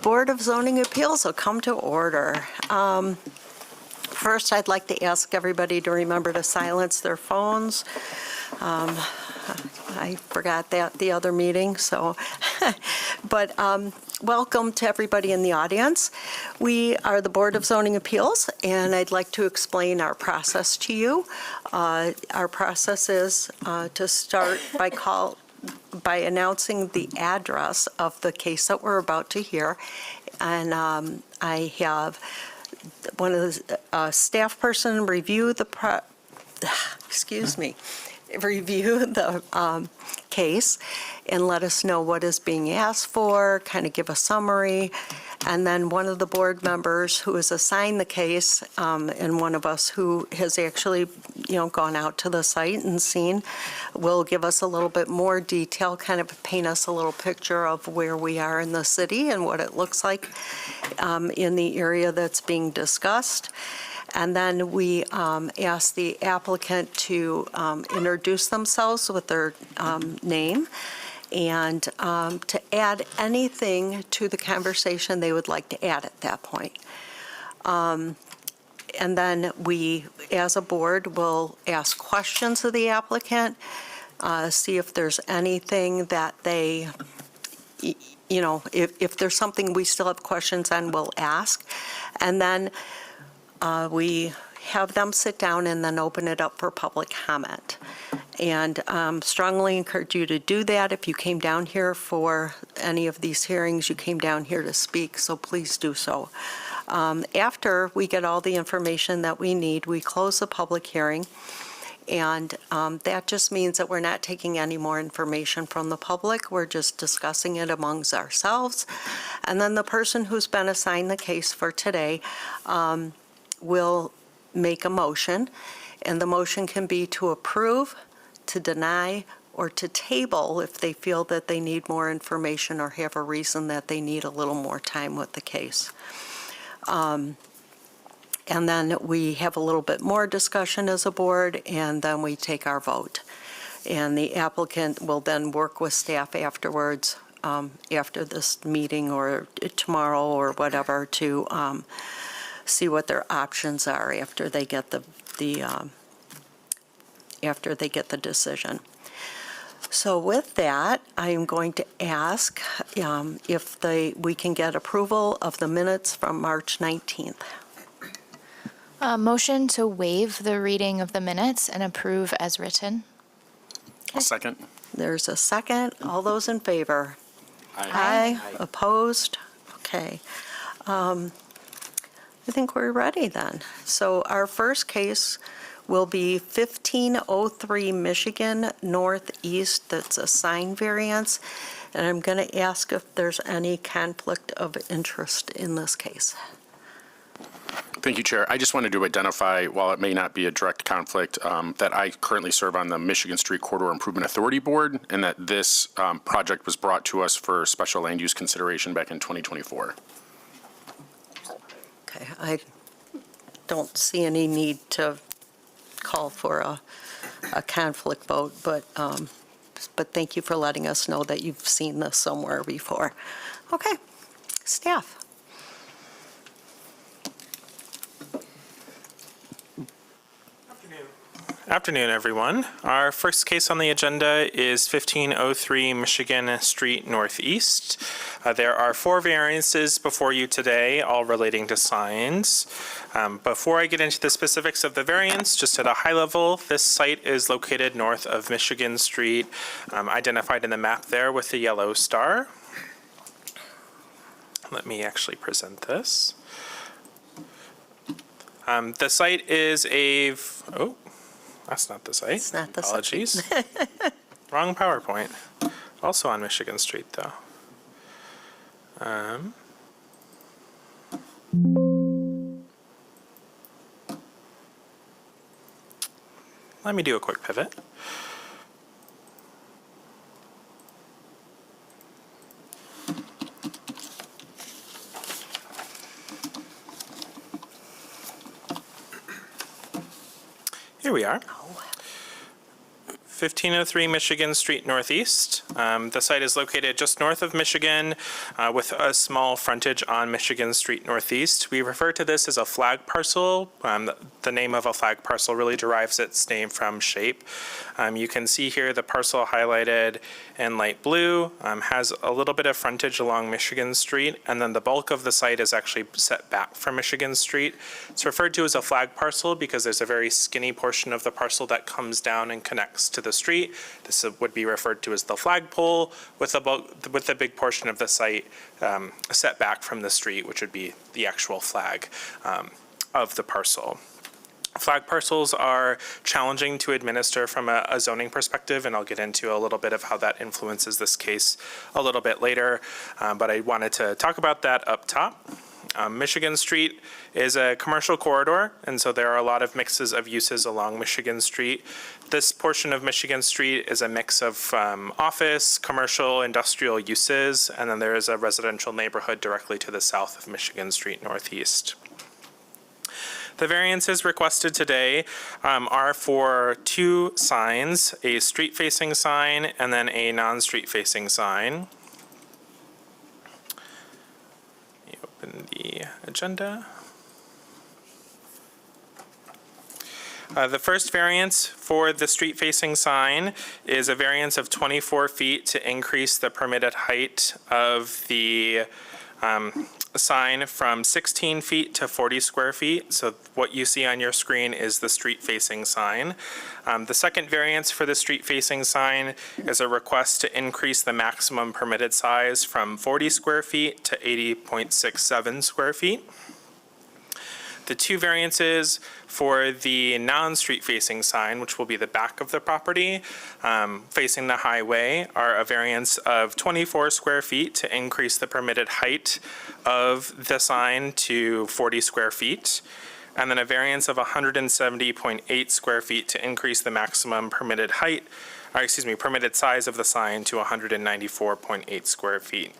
Board of Zoning Appeals will come to order. First, I'd like to ask everybody to remember to silence their phones. I forgot that the other meeting, so. But welcome to everybody in the audience. We are the Board of Zoning Appeals, and I'd like to explain our process to you. Our process is to start by announcing the address of the case that we're about to hear. And I have one of the staff person review the case and let us know what is being asked for, kind of give a summary. And then one of the board members who is assigned the case, and one of us who has actually, gone out to the site and seen, will give us a little bit more detail, kind of paint us a little picture of where we are in the city and what it looks like in the area that's being discussed. And then we ask the applicant to introduce themselves with their name and to add anything to the conversation they would like to add at that point. And then we, as a board, will ask questions of the applicant, see if there's anything that they, if there's something we still have questions on, we'll ask. And then we have them sit down and then open it up for public comment. And strongly encourage you to do that. If you came down here for any of these hearings, you came down here to speak, so please do so. After we get all the information that we need, we close the public hearing. And that just means that we're not taking any more information from the public. We're just discussing it amongst ourselves. And then the person who's been assigned the case for today will make a motion, and the motion can be to approve, to deny, or to table if they feel that they need more information or have a reason that they need a little more time with the case. And then we have a little bit more discussion as a board, and then we take our vote. And the applicant will then work with staff afterwards, after this meeting or tomorrow or whatever, to see what their options are after they get the decision. So with that, I am going to ask if we can get approval of the minutes from March 19th. Motion to waive the reading of the minutes and approve as written. I'll second. There's a second. All those in favor? Aye. Aye. Opposed? Okay. I think we're ready then. So our first case will be 1503 Michigan Northeast. That's a sign variance. And I'm going to ask if there's any conflict of interest in this case. Thank you, Chair. I just wanted to identify, while it may not be a direct conflict, that I currently serve on the Michigan Street Corridor Improvement Authority Board, and that this project was brought to us for special land use consideration back in 2024. Okay, I don't see any need to call for a conflict vote, but thank you for letting us know that you've seen this somewhere before. Okay, staff. Afternoon, everyone. Our first case on the agenda is 1503 Michigan Street Northeast. There are 4 variances before you today, all relating to signs. Before I get into the specifics of the variance, just at a high level, this site is located north of Michigan Street, identified in the map there with the yellow star. Let me actually present this. The site is that's not the site. It's not the Apologies. Wrong PowerPoint. Also on Michigan Street, though. Let me do a quick pivot. Here we are. 1503 Michigan Street Northeast. The site is located just north of Michigan with a small frontage on Michigan Street Northeast. We refer to this as a flag parcel. The name of a flag parcel really derives its name from shape. You can see here the parcel highlighted in light blue has a little bit of frontage along Michigan Street, and then the bulk of the site is actually set back from Michigan Street. It's referred to as a flag parcel because there's a very skinny portion of the parcel that comes down and connects to the street. This would be referred to as the flagpole, with the big portion of the site set back from the street, which would be the actual flag of the parcel. Flag parcels are challenging to administer from a zoning perspective, and I'll get into a little bit of how that influences this case a little bit later, but I wanted to talk about that up top. Michigan Street is a commercial corridor, and so there are a lot of mixes of uses along Michigan Street. This portion of Michigan Street is a mix of office, commercial, industrial uses, and then there is a residential neighborhood directly to the south of Michigan Street Northeast. The variances requested today are for two signs, a street-facing sign and then a non-street-facing sign. Let me open the agenda. The first variance for the street-facing sign is a variance of 24 feet to increase the permitted height of the sign from 16 feet to 40 square feet. So what you see on your screen is the street-facing sign. The second variance for the street-facing sign is a request to increase the maximum permitted size from 40 square feet to 80.67 square feet. The two variances for the non-street facing sign, which will be the back of the property facing the highway, are a variance of 24 square feet to increase the permitted height of the sign to 40 square feet, and then a variance of 170.8 square feet to increase the maximum permitted height, permitted size of the sign to 194.8 square feet.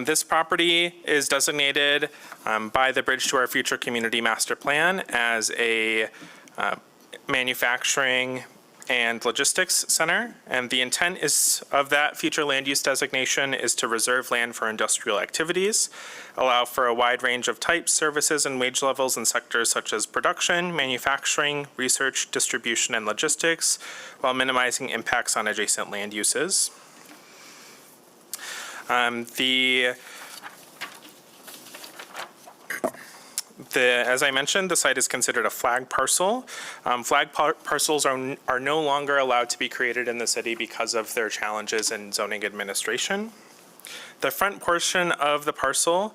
This property is designated by the Bridge to Our Future Community Master Plan as a manufacturing and logistics center, and the intent of that future land use designation is to reserve land for industrial activities, allow for a wide range of types, services, and wage levels in sectors such as production, manufacturing, research, distribution, and logistics, while minimizing impacts on adjacent land uses. As I mentioned, the site is considered a flag parcel. Parcels are no longer allowed to be created in the city because of their challenges in zoning administration. The front portion of the parcel,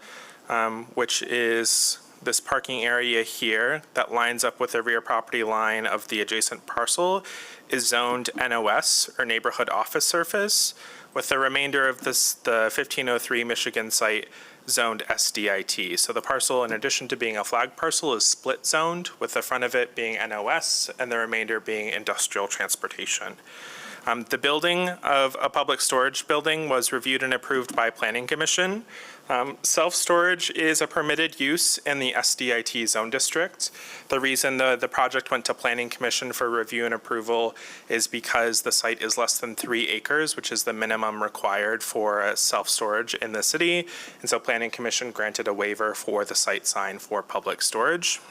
which is this parking area here that lines up with the rear property line of the adjacent parcel, is zoned NOS, or Neighborhood Office Surface, with the remainder of the 1503 Michigan site zoned SDIT. So the parcel, in addition to being a flag parcel, is split zoned, with the front of it being NOS and the remainder being industrial transportation. The building of a public storage building was reviewed and approved by Planning Commission. Self-storage is a permitted use in the SDIT zone district. The reason the project went to Planning Commission for review and approval is because the site is less than 3 acres, which is the minimum required for self-storage in the city. And so Planning Commission granted a waiver for the site sign for public storage.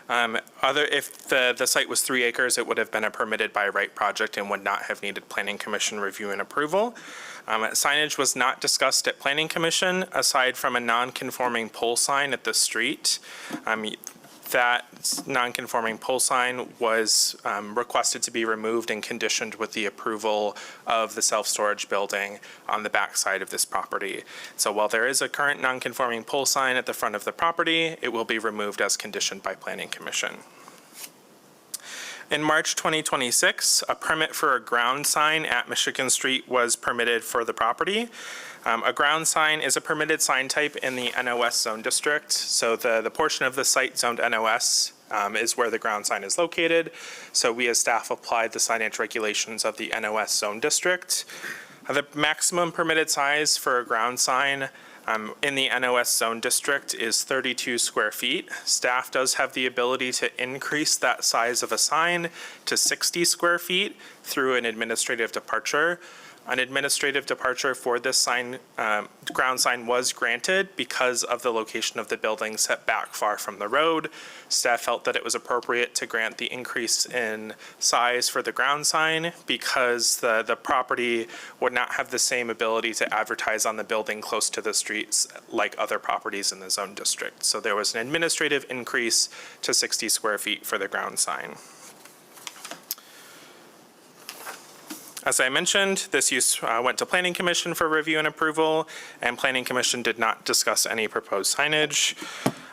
If the site was 3 acres, it would have been a permitted by right project and would not have needed Planning Commission review and approval. Signage was not discussed at Planning Commission aside from a non-conforming pole sign at the street. That non-conforming pole sign was requested to be removed and conditioned with the approval of the self-storage building on the back side of this property. So while there is a current non-conforming pole sign at the front of the property, it will be removed as conditioned by Planning Commission. In March 2026, a permit for a ground sign at Michigan Street was permitted for the property. A ground sign is a permitted sign type in the NOS zone district. So the portion of the site zoned NOS is where the ground sign is located. So we as staff applied the signage regulations of the NOS zone district. The maximum permitted size for a ground sign in the NOS zone district is 32 square feet. Staff does have the ability to increase that size of a sign to 60 square feet through an administrative departure. An administrative departure for this sign, ground sign was granted because of the location of the building set back far from the road. Staff felt that it was appropriate to grant the increase in size for the ground sign because the property would not have the same ability to advertise on the building close to the streets like other properties in the zone district. So there was an administrative increase to 60 square feet for the ground sign. As I mentioned, this use went to Planning Commission for review and approval, and Planning Commission did not discuss any proposed signage.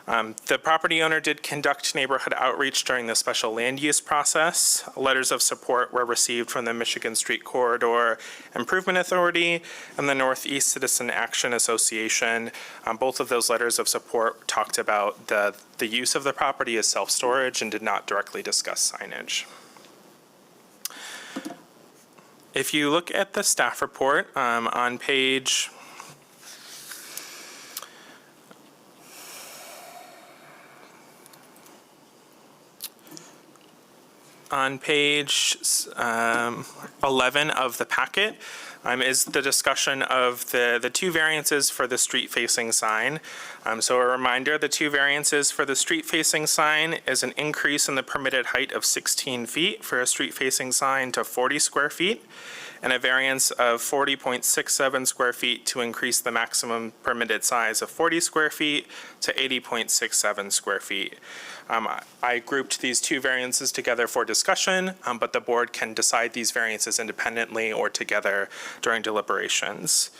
The property owner did conduct neighborhood outreach during the special land use process. Letters of support were received from the Michigan Street Corridor Improvement Authority and the Northeast Citizen Action Association. Both of those letters of support talked about the use of the property as self-storage and did not directly discuss signage. If you look at the staff report on page on page 11 of the packet is the discussion of the two variances for the street-facing sign. So a reminder, the two variances for the street-facing sign is an increase in the permitted height of 16 feet for a street-facing sign to 40 square feet, and a variance of 40.67 square feet to increase the maximum permitted size of 40 square feet to 80.67 square feet. I grouped these two variances together for discussion, but the board can decide these variances independently or together during deliberations.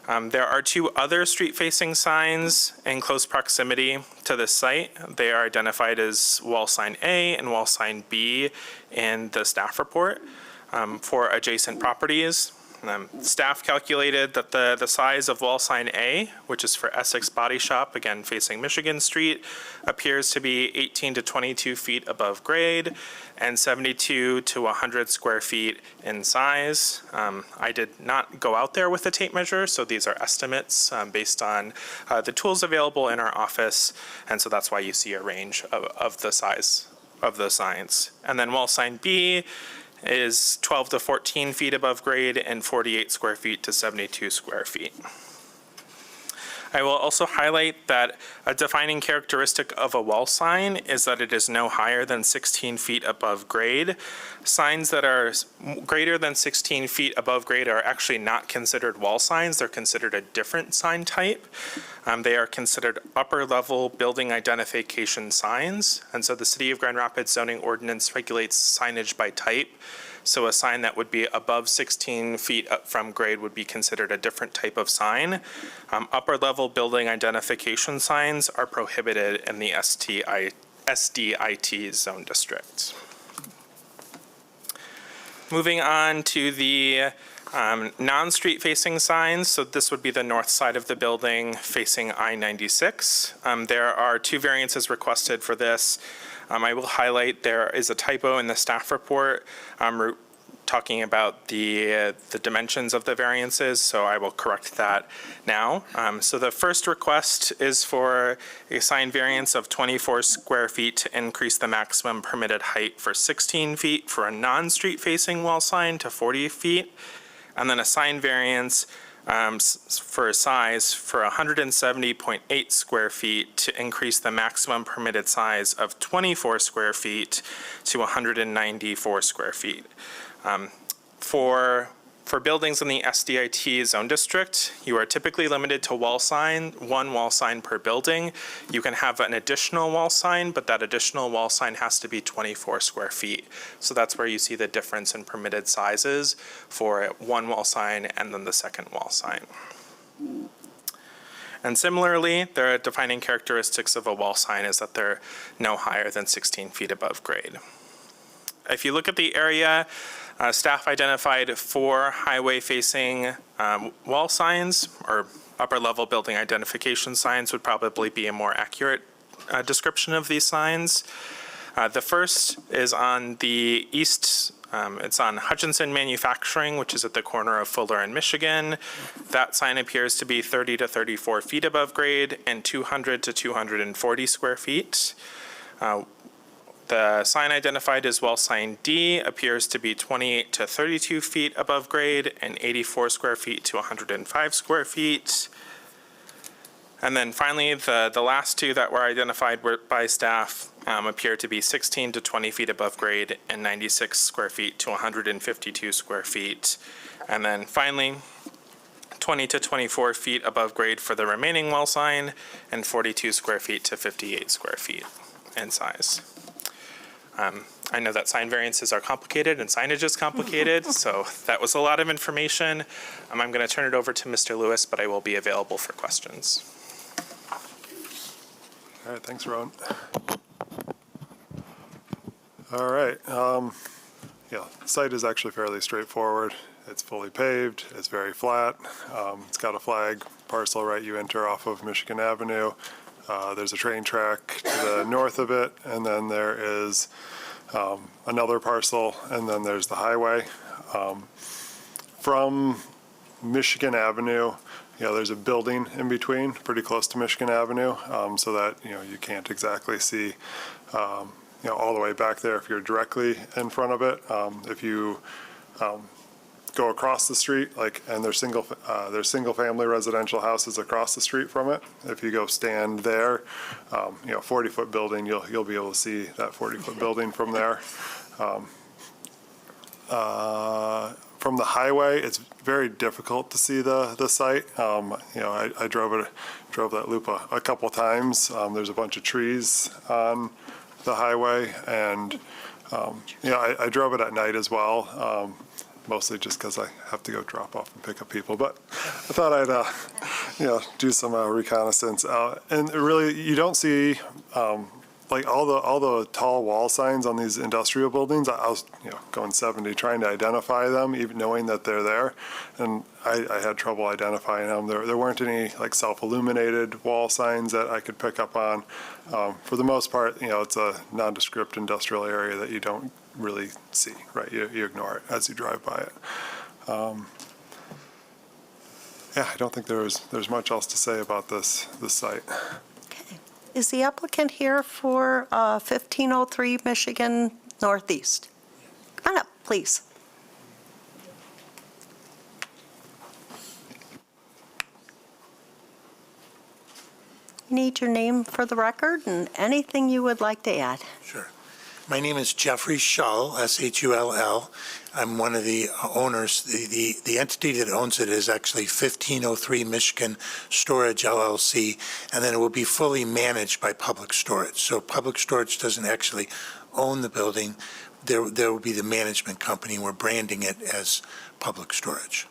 There are two other street-facing signs in close proximity to this site. They are identified as wall sign A and wall sign B in the staff report for adjacent properties. Staff calculated that the size of wall sign A, which is for Essex Body Shop, again facing Michigan Street, appears to be 18 to 22 feet above grade and 72 to 100 square feet in size. I did not go out there with a tape measure, so these are estimates based on the tools available in our office, and so that's why you see a range of the size of the signs. And then wall sign B is 12 to 14 feet above grade and 48 square feet to 72 square feet. I will also highlight that a defining characteristic of a wall sign is that it is no higher than 16 feet above grade. Signs that are greater than 16 feet above grade are actually not considered wall signs. They're considered a different sign type. They are considered upper level building identification signs. And so the City of Grand Rapids zoning ordinance regulates signage by type. So a sign that would be above 16 feet up from grade would be considered a different type of sign. Upper level building identification signs are prohibited in the SDIT zone district. Moving on to the non-street facing signs, so this would be the north side of the building facing I-96. There are two variances requested for this. I will highlight there is a typo in the staff report talking about the dimensions of the variances, so I will correct that now. So the first request is for a sign variance of 24 square feet to increase the maximum permitted height for 16 feet for a non-street facing wall sign to 40 feet, and then a sign variance for a size for 170.8 square feet to increase the maximum permitted size of 24 square feet to 194 square feet. For buildings in the SDIT zone district, you are typically limited to one wall sign per building. You can have an additional wall sign, but that additional wall sign has to be 24 square feet. So that's where you see the difference in permitted sizes for one wall sign and then the second wall sign. And similarly, the defining characteristics of a wall sign is that they're no higher than 16 feet above grade. If you look at the area, staff identified 4 highway-facing wall signs, or upper-level building identification signs would probably be a more accurate description of these signs. The first is on the east, it's on Hutchinson Manufacturing, which is at the corner of Fuller and Michigan. That sign appears to be 30 to 34 feet above grade and 200 to 240 square feet. The sign identified as wall sign D appears to be 28 to 32 feet above grade and 84 square feet to 105 square feet. And then finally, the last two that were identified by staff appear to be 16 to 20 feet above grade and 96 square feet to 152 square feet. And then finally, 20 to 24 feet above grade for the remaining wall sign and 42 square feet to 58 square feet in size. I know that sign variances are complicated and signage is complicated, so that was a lot of information. I'm going to turn it over to Mr. Lewis, but I will be available for questions. All right, thanks, Rowan. All right, yeah, the site is actually fairly straightforward. It's fully paved, it's very flat. It's got a flag parcel, right? You enter off of Michigan Avenue. There's a train track to the north of it, and then there is another parcel, and then there's the highway. From Michigan Avenue, there's a building in between, pretty close to Michigan Avenue, so that, you can't exactly see, all the way back there if you're directly in front of it. If you go across the street, and there's single-family residential houses across the street from it. If you go stand there, 40-foot building, you'll be able to see that 40-foot building from there. From the highway, it's very difficult to see the site. I drove that loop a couple times. There's a bunch of trees on the highway, and I drove it at night as well, mostly just because I have to go drop off and pick up people. But I thought I'd do some reconnaissance. And really, you don't see all the tall wall signs on these industrial buildings. I was going 70 trying to identify them, even knowing that they're there, and I had trouble identifying them. There weren't any self-illuminated wall signs that I could pick up on. For the most part, it's a nondescript industrial area that you don't really see, right? You ignore it as you drive by it. Yeah, I don't think there's much else to say about this site. Is the applicant here for 1503 Michigan Northeast? Come on up, please. Need your name for the record and anything you would like to add. Sure. My name is Jeffrey Shull, S-H-U-L-L. I'm one of the owners. The entity that owns it is actually 1503 Michigan Storage LLC, and then it will be fully managed by Public Storage. So Public Storage doesn't actually own the building. There will be the management company. We're branding it as Public Storage.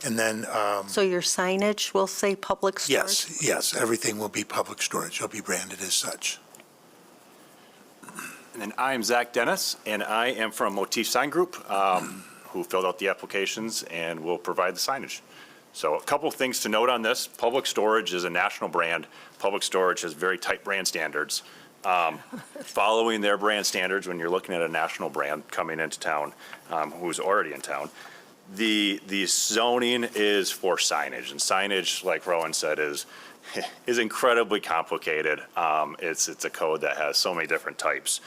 And then So your signage will say Public Storage? yes, everything will be Public Storage. It'll be branded as such. And then I'm Zach Dennis, and I am from Motif Sign Group, who filled out the applications and will provide the signage. So a couple of things to note on this. Public Storage is a national brand. Public Storage has very tight brand standards. Following their brand standards, when you're looking at a national brand coming into town, who's already in town, the zoning is for signage. And signage, like Rowan said, is incredibly complicated. It's a code that has so many different types.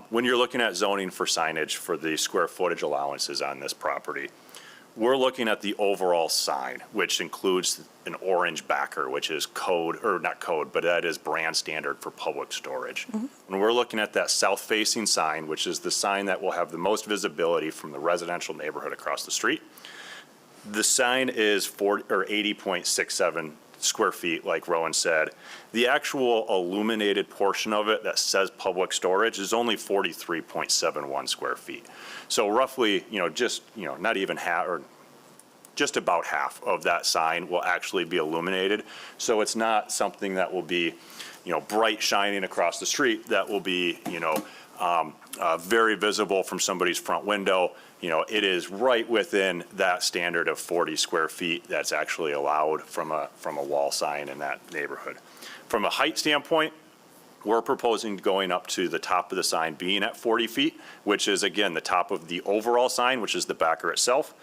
When you're looking at zoning for signage for the square footage allowances on this property, we're looking at the overall sign, which includes an orange backer, which is code, or not code, but that is brand standard for Public Storage. Mm-hmm. When we're looking at that south-facing sign, which is the sign that will have the most visibility from the residential neighborhood across the street, the sign is 80.67 square feet, like Rowan said. The actual illuminated portion of it that says Public Storage is only 43.71 square feet. So roughly, not even half, or just about half of that sign will actually be illuminated. So it's not something that will be, bright shining across the street. That will be, very visible from somebody's front window. It is right within that standard of 40 square feet that's actually allowed from a wall sign in that neighborhood. From a height standpoint, We're proposing going up to the top of the sign being at 40 feet, which is, again, the top of the overall sign, which is the backer itself.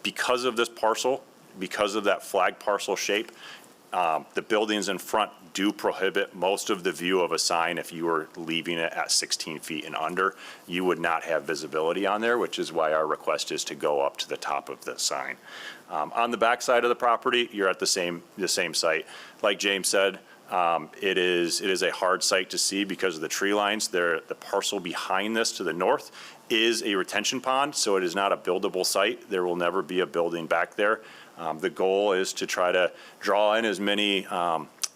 Because of this parcel, because of that flag parcel shape, the buildings in front do prohibit most of the view of a sign. If you were leaving it at 16 feet and under, you would not have visibility on there, which is why our request is to go up to the top of the sign. On the back side of the property, you're at the same site. Like James said, it is a hard site to see because of the tree lines. The parcel behind this to the north is a retention pond, so it is not a buildable site. There will never be a building back there. The goal is to try to draw in as many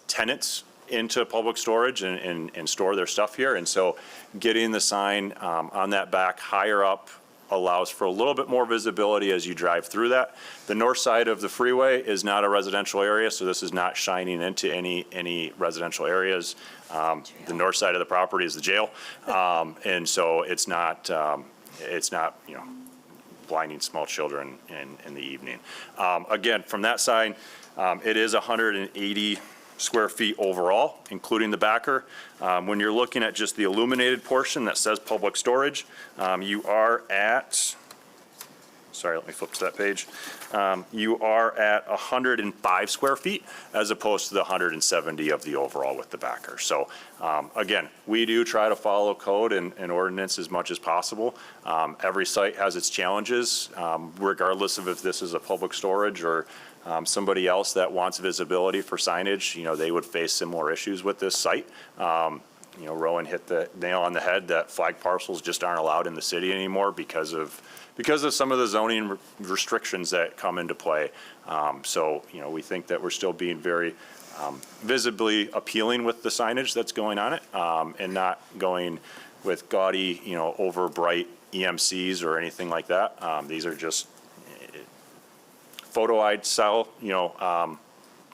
tenants into public storage and store their stuff here. And so getting the sign on that back higher up allows for a little bit more visibility as you drive through that. The north side of the freeway is not a residential area, so this is not shining into any residential areas. The north side of the property is the jail, and so it's not blinding small children in the evening. Again, from that side, it is 180 square feet overall, including the backer. When you're looking at just the illuminated portion that says public storage, you are at, sorry, let me flip to that page. You are at 105 square feet as opposed to the 170 of the overall with the backer. So again, we do try to follow code and ordinance as much as possible. Every site has its challenges, regardless of if this is a public storage or somebody else that wants visibility for signage. They would face similar issues with this site. Rowan hit the nail on the head that flag parcels just aren't allowed in the city anymore because of some of the zoning restrictions that come into play. So we think that we're still being very visibly appealing with the signage that's going on it, and not going with gaudy, over bright EMCs or anything like that. These are just photo-eyed style,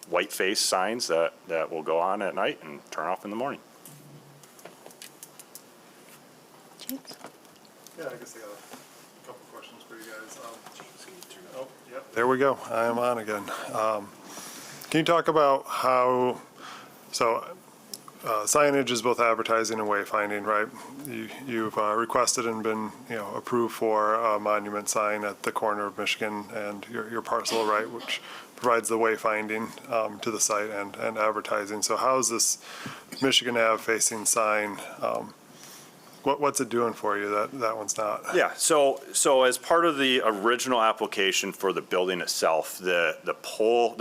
white face signs that will go on at night and turn off in the morning. Yeah, I guess I got a couple questions for you guys. Oh, yep, there we go. I am on again. Can you talk about how, signage is both advertising and wayfinding, right? You've requested and been, approved for a monument sign at the corner of Michigan and your parcel, right, which provides the wayfinding to the site and advertising. So how is this Michigan Ave facing sign? What's it doing for you that one's not? Yeah, so as part of the original application for the building itself, the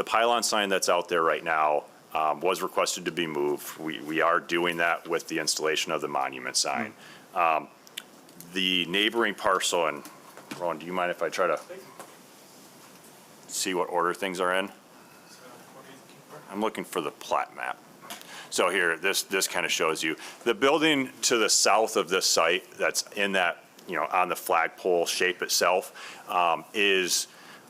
pylon sign that's out there right now was requested to be moved. We are doing that with the installation of the monument sign. The neighboring parcel, and Rowan, do you mind if I try to see what order things are in? I'm looking for the plat map. So here, this kind of shows you. The building to the south of this site that's in that, on the flagpole shape itself, is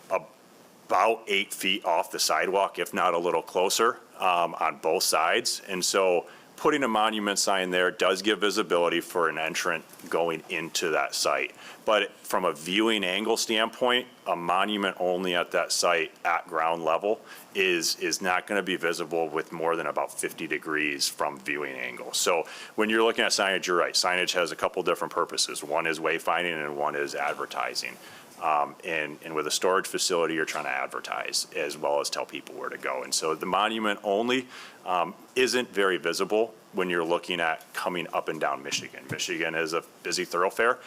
about 8 feet off the sidewalk, if not a little closer, on both sides. And so putting a monument sign there does give visibility for an entrant going into that site. But from a viewing angle standpoint, a monument only at that site at ground level is not going to be visible with more than about 50 degrees from viewing angle. So when you're looking at signage, you're right. Signage has a couple different purposes. One is wayfinding and one is advertising. And with a storage facility, you're trying to advertise as well as tell people where to go. And so the monument only isn't very visible when you're looking at coming up and down Michigan. Michigan is a busy thoroughfare.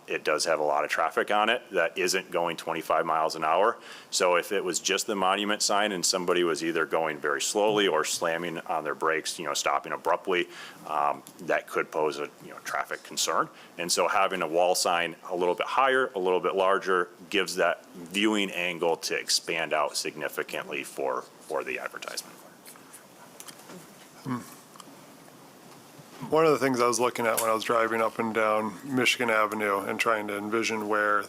It does have a lot of traffic on it that isn't going 25 miles an hour. So if it was just the monument sign and somebody was either going very slowly or slamming on their brakes, stopping abruptly, that could pose a traffic concern. And so having a wall sign a little bit higher, a little bit larger, gives that viewing angle to expand out significantly for the advertisement. One of the things I was looking at when I was driving up and down Michigan Avenue and trying to envision where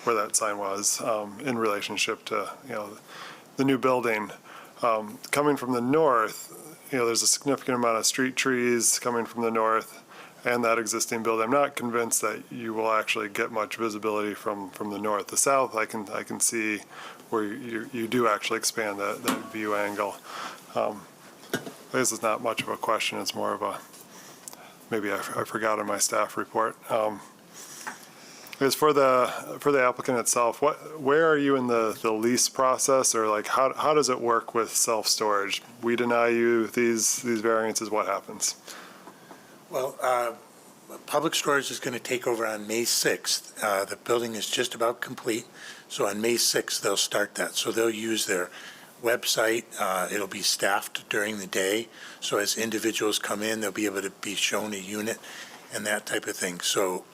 that sign was in relationship to, the new building. Coming from the north, there's a significant amount of street trees coming from the north and that existing building. I'm not convinced that you will actually get much visibility from the north. The south, I can see where you do actually expand that view angle. This is not much of a question, it's more of a, maybe I forgot in my staff report. Is for the applicant itself, where are you in the lease process, or like how does it work with self-storage? We deny you these variances, what happens? Well, Public Storage is going to take over on May 6th. The building is just about complete, so on May 6th, they'll start that. So they'll use their website. It'll be staffed during the day, so as individuals come in, they'll be able to be shown a unit and that type of thing. So,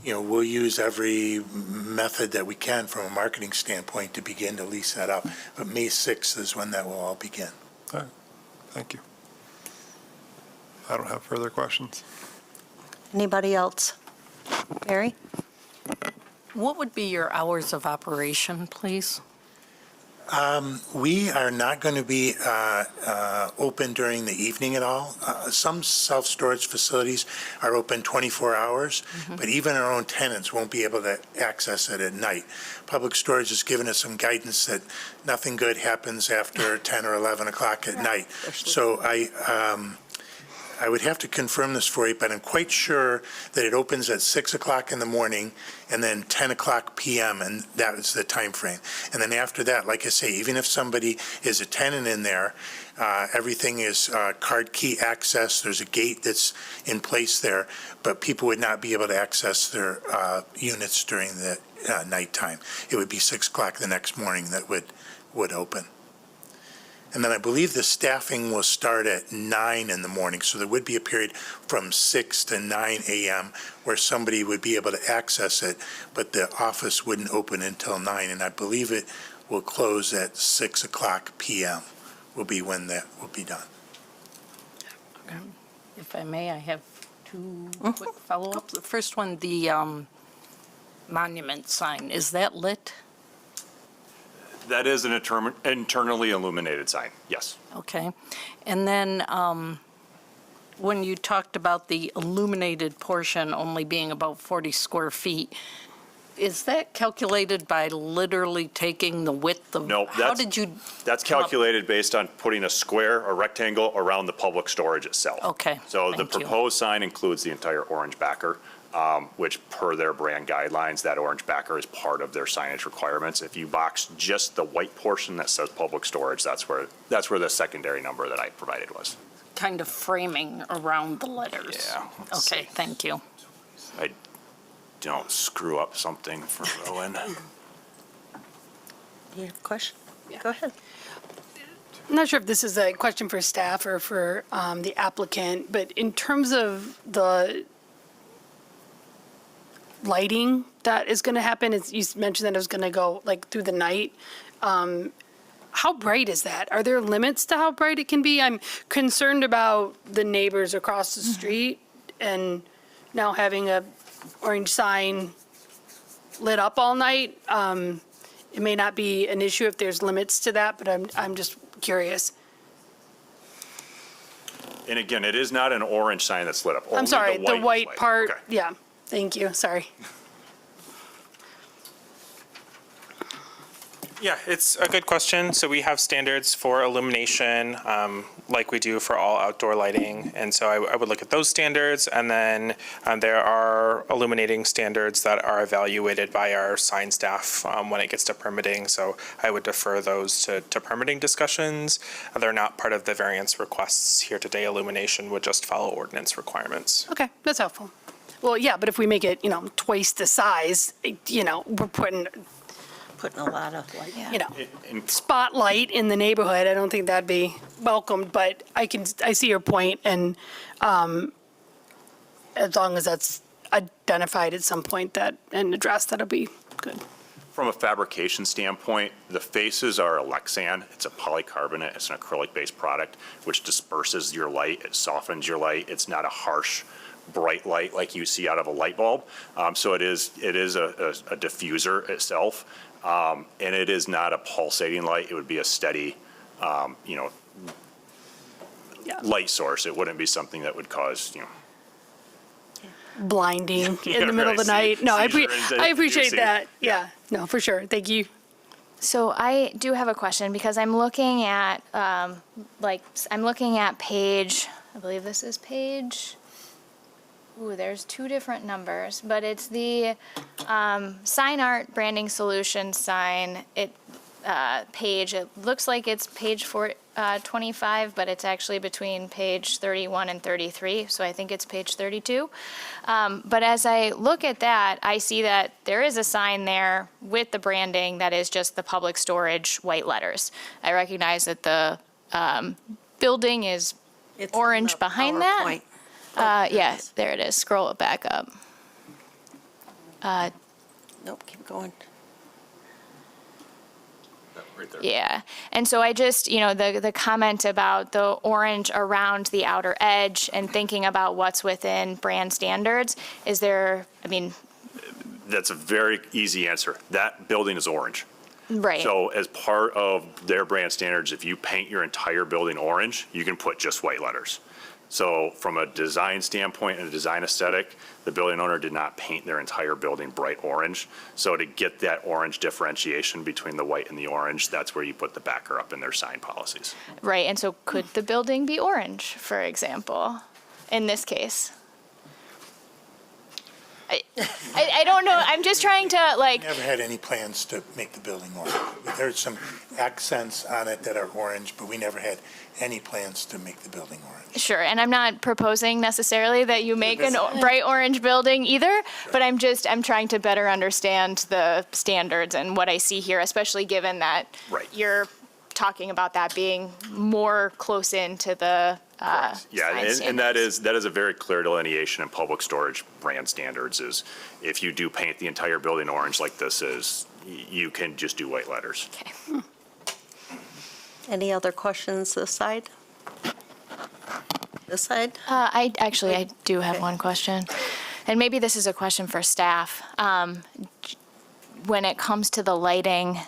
we'll use every method that we can from a marketing standpoint to begin to lease that up. But May 6th is when that will all begin. All right, thank you. I don't have further questions. Anybody else? Mary? What would be your hours of operation, please? We are not going to be open during the evening at all. Some self-storage facilities are open 24 hours, but even our own tenants won't be able to access it at night. Public Storage has given us some guidance that nothing good happens after 10 or 11 o'clock at night. So I would have to confirm this for you, but I'm quite sure that it opens at 6 o'clock in the morning and then 10 o'clock p.m., and that is the time frame. And then after that, like I say, even if somebody is a tenant in there, everything is card key access. There's a gate that's in place there, but people would not be able to access their units during the nighttime. It would be 6 o'clock the next morning that would open. And then I believe the staffing will start at 9 in the morning, so there would be a period from 6 to 9 a.m. where somebody would be able to access it, but the office wouldn't open until 9, and I believe it will close at 6 o'clock p.m. will be when that will be done. If I may, I have two quick follow-ups. The first one, the monument sign, is that lit? That is an internally illuminated sign, yes. Okay. And then when you talked about the illuminated portion only being about 40 square feet, is that calculated by literally taking the width of? No, How did you? That's calculated based on putting a square or rectangle around the public storage itself. Okay, So the thank you. proposed sign includes the entire orange backer, which per their brand guidelines, that orange backer is part of their signage requirements. If you box just the white portion that says public storage, that's where the secondary number that I provided was. Kind of framing around the letters? Yeah, let's Okay, see. thank you. I don't screw up something for Rowan. Do you have a question? Go ahead. I'm not sure if this is a question for staff or for the applicant, but in terms of the lighting that is going to happen, you mentioned that it was going to go like through the night. How bright is that? Are there limits to how bright it can be? I'm concerned about the neighbors across the street and now having a orange sign lit up all night. It may not be an issue if there's limits to that, but I'm just curious. And again, it is not an orange sign that's lit up. I'm Only sorry, the is white lit. part, Okay. yeah, thank you, sorry. Yeah, it's a good question. So we have standards for illumination, like we do for all outdoor lighting. And so I would look at those standards. And then there are illuminating standards that are evaluated by our sign staff when it gets to permitting. So I would defer those to permitting discussions. They're not part of the variance requests here today. Illumination would just follow ordinance requirements. Okay, that's helpful. Well, yeah, but if we make it, twice the size, we're putting, Putting a lot of light. And spotlight in the neighborhood. I don't think that'd be welcomed, but I see your point, and as long as that's identified at some point and addressed, that'll be good. from a fabrication standpoint, the faces are a Lexan. It's a polycarbonate. It's an acrylic-based product, which disperses your light. It softens your light. It's not a harsh, bright light like you see out of a light bulb. So it is a diffuser itself. And it is not a pulsating light. It would be a steady, Yeah. light source. It wouldn't be something that would cause, Blinding in the middle of the right, night. No, I seizure appreciate inducing. that. Yeah, no, for sure. Thank you. So I do have a question because I'm looking at, I'm looking at page, I believe this is page, there's two different numbers, but it's the Sign Art Branding Solutions sign page. It looks like it's page 25, but it's actually between page 31 and 33, so I think it's page 32. But as I look at that, I see that there is a sign there with the branding that is just the public storage white letters. I recognize that the building is It's orange in the behind that. PowerPoint. Yeah, there it is. Scroll it back up. Nope, keep going. Right there. Yeah, and so I just, the comment about the orange around the outer edge and thinking about what's within brand standards, is there, That's a very easy answer. That building is orange. right. So as part of their brand standards, if you paint your entire building orange, you can put just white letters. So from a design standpoint and a design aesthetic, the building owner did not paint their entire building bright orange. So to get that orange differentiation between the white and the orange, that's where you put the backer up in their sign policies. Right, and so could the building be orange, for example, in this case? I don't know, I'm just trying to, Never had any plans to make the building orange. There's some accents on it that are orange, but we never had any plans to make the building orange. Sure, and I'm not proposing necessarily that you make a bright orange building either, but I'm trying to better understand the standards and what I see here, especially given that Right. you're talking about that being more close into the Yeah, sign and that standards. is a very clear delineation in public storage brand standards is if you do paint the entire building orange like this is, you can just do white letters. Okay. Any other questions this side? This side? I do have Okay. one question, and maybe this is a question for staff. When it comes to the lighting,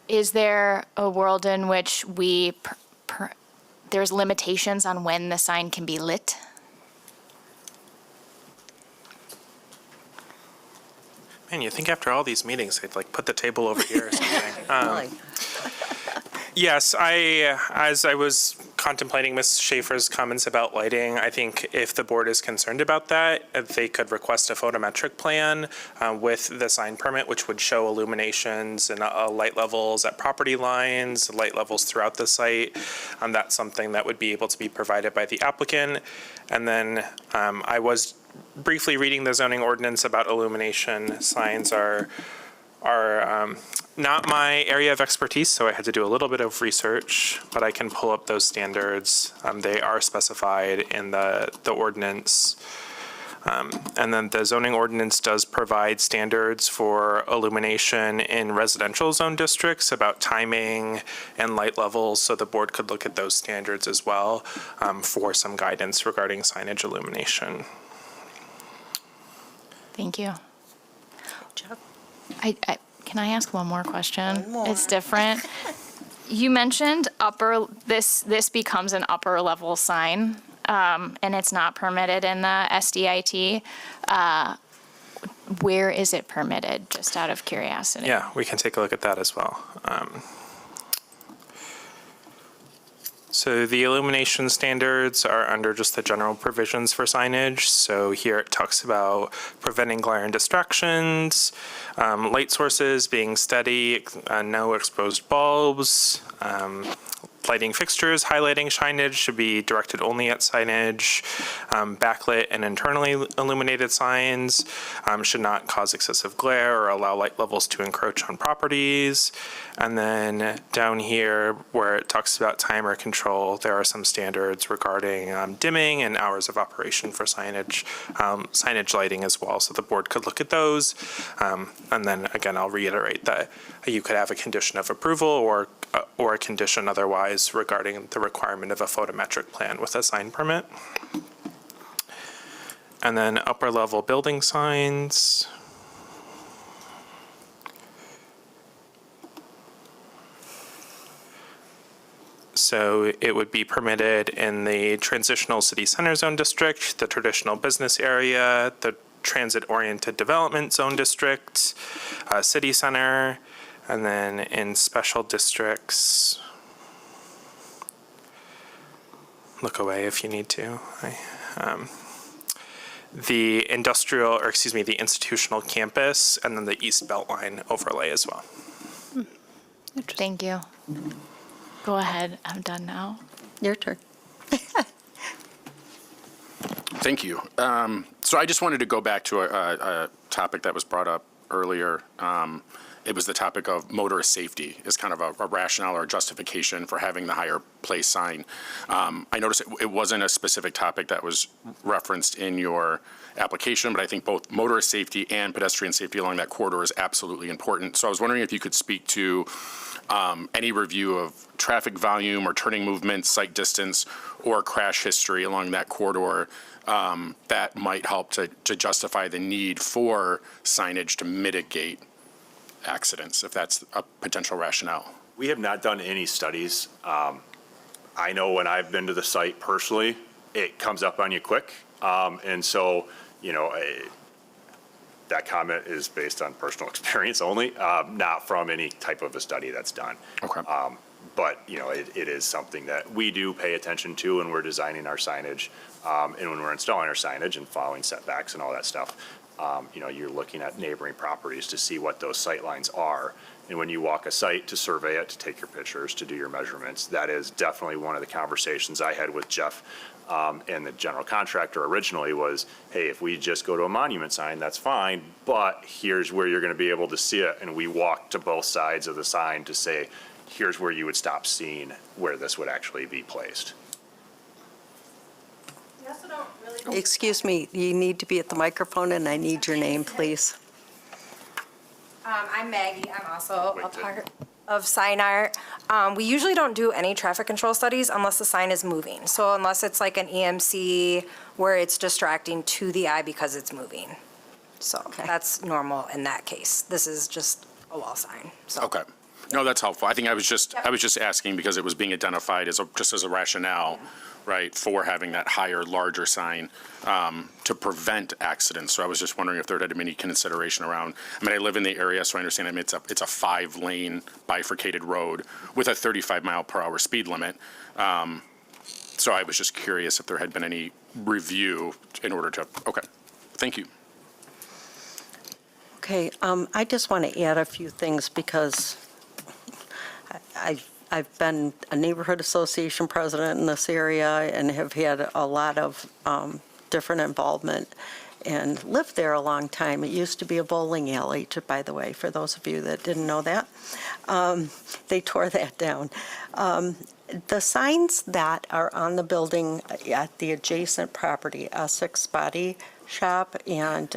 is there a world in which there's limitations on when the sign can be lit? Man, you think after all these meetings, they'd put the table over here or something. Really? Yes, as I was contemplating Ms. Schaefer's comments about lighting, I think if the board is concerned about that, they could request a photometric plan with the sign permit, which would show illuminations and light levels at property lines, light levels throughout the site. That's something that would be able to be provided by the applicant. And then I was briefly reading the zoning ordinance about illumination. Signs are not my area of expertise, so I had to do a little bit of research, but I can pull up those standards. They are specified in the ordinance. And then the zoning ordinance does provide standards for illumination in residential zone districts about timing and light levels, so the board could look at those standards as well for some guidance regarding signage illumination. Thank you. Chuck? Can I ask one more question? One more. It's different. You mentioned this becomes an upper level sign, and it's not permitted in the SDIT. Where is it permitted, just out of curiosity? Yeah, we can take a look at that as well. So the illumination standards are under just the general provisions for signage. So here it talks about preventing glare and distractions, light sources being steady, no exposed bulbs, lighting fixtures, highlighting signage should be directed only at signage. Backlit and internally illuminated signs should not cause excessive glare or allow light levels to encroach on properties. And then down here where it talks about timer control, there are some standards regarding dimming and hours of operation for signage, signage lighting as well. So the board could look at those. And then again, I'll reiterate that you could have a condition of approval or a condition otherwise regarding the requirement of a photometric plan with a sign permit. And then upper level building signs. So it would be permitted in the transitional city center zone district, the traditional business area, the transit-oriented development zone district, city center, And then in special districts, look away if you need to. The the institutional campus, and then the East Beltline overlay as well. Thank you. Go ahead. I'm done now. Your turn. Thank you. So I just wanted to go back to a topic that was brought up earlier. It was the topic of motorist safety as kind of a rationale or a justification for having the higher place sign. I noticed it wasn't a specific topic that was referenced in your application, but I think both motorist safety and pedestrian safety along that corridor is absolutely important. So I was wondering if you could speak to any review of traffic volume or turning movement, sight distance, or crash history along that corridor that might help to justify the need for signage to mitigate accidents, if that's a potential rationale. We have not done any studies. I know when I've been to the site personally, it comes up on you quick. And so, that comment is based on personal experience only, not from any type of a study that's done. Okay. But, it is something that we do pay attention to when we're designing our signage, and when we're installing our signage and following setbacks and all that stuff. You're looking at neighboring properties to see what those sight lines are. And when you walk a site to survey it, to take your pictures, to do your measurements, that is definitely one of the conversations I had with Jeff and the general contractor originally was, hey, if we just go to a monument sign, that's fine, but here's where you're going to be able to see it. And we walked to both sides of the sign to say, here's where you would stop seeing where this would actually be placed. Excuse me, you need to be at the microphone, and I need your name, please. I'm Maggie. I'm also a part of Sign Art. We usually don't do any traffic control studies unless the sign is moving. So unless it's like an EMC where it's distracting to the eye because it's moving. So that's normal in that case. This is just a wall sign. So. Okay. No, that's helpful. I think I was just asking because it was being identified as just as a rationale, right, for having that higher, larger sign to prevent accidents. So I was just wondering if there had been any consideration around. I mean, I live in the area, so I understand it's a 5-lane bifurcated road with a 35-mile-per-hour speed limit. So I was just curious if there had been any review in order to. Okay, thank you. Okay, I just want to add a few things because I've been a neighborhood association president in this area and have had a lot of different involvement and lived there a long time. It used to be a bowling alley, by the way, for those of you that didn't know that. They tore that down. The signs that are on the building at the adjacent property, Essex Body Shop and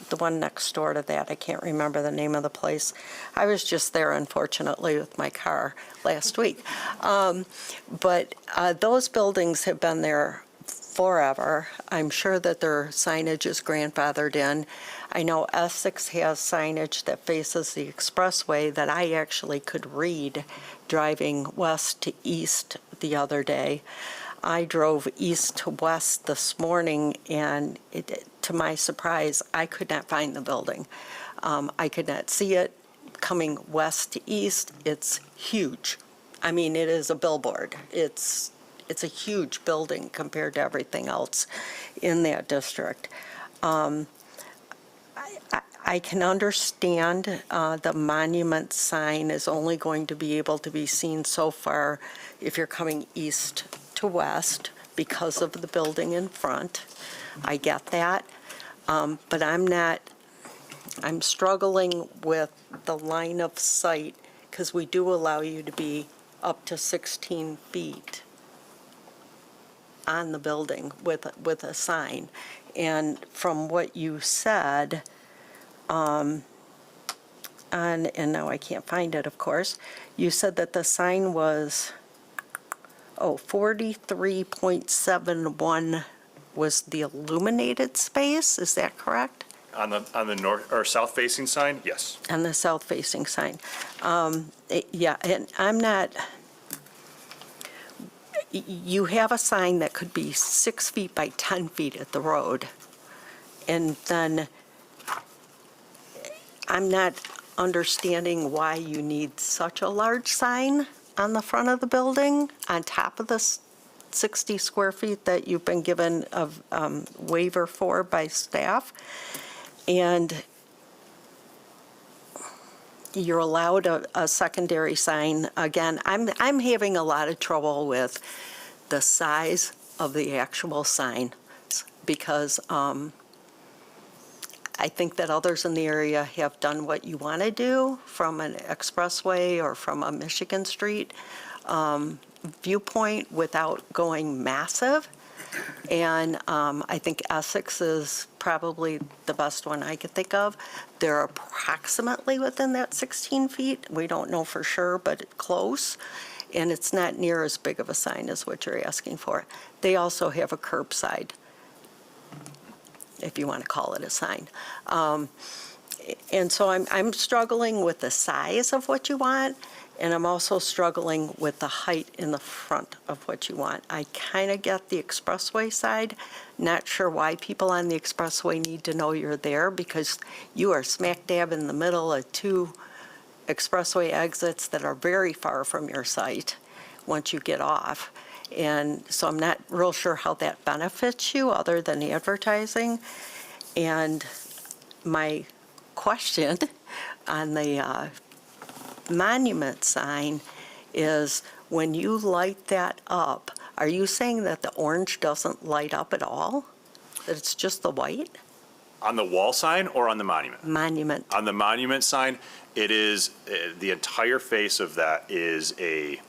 the one next door to that, I can't remember the name of the place. I was just there, unfortunately, with my car last week. But those buildings have been there forever. I'm sure that their signage is grandfathered in. I know Essex has signage that faces the expressway that I actually could read driving west to east the other day. I drove east to west this morning, and to my surprise, I could not find the building. I could not see it coming west to east. It's huge. I mean, it is a billboard. It's a huge building compared to everything else in that district. I can understand the monument sign is only going to be able to be seen so far if you're coming east to west because of the building in front. I get that. But I'm struggling with the line of sight because we do allow you to be up to 16 feet on the building with a sign. And from what you said, and now I can't find it, of course, you said that the sign was, 43.71 was the illuminated space, is that correct? On the north or south facing sign, yes. On the south-facing sign. Yeah, and I'm not, you have a sign that could be 6 feet by 10 feet at the road, and then I'm not understanding why you need such a large sign on the front of the building on top of the 60 square feet that you've been given a waiver for by staff. And you're allowed a secondary sign. Again, I'm having a lot of trouble with the size of the actual sign because I think that others in the area have done what you want to do from an expressway or from a Michigan Street viewpoint without going massive. And I think Essex is probably the best one I could think of. They're approximately within that 16 feet. We don't know for sure, but close. And it's not near as big of a sign as what you're asking for. They also have a curbside, if you want to call it a sign. And so I'm struggling with the size of what you want, and I'm also struggling with the height in the front of what you want. I kind of get the expressway side, not sure why people on the expressway need to know you're there, because you are smack dab in the middle of two expressway exits that are very far from your site once you get off. And so I'm not real sure how that benefits you other than the advertising. And my question on the monument sign is, when you light that up, are you saying that the orange doesn't light up at all? That it's just the white? On the wall sign or on the monument? Monument. On the monument sign, it is, the entire face of that is a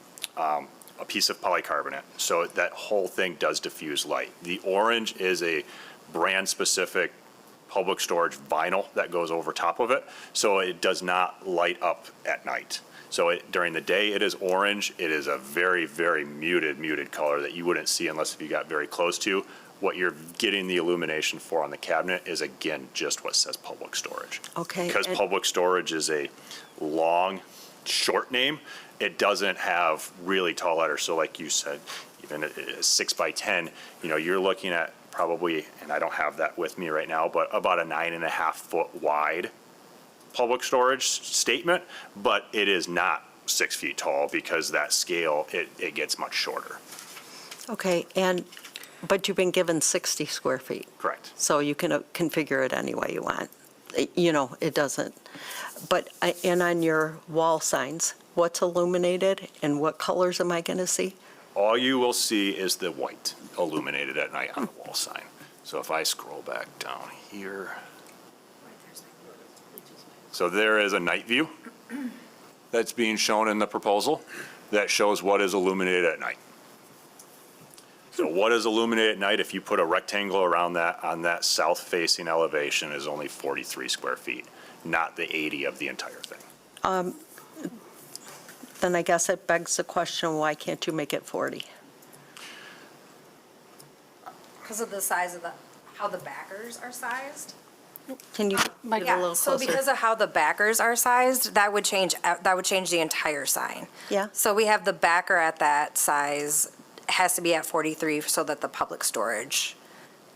piece of polycarbonate. So that whole thing does diffuse light. The orange is a brand-specific public storage vinyl that goes over top of it, so it does not light up at night. So during the day, it is orange. It is a very, very muted color that you wouldn't see unless if you got very close to. What you're getting the illumination for on the cabinet is, again, just what says public storage. Okay. Because and- public storage is a long, short name, it doesn't have really tall letters. So like you said, even a 6 by 10, you're looking at probably, and I don't have that with me right now, but about a 9.5 foot wide public storage statement, but it is not 6 feet tall because that scale, it gets much shorter. Okay, but you've been given 60 square feet. Correct. So you can configure it any way you want. It doesn't. But, and on your wall signs, what's illuminated and what colors am I going to see? All you will see is the white illuminated at night on the wall sign. So if I scroll back down here. So there is a night view that's being shown in the proposal that shows what is illuminated at night. So what is illuminated at night, if you put a rectangle around that on that south-facing elevation, is only 43 square feet, not the 80 of the entire thing. Then I guess it begs the question, why can't you make it 40? Because of the size of how the backers are sized? Can you get a little Yeah, closer? so because of how the backers are sized, that would change the entire sign. Yeah. So we have the backer at that size, has to be at 43 so that the public storage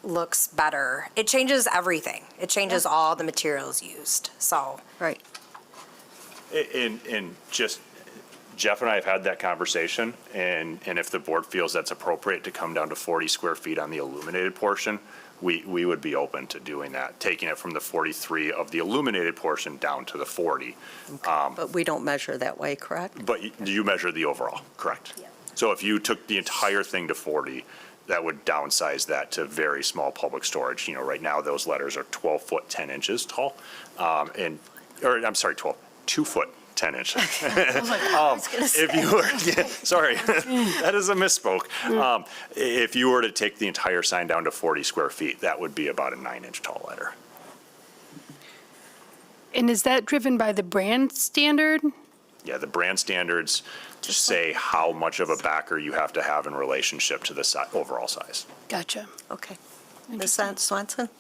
looks better. It changes everything. It changes all the materials used, so. Right. And just, Jeff and I have had that conversation, and if the board feels that's appropriate to come down to 40 square feet on the illuminated portion, we would be open to doing that, taking it from the 43 of the illuminated portion down to the 40. But we don't measure that way, correct? But you measure the overall, correct? Yeah. So if you took the entire thing to 40, that would downsize that to very small public storage. Right now, those letters are 12 foot 10 inches tall, 2 foot 10 inches. If you were, sorry, that is a misspoke. If you were to take the entire sign down to 40 square feet, that would be about a 9-inch tall letter. And is that driven by the brand standard? Yeah, the brand standards say how much of a backer you have to have in relationship to the overall size. Gotcha. Okay. Ms. Swanson?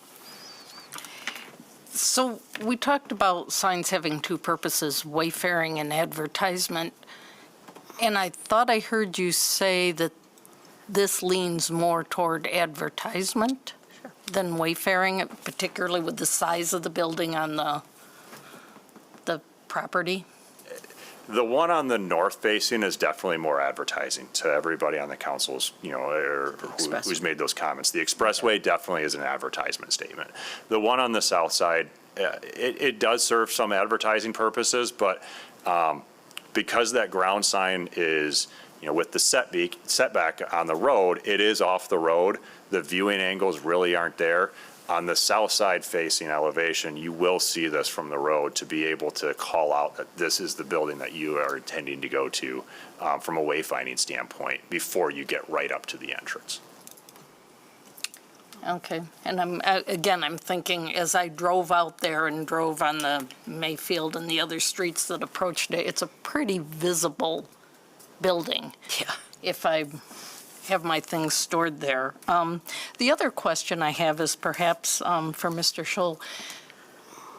So we talked about signs having two purposes, wayfaring and advertisement. And I thought I heard you say that this leans more toward advertisement than wayfaring, particularly with the size of the building on the property? The one on the north facing is definitely more advertising to everybody on the council's, or who's made those comments. The expressway definitely is an advertisement statement. The one on the south side, it does serve some advertising purposes, but because that ground sign is, with the setback on the road, it is off the road. The viewing angles really aren't there. On the south side facing elevation, you will see this from the road to be able to call out that this is the building that you are intending to go to from a wayfinding standpoint before you get right up to the entrance. Okay, and I'm thinking, as I drove out there and drove on the Mayfield and the other streets that approached it, it's a pretty visible building. Yeah. If I have my things stored there. The other question I have is perhaps for Mr. Scholl.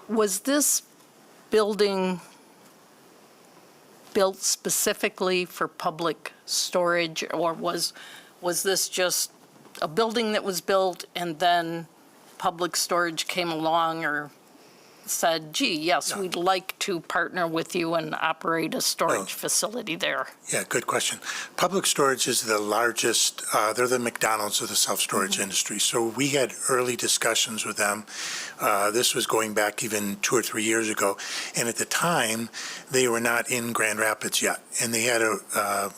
Was this building built specifically for public storage, or was this just a building that was built and then public storage came along or said, gee, yes, we'd like to partner with you and operate a storage facility there? Yeah, good question. Public storage is the largest, they're the McDonald's of the self-storage industry. So we had early discussions with them. This was going back even 2 or 3 years ago. And at the time, they were not in Grand Rapids yet. And they had a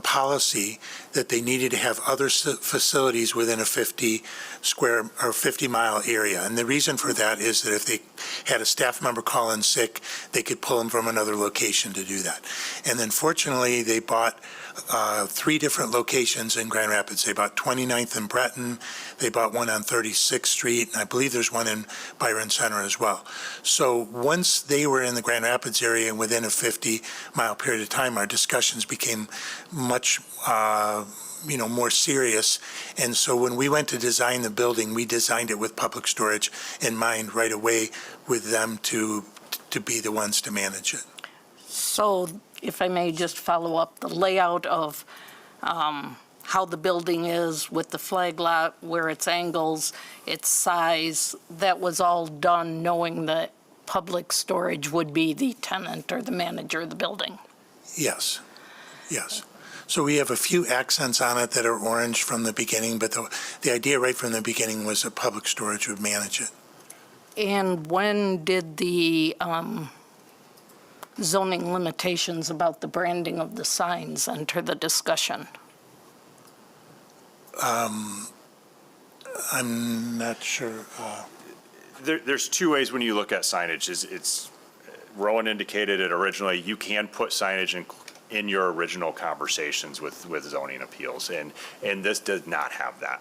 policy that they needed to have other facilities within a 50-mile area. And the reason for that is that if they had a staff member call in sick, they could pull them from another location to do that. And then fortunately, they bought 3 different locations in Grand Rapids. They bought 29th and Breton, they bought one on 36th Street, and I believe there's one in Byron Center as well. So once they were in the Grand Rapids area and within a 50-mile period of time, our discussions became much more serious. And so when we went to design the building, we designed it with public storage in mind right away, with them to be the ones to manage it. So if I may just follow up, the layout of how the building is with the flag lot, where its angles, its size, that was all done knowing that public storage would be the tenant or the manager of the building? Yes, yes. So we have a few accents on it that are orange from the beginning, but the idea right from the beginning was that public storage would manage it. And when did the zoning limitations about the branding of the signs enter the discussion? I'm not sure. There's 2 ways when you look at signage. It's Rowan indicated it originally. You can put signage in your original conversations with zoning appeals, and this does not have that.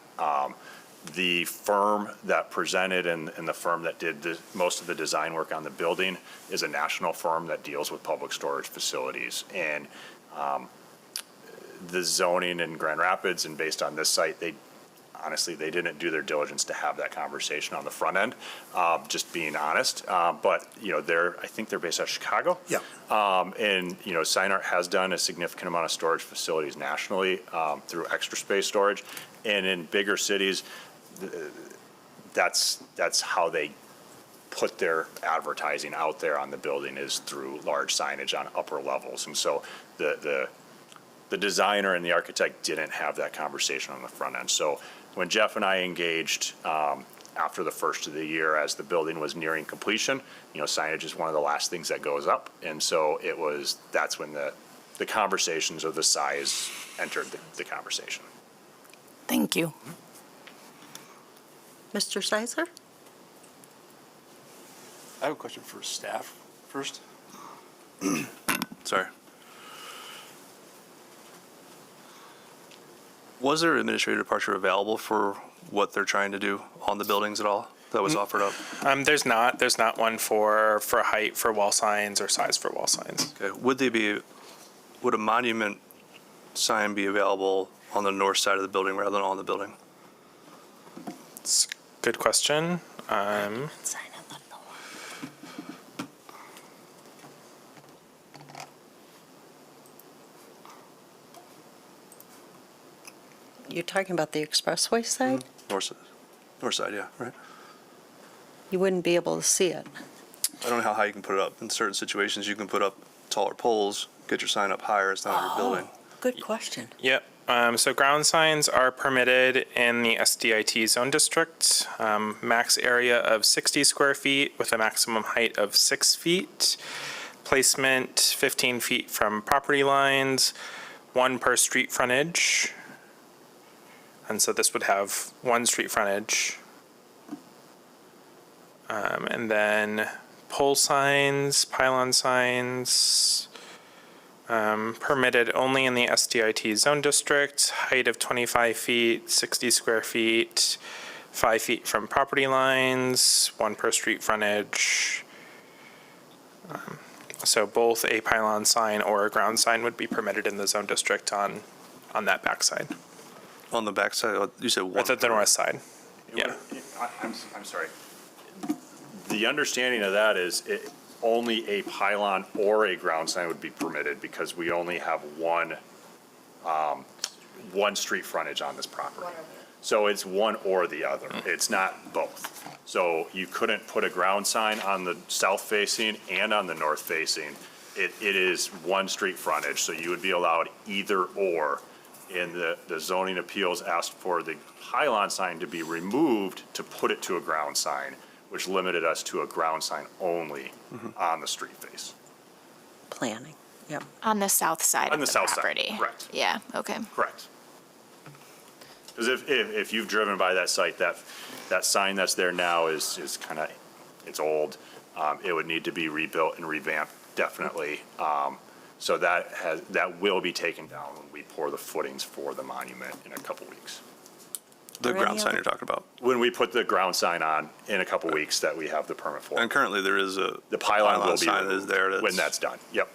The firm that presented and the firm that did most of the design work on the building is a national firm that deals with public storage facilities. And the zoning in Grand Rapids, and based on this site, they didn't do their diligence to have that conversation on the front end, just being honest. But, I think they're based out of Chicago. Yeah. And, Sinart has done a significant amount of storage facilities nationally through Extra Space Storage. And in bigger cities, that's how they put their advertising out there on the building, is through large signage on upper levels. And so the designer and the architect didn't have that conversation on the front end. So when Jeff and I engaged after the first of the year, as the building was nearing completion, signage is one of the last things that goes up. And so that's when the conversations of the size entered the conversation. Thank you. Mr. Sizer? I have a question for staff first. Sorry. Was there administrative departure available for what they're trying to do on the buildings at all that was offered up? There's not one for height for wall signs or size for wall signs. Okay. Would a monument sign be available on the north side of the building rather than on the building? It's a good question. You're talking about the expressway side? North side, yeah, right. You wouldn't be able to see it. I don't know how high you can put it up. In certain situations, you can put up taller poles, get your sign up higher. It's not on your building. Good question. Yep. So ground signs are permitted in the SDIT zone district. Max area of 60 square feet with a maximum height of 6 feet. Placement 15 feet from property lines, 1 per street frontage. And so this would have 1 street frontage. And then pole signs, pylon signs, permitted only in the SDIT zone district, height of 25 feet, 60 square feet, 5 feet from property lines, 1 per street frontage. So both a pylon sign or a ground sign would be permitted in the zone district on that backside, On the backside, you said or one. the north side. Yeah. I'm sorry. The understanding of that is only a pylon or a ground sign would be permitted because we only have one street frontage on this property. So it's one or the other. It's not both. So you couldn't put a ground sign on the south facing and on the north facing. It is one street frontage, so you would be allowed either or. And the zoning appeals asked for the pylon sign to be removed to put it to a ground sign, which limited us to a ground sign only on the street face. Planning, yep. On the south side On of the the south side, property. correct. Yeah, okay. Correct. Because if you've driven by that site, that sign that's there now is kind of, it's old. It would need to be rebuilt and revamped, definitely. So that will be taken down when we pour the footings for the monument in a couple weeks. The Are ground any sign other- you're talking about. When we put the ground sign on in a couple weeks that we have the permit for. And currently there is a The pylon will be sign that is removed there. when that's done. Yep,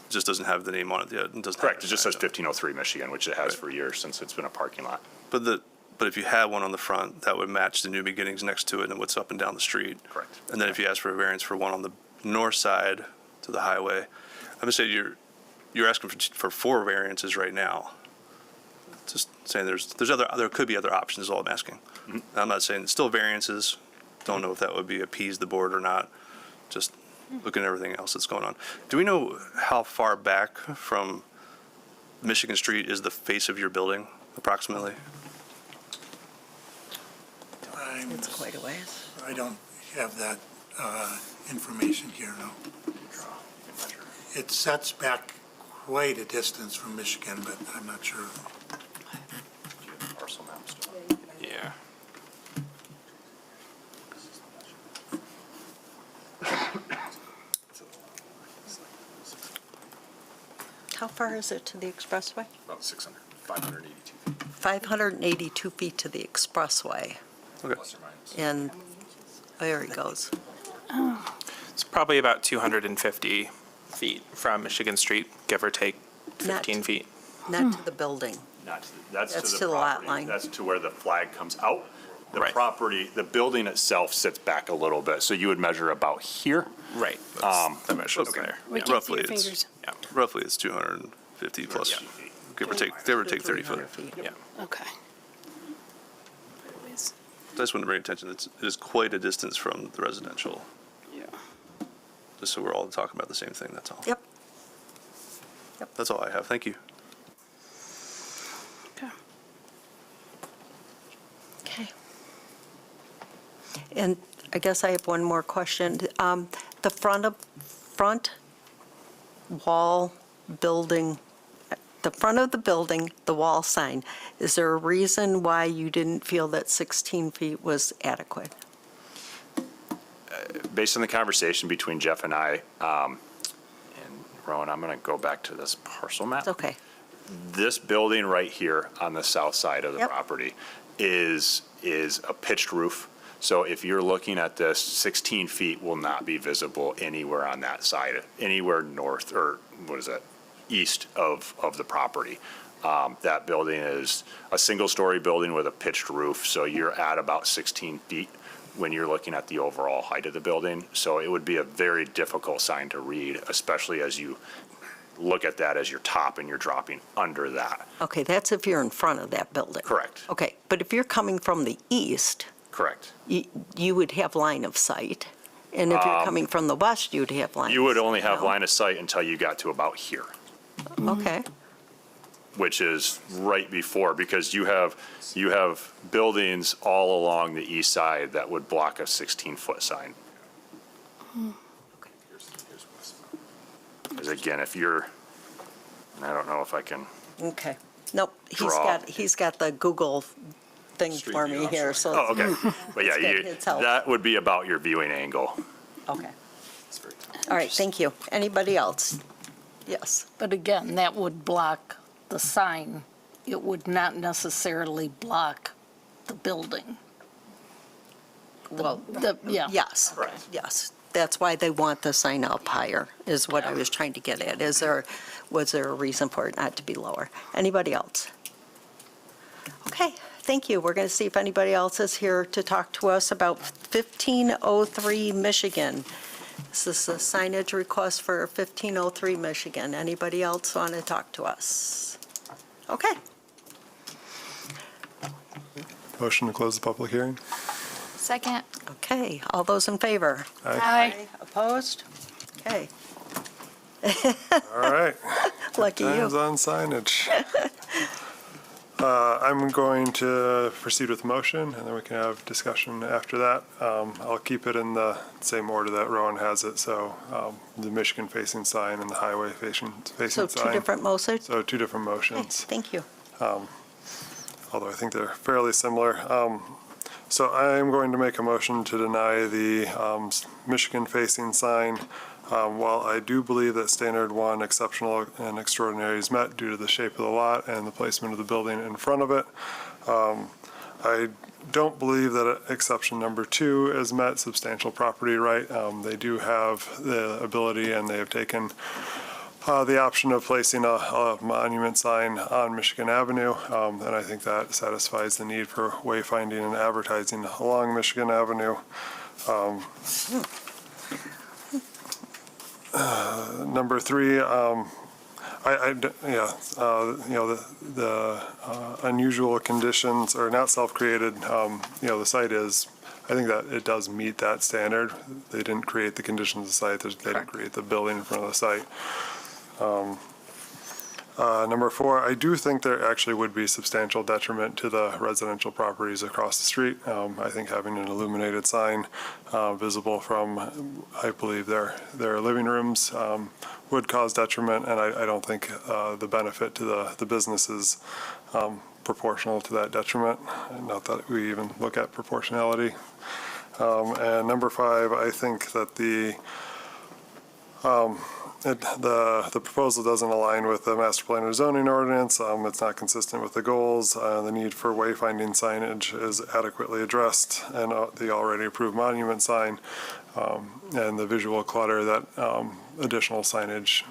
Just doesn't have the name on it yet. It doesn't correct. have It just the says sign up. 1503 Michigan, which it has Right. for years since it's been a parking lot. But if you had one on the front, that would match the New Beginnings next to it and what's up and down the street. Correct. And then if you ask for a variance for one on the north side to the highway, I'm gonna say you're asking for 4 variances right now. Just saying there could be other options is all I'm asking. I'm not saying, still variances, don't know if that would be appease the board or not, just looking at everything else that's going on. Do we know how far back from Michigan Street is the face of your building approximately? It's quite a ways. I don't have that information here, no. It sets back quite a distance from Michigan, but I'm not sure. Parcel maps. Yeah. How far is it to the expressway? About 582 feet, 582 feet to the expressway, Okay. plus or minus. and there he goes. It's probably about 250 feet from Michigan Street, give or take Not- 15 feet. Not to the building. That's That's to to the the lot property. line. That's to where the flag comes out. The Right. property, the building itself sits back a little bit, so you would measure about here. Right. The measures okay. there. We Yeah. can't see Roughly your it's, fingers. roughly it's 250 plus, Yeah. give or take 30 foot. 300 feet. Yeah. Okay. I just want to bring attention, it is quite a distance from the residential, Yeah. just so we're all talking about the same thing, that's all. Yep. That's all I have, thank you. Okay. Okay. And I guess I have one more question. The front wall building, the front of the building, the wall sign, is there a reason why you didn't feel that 16 feet was adequate? Based on the conversation between Jeff and I, and Rowan, I'm going to go back to this parcel map. It's okay. This building right here on the south side of the Yep. property is a pitched roof. So if you're looking at this, 16 feet will not be visible anywhere on that side, anywhere north, or what is that, east of the property. That building is a single-story building with a pitched roof, so you're at about 16 feet when you're looking at the overall height of the building. So it would be a very difficult sign to read, especially as you look at that as your top and you're dropping under that. Okay, that's if you're in front of that building. Correct. Okay, but if you're coming from the east, Correct. you would have line of sight. And if you're coming from the west, you'd have line. You would only have No. line of sight until you got to about here, Okay, which is right before, because you have buildings all along the east side that would block a 16-foot sign. Because again, if you're, and I don't know if I can, okay. Nope, Draw. he's got the Google thing for me here, so. oh, okay. But yeah, It's good. you, It's helpful. that would be about your viewing angle. Okay. All right, thank you. Anybody else? Yes. But again, that would block the sign. It would not necessarily block the building. Well, Yeah. yes, yes. That's why they want the sign up higher, is what I was trying to get at. Was there a reason for it not to be lower? Anybody else? Okay, thank you. We're going to see if anybody else is here to talk to us about 1503 Michigan. This is a signage request for 1503 Michigan. Anybody else want to talk to us? Okay. Motion to close the public hearing? Second. Okay, all those in favor? Aye. Opposed? Okay, All right. lucky you. Times on signage. I'm going to proceed with the motion, and then we can have discussion after that. I'll keep it in the same order that Rowan has it, so the Michigan-facing sign and the highway-facing So sign. two different motions? So two different Okay, motions, thank you. although I think they're fairly similar. So I'm going to make a motion to deny the Michigan-facing sign. While I do believe that standard one, exceptional and extraordinary, is met due to the shape of the lot and the placement of the building in front of it, I don't believe that exception number two is met, substantial property right. They do have the ability, and they have taken the option of placing a monument sign on Michigan Avenue, and I think that satisfies the need for wayfinding and advertising along Michigan Avenue. Number three, the unusual conditions are not self-created. The site is, I think that it does meet that standard. They didn't create the conditions of the site. They didn't create the building in front of the site. Number four, I do think there actually would be substantial detriment to the residential properties across the street. I think having an illuminated sign visible from, I believe, their living rooms would cause detriment, and I don't think the benefit to the business is proportional to that detriment. Not that we even look at proportionality. And number five, I think that the proposal doesn't align with the master plan or zoning ordinance. It's not consistent with the goals. The need for wayfinding signage is adequately addressed, and the already approved monument sign and the visual clutter that additional signage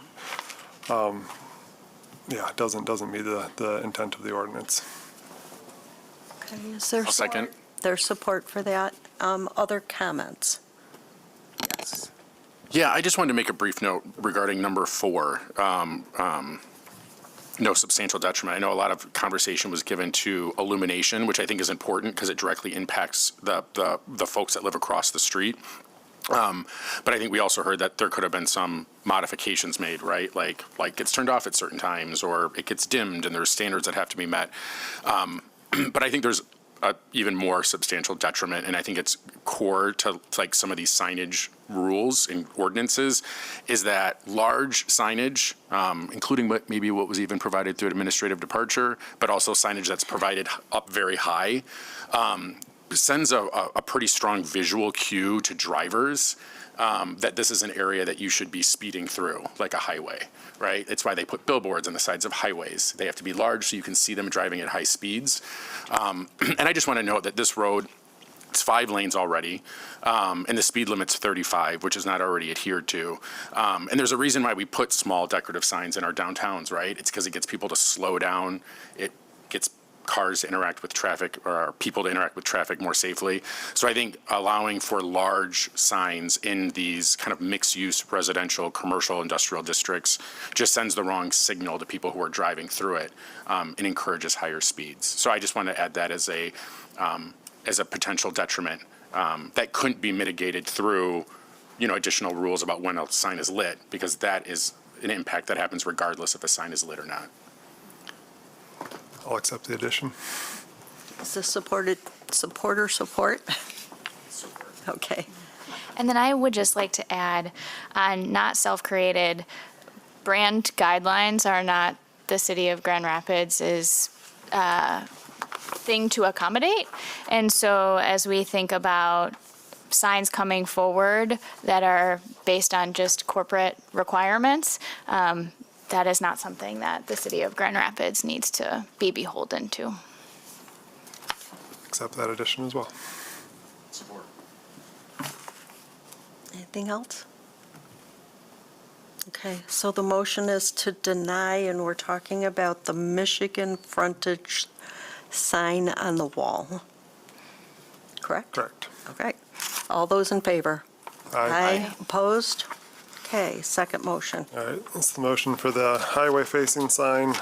doesn't meet the intent of the ordinance. Okay, is there I'll second. There's support for that? Other comments? Yes. Yeah, I just wanted to make a brief note regarding number four, no substantial detriment. I know a lot of conversation was given to illumination, which I think is important because it directly impacts the folks that live across the street. But I think we also heard that there could have been some modifications made, right? Like gets turned off at certain times, or it gets dimmed, and there's standards that have to be met. But I think there's even more substantial detriment, and I think it's core to like some of these signage rules and ordinances, is that large signage, including maybe what was even provided through administrative departure, but also signage that's provided up very high, sends a pretty strong visual cue to drivers that this is an area that you should be speeding through, like a highway, right? It's why they put billboards on the sides of highways. They have to be large so you can see them driving at high speeds. And I just want to note that this road, it's 5 lanes already, and the speed limit's 35, which is not already adhered to. And there's a reason why we put small decorative signs in our downtowns, right? It's because it gets people to slow down. It gets cars to interact with traffic, or people to interact with traffic more safely. So I think allowing for large signs in these kind of mixed-use residential, commercial, industrial districts just sends the wrong signal to people who are driving through it, and encourages higher speeds. So I just want to add that as a potential detriment that couldn't be mitigated through additional rules about when a sign is lit, because that is an impact that happens regardless if a sign is lit or not. I'll accept the addition. Is this support? Okay. And then I would just like to add, on not self-created, brand guidelines are not the city of Grand Rapids' thing to accommodate. And so as we think about signs coming forward that are based on just corporate requirements, that is not something that the city of Grand Rapids needs to be beholden to. Accept that addition as well. Anything else? Okay, so the motion is to deny, and we're talking about the Michigan frontage sign on the wall. Correct? Correct. Okay. All those in favor? Aye. Opposed? Okay, second motion. All right, that's the motion for the highway-facing sign.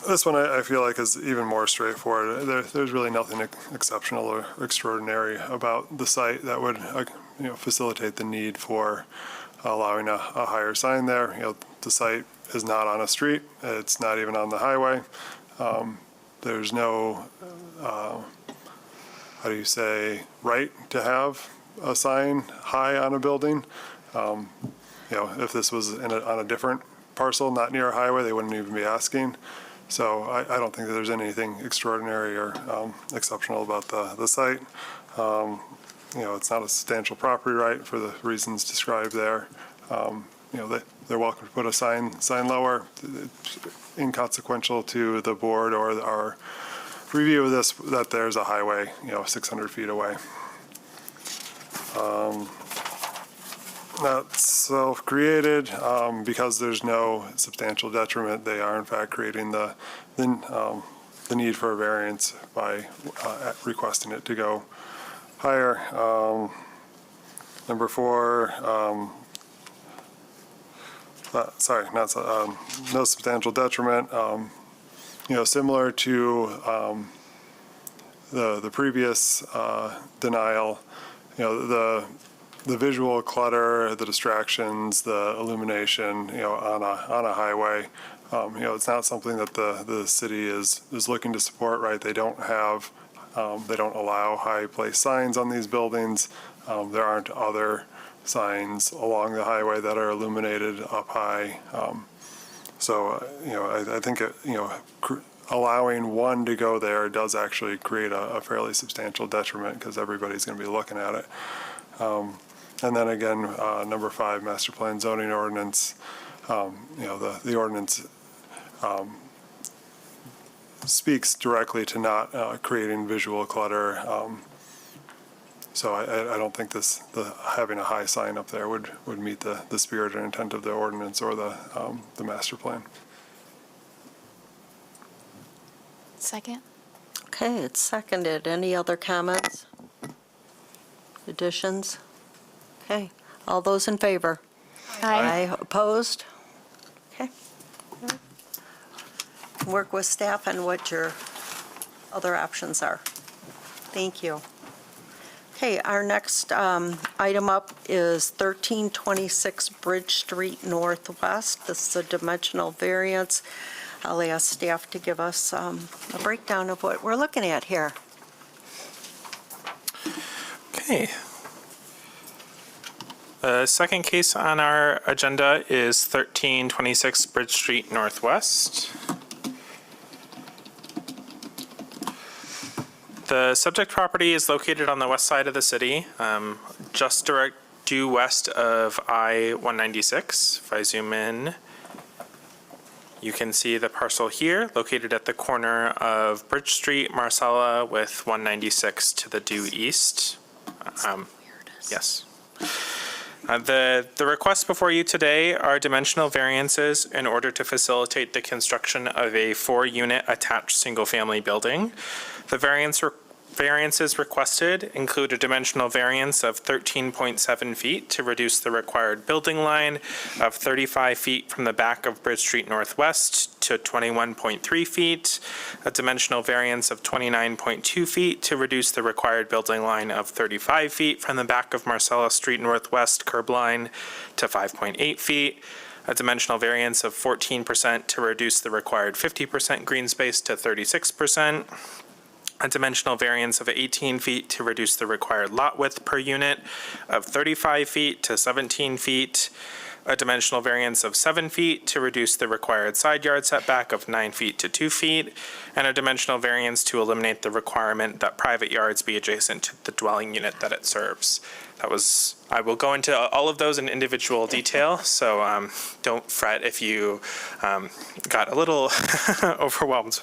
This one I feel like is even more straightforward. There's really nothing exceptional or extraordinary about the site that would, facilitate the need for allowing a higher sign there. The site is not on a street. It's not even on the highway. There's no, right to have a sign high on a building. If this was on a different parcel, not near a highway, they wouldn't even be asking. So I don't think that there's anything extraordinary or exceptional about the site. It's not a substantial property right for the reasons described there. They're welcome to put a sign lower. It's inconsequential to the board or our review of this that there's a highway, 600 feet away. Not self-created, because there's no substantial detriment. They are in fact creating the need for a variance by requesting it to go higher. Number 4, no substantial detriment. Similar to the previous denial, the visual clutter, the distractions, the illumination, on a highway, it's not something that the city is looking to support, right? They don't allow high place signs on these buildings. There aren't other signs along the highway that are illuminated up high. I think allowing one to go there does actually create a fairly substantial detriment because everybody's going to be looking at it. And then again, number 5, master plan zoning ordinance. The ordinance speaks directly to not creating visual clutter. So I don't think having a high sign up there would meet the spirit and intent of the ordinance or the master plan. Second? Okay, it's seconded. Any other comments? Additions? Okay, all those in favor? Aye. Opposed? Okay. Work with staff on what your other options are. Thank you. Okay, our next item up is 1326 Bridge Street Northwest. This is a dimensional variance. I'll ask staff to give us a breakdown of what we're looking at here. Okay. The second case on our agenda is 1326 Bridge Street Northwest. The subject property is located on the west side of the city, just due west of I-196. If I zoom in, you can see the parcel here, located at the corner of Bridge Street, Marcella, with 196 to the due east. Yes. The requests before you today are dimensional variances in order to facilitate the construction of a 4-unit attached single-family building. The variances requested include a dimensional variance of 13.7 feet to reduce the required building line of 35 feet from the back of Bridge Street Northwest to 21.3 feet, a dimensional variance of 29.2 feet to reduce the required building line of 35 feet from the back of Marcella Street Northwest curb line to 5.8 feet, a dimensional variance of 14% to reduce the required 50% green space to 36%, a dimensional variance of 18 feet to reduce the required lot width per unit of 35 feet to 17 feet, a dimensional variance of 7 feet to reduce the required side yard setback of 9 feet to 2 feet, and a dimensional variance to eliminate the requirement that private yards be adjacent to the dwelling unit that it serves. I will go into all of those in individual detail, so don't fret if you got a little overwhelmed.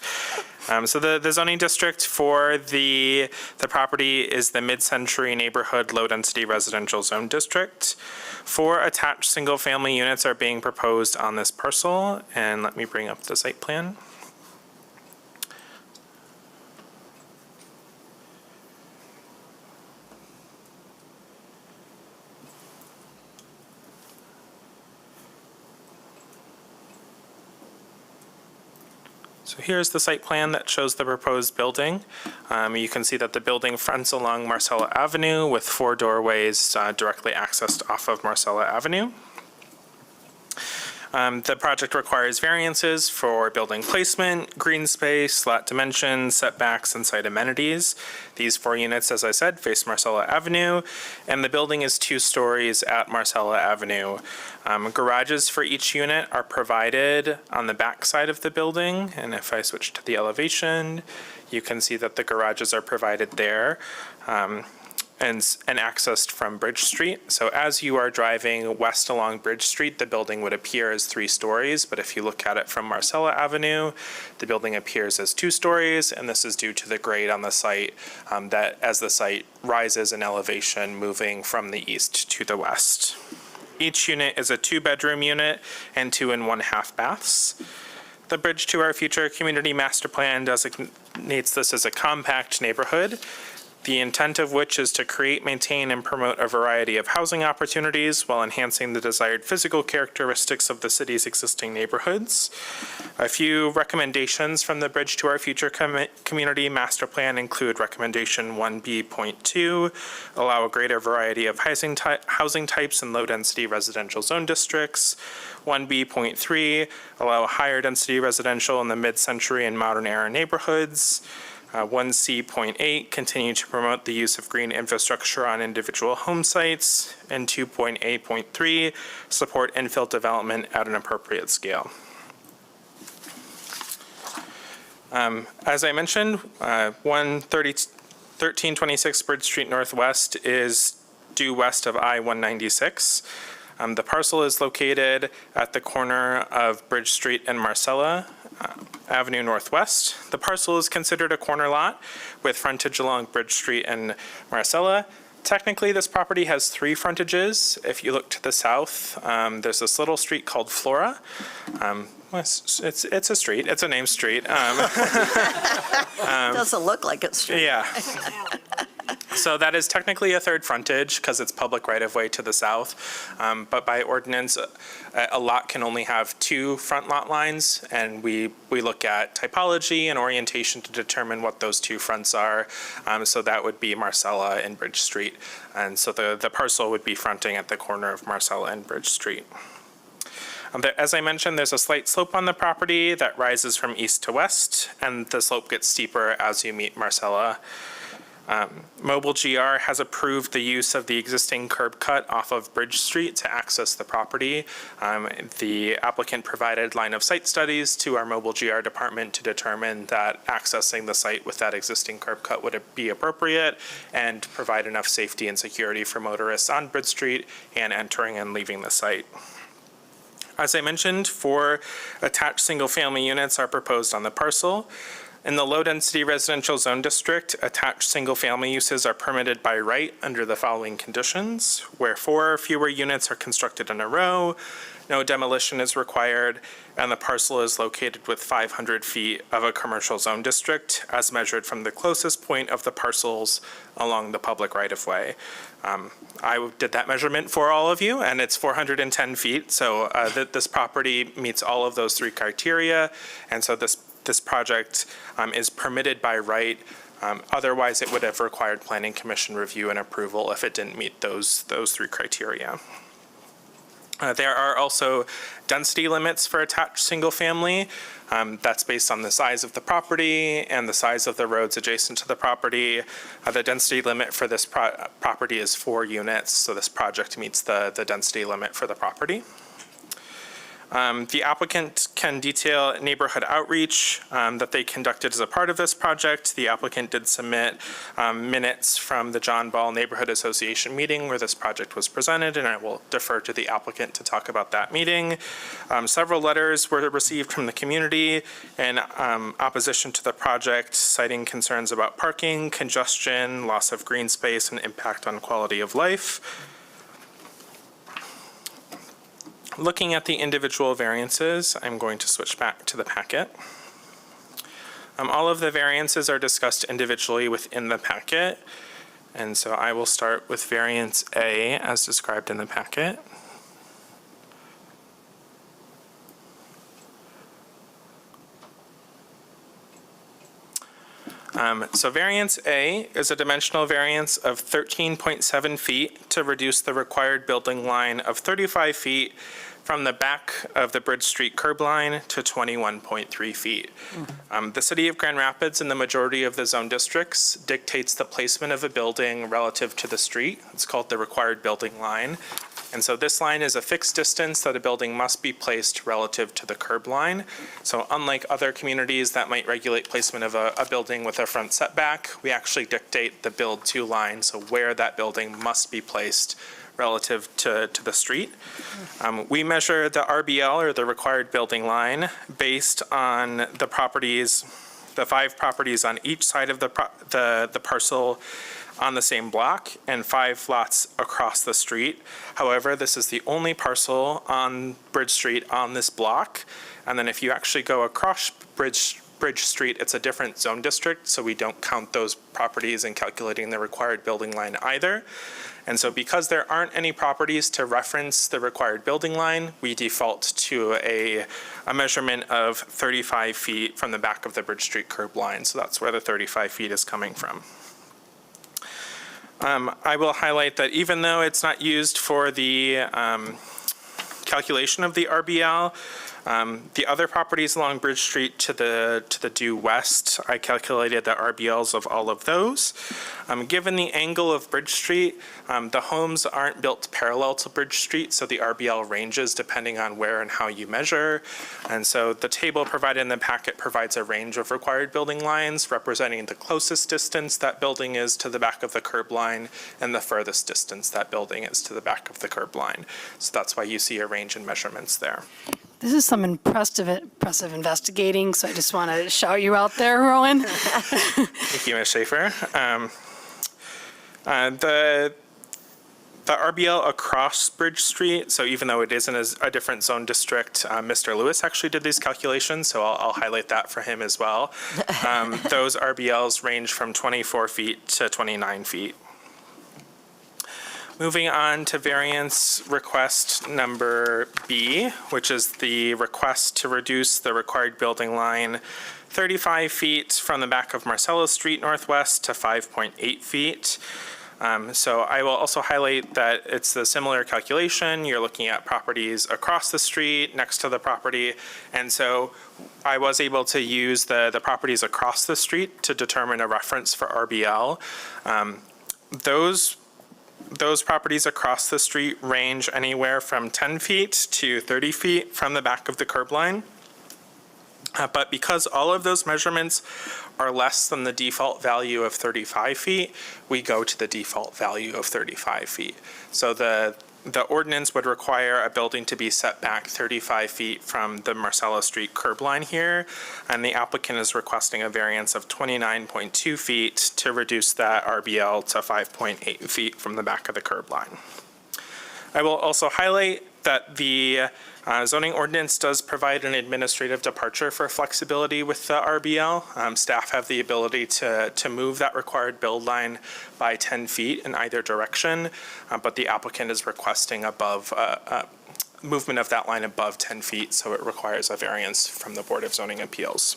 So the zoning district for the property is the Mid-Century Neighborhood Low-Density Residential Zone District. 4 attached single-family units are being proposed on this parcel, and let me bring up the site plan. So here's the site plan that shows the proposed building. You can see that the building fronts along Marcella Avenue with 4 doorways directly accessed off of Marcella Avenue. The project requires variances for building placement, green space, lot dimensions, setbacks, and site amenities. These 4 units, as I said, face Marcella Avenue, and the building is 2 stories at Marcella Avenue. Garages for each unit are provided on the back side of the building, and if I switch to the elevation, you can see that the garages are provided there. And accessed from Bridge Street. So as you are driving west along Bridge Street, the building would appear as 3 stories, but if you look at it from Marcella Avenue, the building appears as 2 stories, and this is due to the grade on the site, that as the site rises in elevation, moving from the east to the west. Each unit is a 2-bedroom unit and 2 1/2 baths. The Bridge to Our Future Community Master Plan designates this as a compact neighborhood, the intent of which is to create, maintain, and promote a variety of housing opportunities while enhancing the desired physical characteristics of the city's existing neighborhoods. A few recommendations from the Bridge to Our Future Community Master Plan include recommendation 1B.2, allow a greater variety of housing types in low-density residential zone districts. 1B.3, allow higher density residential in the mid-century and modern era neighborhoods. 1C.8, continue to promote the use of green infrastructure on individual home sites, and 2.8.3, support infill development at an appropriate scale. As I mentioned, 1326 Bridge Street Northwest is due west of I-196. The parcel is located at the corner of Bridge Street and Marcella Avenue Northwest. The parcel is considered a corner lot with frontage along Bridge Street and Marcella. Technically, this property has 3 frontages. If you look to the south, there's this little street called Flora. It's a street. It's a named street. Doesn't look like it's true. Yeah. So that is technically a 3rd frontage because it's public right-of-way to the south. But by ordinance, a lot can only have 2 front lot lines, and we look at typology and orientation to determine what those 2 fronts are. So that would be Marcella and Bridge Street. And so the parcel would be fronting at the corner of Marcella and Bridge Street. As I mentioned, there's a slight slope on the property that rises from east to west, and the slope gets steeper as you meet Marcella. Mobile GR has approved the use of the existing curb cut off of Bridge Street to access the property. The applicant provided line of sight studies to our Mobile GR department to determine that accessing the site with that existing curb cut would be appropriate and provide enough safety and security for motorists on Bridge Street and entering and leaving the site. As I mentioned, 4 attached single-family units are proposed on the parcel. In the low-density residential zone district, attached single-family uses are permitted by right under the following conditions, where 4 or fewer units are constructed in a row, no demolition is required, and the parcel is located with 500 feet of a commercial zone district as measured from the closest point of the parcels along the public right-of-way. I did that measurement for all of you, and it's 410 feet, so this property meets all of those 3 criteria, and so this this project is permitted by right. Otherwise, it would have required Planning Commission review and approval if it didn't meet those three criteria. There are also density limits for attached single-family. That's based on the size of the property and the size of the roads adjacent to the property. The density limit for this property is 4 units, so this project meets the density limit for the property. The applicant can detail neighborhood outreach that they conducted as a part of this project. The applicant did submit minutes from the John Ball Neighborhood Association meeting where this project was presented, and I will defer to the applicant to talk about that meeting. Several letters were received from the community in opposition to the project, citing concerns about parking, congestion, loss of green space, and impact on quality of life. Looking at the individual variances, I'm going to switch back to the packet. All of the variances are discussed individually within the packet, and so I will start with variance A as described in the packet. So variance A is a dimensional variance of 13.7 feet to reduce the required building line of 35 feet from the back of the Bridge Street curb line to 21.3 feet. The city of Grand Rapids and the majority of the zone districts dictates the placement of a building relative to the street. It's called the required building line. And so this line is a fixed distance that a building must be placed relative to the curb line. So unlike other communities that might regulate placement of a building with a front setback, we actually dictate the build to line, so where that building must be placed relative to the street. We measure the RBL, or the required building line, based on the properties, the 5 properties on each side of the parcel on the same block and 5 lots across the street. However, this is the only parcel on Bridge Street on this block. And then if you actually go across Bridge Street, it's a different zone district, so we don't count those properties in calculating the required building line either. And so because there aren't any properties to reference the required building line, we default to a measurement of 35 feet from the back of the Bridge Street curb line. So that's where the 35 feet is coming from. I will highlight that even though it's not used for the calculation of the RBL, the other properties along Bridge Street to the due west, I calculated the RBLs of all of those. Given the angle of Bridge Street, the homes aren't built parallel to Bridge Street, so the RBL ranges depending on where and how you measure. And so the table provided in the packet provides a range of required building lines representing the closest distance that building is to the back of the curb line and the furthest distance that building is to the back of the curb line. So that's why you see a range in measurements there. This is some impressive investigating, so I just want to shout you out there, Rowan. Thank you, Ms. Schaefer. The RBL across Bridge Street, so even though it isn't a different zone district, Mr. Lewis actually did these calculations, so I'll highlight that for him as well. Those RBLs range from 24 feet to 29 feet. Moving on to variance request number B, which is the request to reduce the required building line 35 feet from the back of Marcellus Street Northwest to 5.8 feet. So I will also highlight that it's a similar calculation. You're looking at properties across the street, next to the property. And so I was able to use the properties across the street to determine a reference for RBL. Those properties across the street range anywhere from 10 feet to 30 feet from the back of the curb line. But because all of those measurements are less than the default value of 35 feet, we go to the default value of 35 feet. So the ordinance would require a building to be set back 35 feet from the Marcellus Street curb line here, and the applicant is requesting a variance of 29.2 feet to reduce that RBL to 5.8 feet from the back of the curb line. I will also highlight that the zoning ordinance does provide an administrative departure for flexibility with the RBL. Staff have the ability to move that required build line by 10 feet in either direction, but the applicant is requesting movement of that line above 10 feet, so it requires a variance from the Board of Zoning Appeals.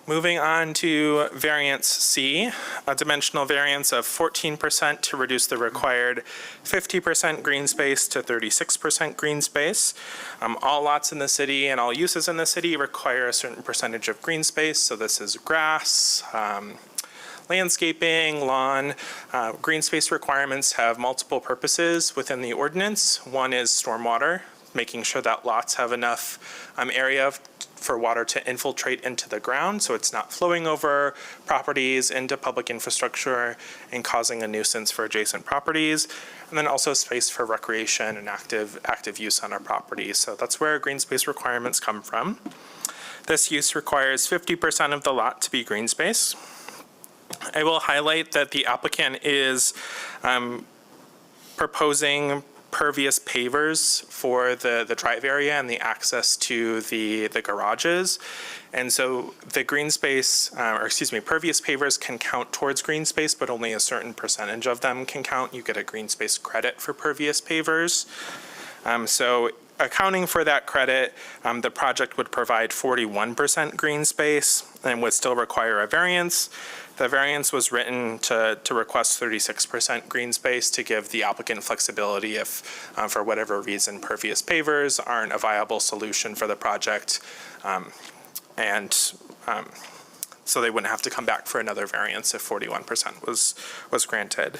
Moving on to variance C, a dimensional variance of 14% to reduce the required 50% green space to 36% green space. All lots in the city and all uses in the city require a certain percentage of green space. So this is grass, landscaping, lawn. Green space requirements have multiple purposes within the ordinance. One is stormwater, making sure that lots have enough area for water to infiltrate into the ground so it's not flowing over properties into public infrastructure and causing a nuisance for adjacent properties. And then also space for recreation and active use on our property. So that's where green space requirements come from. This use requires 50% of the lot to be green space. I will highlight that the applicant is proposing pervious pavers for the drive area and the access to the garages. And so the green space, pervious pavers can count towards green space, but only a certain percentage of them can count. You get a green space credit for pervious pavers. So accounting for that credit, the project would provide 41% green space and would still require a variance. The variance was written to request 36% green space to give the applicant flexibility if, for whatever reason, pervious pavers aren't a viable solution for the project. So they wouldn't have to come back for another variance if 41% was granted.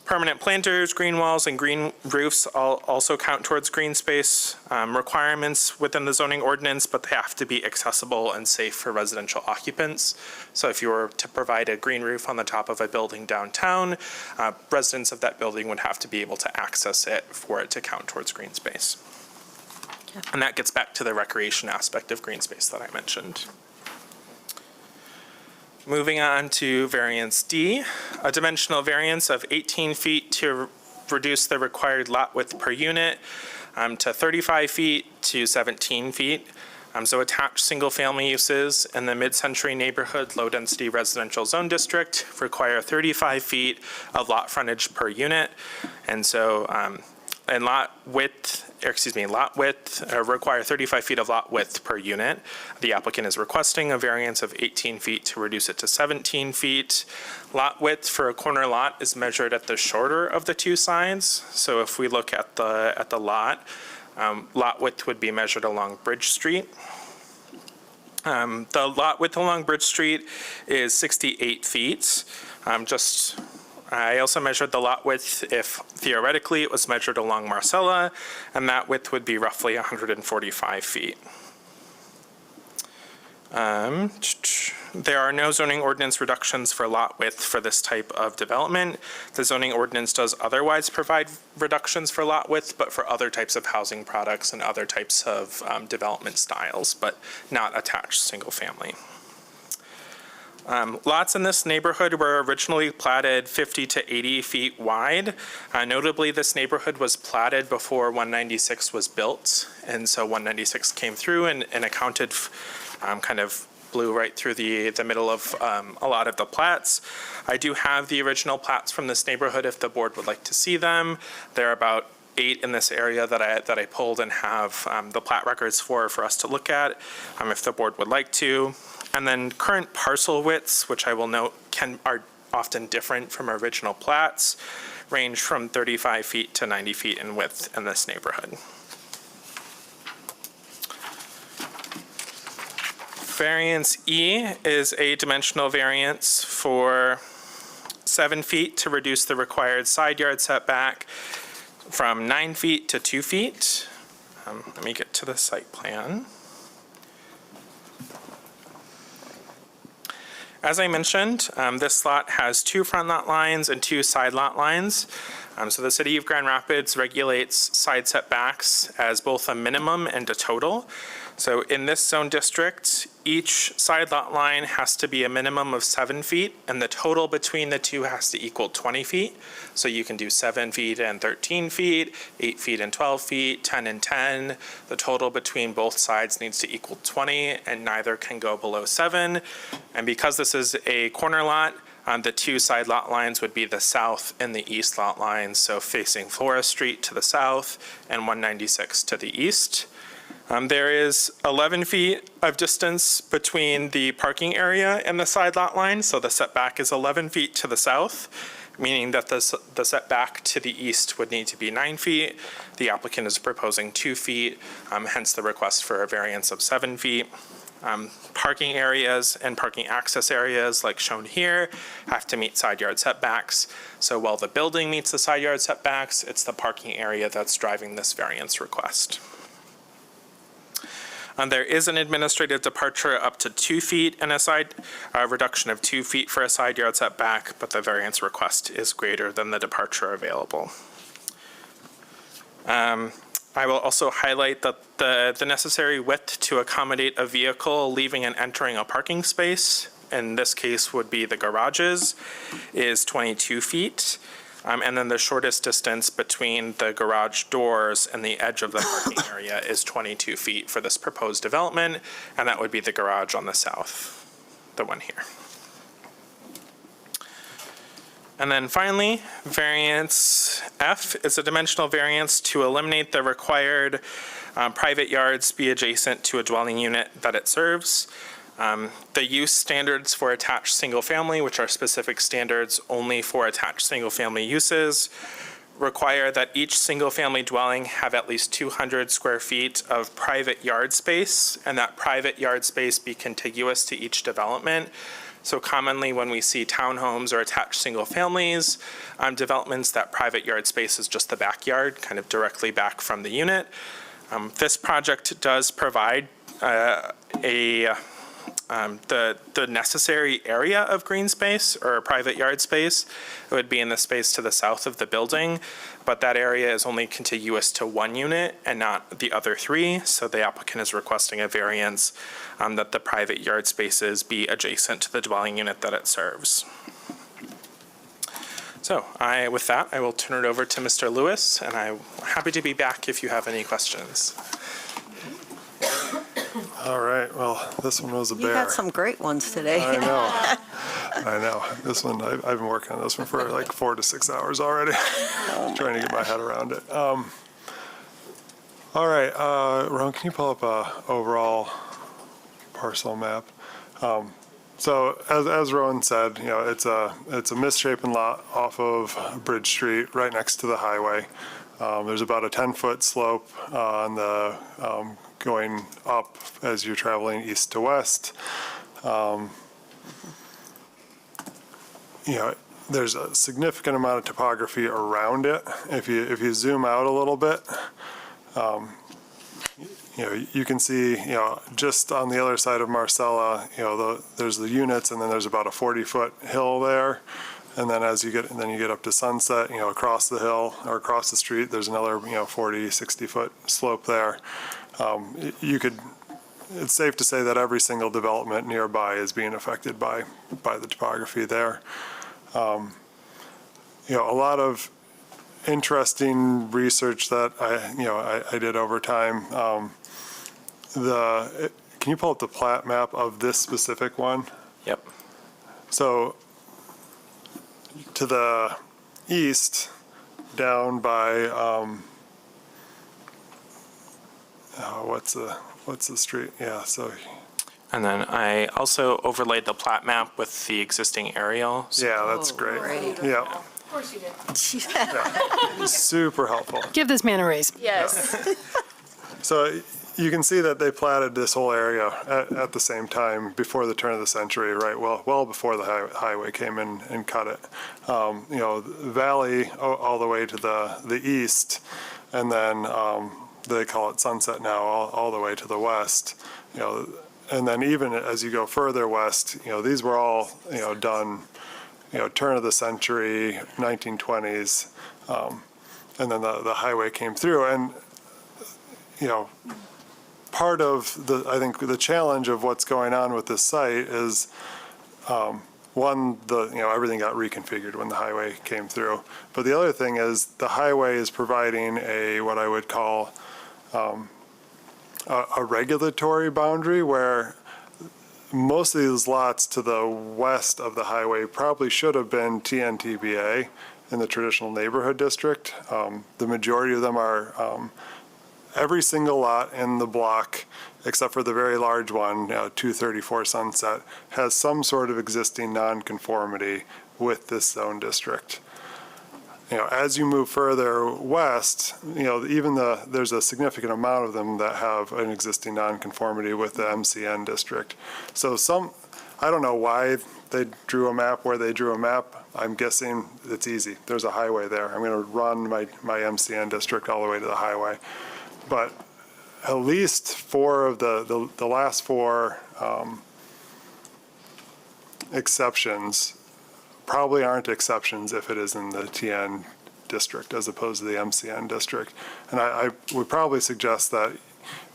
Permanent planters, green walls, and green roofs also count towards green space requirements within the zoning ordinance, but they have to be accessible and safe for residential occupants. So if you were to provide a green roof on the top of a building downtown, residents of that building would have to be able to access it for it to count towards green space. Okay. And that gets back to the recreation aspect of green space that I mentioned. Moving on to variance D, a dimensional variance of 18 feet to reduce the required lot width per unit to 35 feet to 17 feet. So attached single-family uses in the mid-century neighborhood low-density residential zone district require 35 feet of lot frontage per unit. And so and lot width require 35 feet of lot width per unit. The applicant is requesting a variance of 18 feet to reduce it to 17 feet. Lot width for a corner lot is measured at the shorter of the two sides. So if we look at the lot, lot width would be measured along Bridge Street. The lot width along Bridge Street is 68 feet. I also measured the lot width if theoretically it was measured along Marcella, and that width would be roughly 145 feet. There are no zoning ordinance reductions for lot width for this type of development. The zoning ordinance does otherwise provide reductions for lot width, but for other types of housing products and other types of development styles, but not attached single family. Lots in this neighborhood were originally platted 50 to 80 feet wide. Notably, this neighborhood was platted before 196 was built, and so 196 came through and accounted, kind of blew right through the middle of a lot of the plats. I do have the original plats from this neighborhood if the board would like to see them. There are about 8 in this area that I pulled and have the plat records for us to look at if the board would like to. And then current parcel widths, which I will note are often different from original plats, range from 35 feet to 90 feet in width in this neighborhood. Variance E is a dimensional variance for 7 feet to reduce the required side yard setback from 9 feet to 2 feet. Let me get to the site plan. As I mentioned, this lot has 2 front lot lines and 2 side lot lines. So the City of Grand Rapids regulates side setbacks as both a minimum and a total. So in this zone district, each side lot line has to be a minimum of 7 feet, and the total between the two has to equal 20 feet. So you can do 7 feet and 13 feet, 8 feet and 12 feet, 10 and 10. The total between both sides needs to equal 20, and neither can go below 7. And because this is a corner lot, the 2 side lot lines would be the south and the east lot lines, so facing Flora Street to the south and 196 to the east. There is 11 feet of distance between the parking area and the side lot line, so the setback is 11 feet to the south, meaning that the setback to the east would need to be 9 feet. The applicant is proposing 2 feet, hence the request for a variance of 7 feet. Parking areas and parking access areas, like shown here, have to meet side yard setbacks. So while the building meets the side yard setbacks, it's the parking area that's driving this variance request. There is an administrative departure up to 2 feet and a reduction of 2 feet for a side yard setback, but the variance request is greater than the departure available. I will also highlight that the necessary width to accommodate a vehicle leaving and entering a parking space, in this case would be the garages, is 22 feet. And then the shortest distance between the garage doors and the edge of the parking area is 22 feet for this proposed development, and that would be the garage on the south, the one here. And then finally, variance F is a dimensional variance to eliminate the required private yards be adjacent to a dwelling unit that it serves. The use standards for attached single-family, which are specific standards only for attached single-family uses, require that each single-family dwelling have at least 200 square feet of private yard space, and that private yard space be contiguous to each development. So commonly when we see townhomes or attached single families, developments, that private yard space is just the backyard, kind of directly back from the unit. This project does provide the necessary area of green space or private yard space. It would be in the space to the south of the building, but that area is only contiguous to one unit and not the other three. So the applicant is requesting a variance that the private yard spaces be adjacent to the dwelling unit that it serves. So with that, I will turn it over to Mr. Lewis, and I'm happy to be back if you have any questions. All right, well, this one was a bear. You had some great ones today. I know. I know. This one, I've been working on this one for like 4 to 6 hours already, trying to get my head around it. All right, Ron, can you pull up a overall parcel map? So as Rowan said, you know, it's a misshapen lot off of Bridge Street, right next to the highway. There's about a 10-foot slope on the going up as you're traveling east to west. You know, there's a significant amount of topography around it. If you zoom out a little bit, you know, you can see, you know, just on the other side of Marcella, you know, there's the units, and then there's about a 40-foot hill there. And then as you get up to Sunset, you know, across the hill or across the street, there's another, you know, 40, 60-foot slope there. It's safe to say that every single development nearby is being affected by the topography there. You know, a lot of interesting research that I did over time. Can you pull up the plat map of this specific one? Yep. So to the east, down by what's the street? Yeah, so. And then I also overlaid the plat map with the existing aerial. Yeah, that's great. Yeah. Of course you did. Super helpful. Give this man a raise. Yes. So you can see that they platted this whole area at the same time before the turn of the century, right? Well before the highway came in and cut it. You know, Valley all the way to the east, and then they call it Sunset now, all the way to the west. You know, and then even as you go further west, you know, these were all, you know, done, you know, turn of the century, 1920s, and then the highway came through. And, you know, part of I think the challenge of what's going on with this site is, one, everything got reconfigured when the highway came through. But the other thing is the highway is providing what I would call a regulatory boundary, where most of these lots to the west of the highway probably should have been TNTBA in the traditional neighborhood district. The majority of them are every single lot in the block, except for the very large one, 234 Sunset, has some sort of existing nonconformity with this zone district. As you move further west, there's a significant amount of them that have an existing nonconformity with the MCN district. So I don't know why they drew a map where they drew a map. I'm guessing it's easy. There's a highway there. I'm going to run my MCN district all the way to the highway. But at least four of the last four exceptions probably aren't exceptions if it is in the TN district as opposed to the MCN district. And I would probably suggest that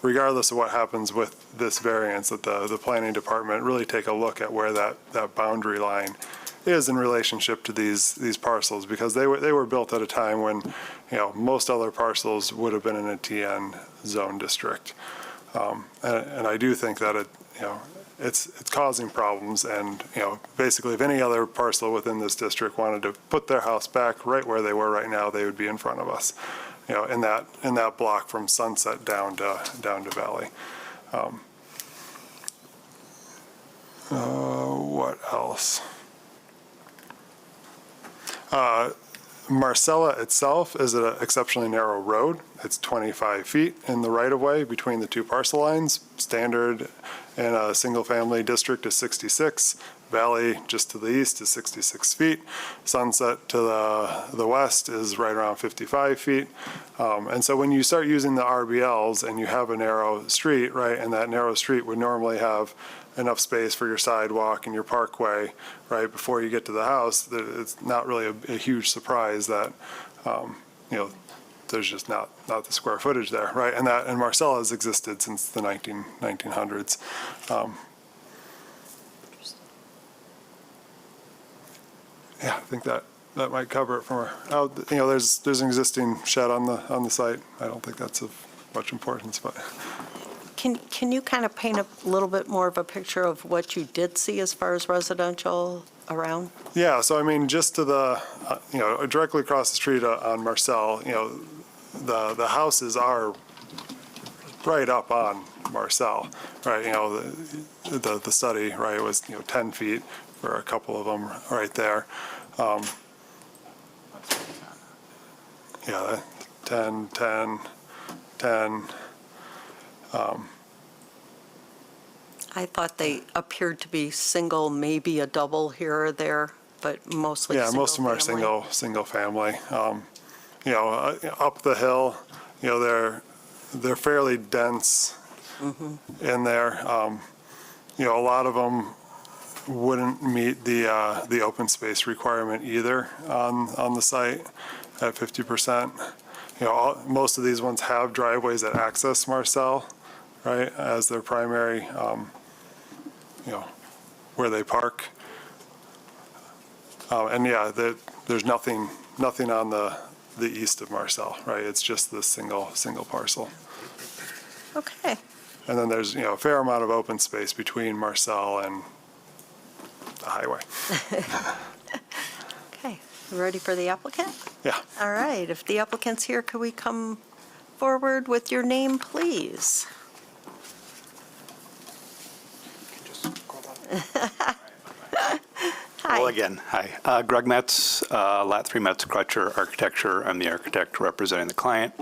regardless of what happens with this variance, that the planning department really take a look at where that boundary line is in relationship to these parcels, because they were built at a time when, most other parcels would have been in a TN zone district. And I do think that it's causing problems, and, basically if any other parcel within this district wanted to put their house back right where they were right now, they would be in front of us, in that block from Sunset down to Valley. What else? Marcella itself is an exceptionally narrow road. It's 25 feet in the right-of-way between the two parcel lines. Standard in a single-family district is 66. Valley, just to the east, is 66 feet. Sunset to the west is right around 55 feet. And so when you start using the RBLs and you have a narrow street, right, and that narrow street would normally have enough space for your sidewalk and your parkway, right, before you get to the house, it's not really a huge surprise that, there's just not the square footage there, right? And Marcella has existed since the 1900s. Yeah, I think that might cover it from there's an existing shed on the site. I don't think that's of much importance, but. Can you kind of paint a little bit more of a picture of what you did see as far as residential around? Yeah, so I mean, just to the, directly across the street on Marcel, the houses are right up on Marcel, right? The study, right, was 10 feet for a couple of them right there. 10, 10, 10. I thought they appeared to be single, maybe a double here or there, but mostly Yeah, single most of them are family. single family. Up the hill, they're fairly dense in there. A lot of them wouldn't meet the open space requirement either on the site at 50%. Most of these ones have driveways that access Marcel, right, as their primary, where they park. And there's nothing on the east of Marcel, right? It's just this single parcel. Okay. And then there's, a fair amount of open space between Marcel and the highway. Okay. You ready for the applicant? Yeah. All right. If the applicant's here, could we come forward with your name, please? Hi. Well, again, hi. Greg Metz, Lat 3 Metz Crutcher Architecture. I'm the architect representing the client.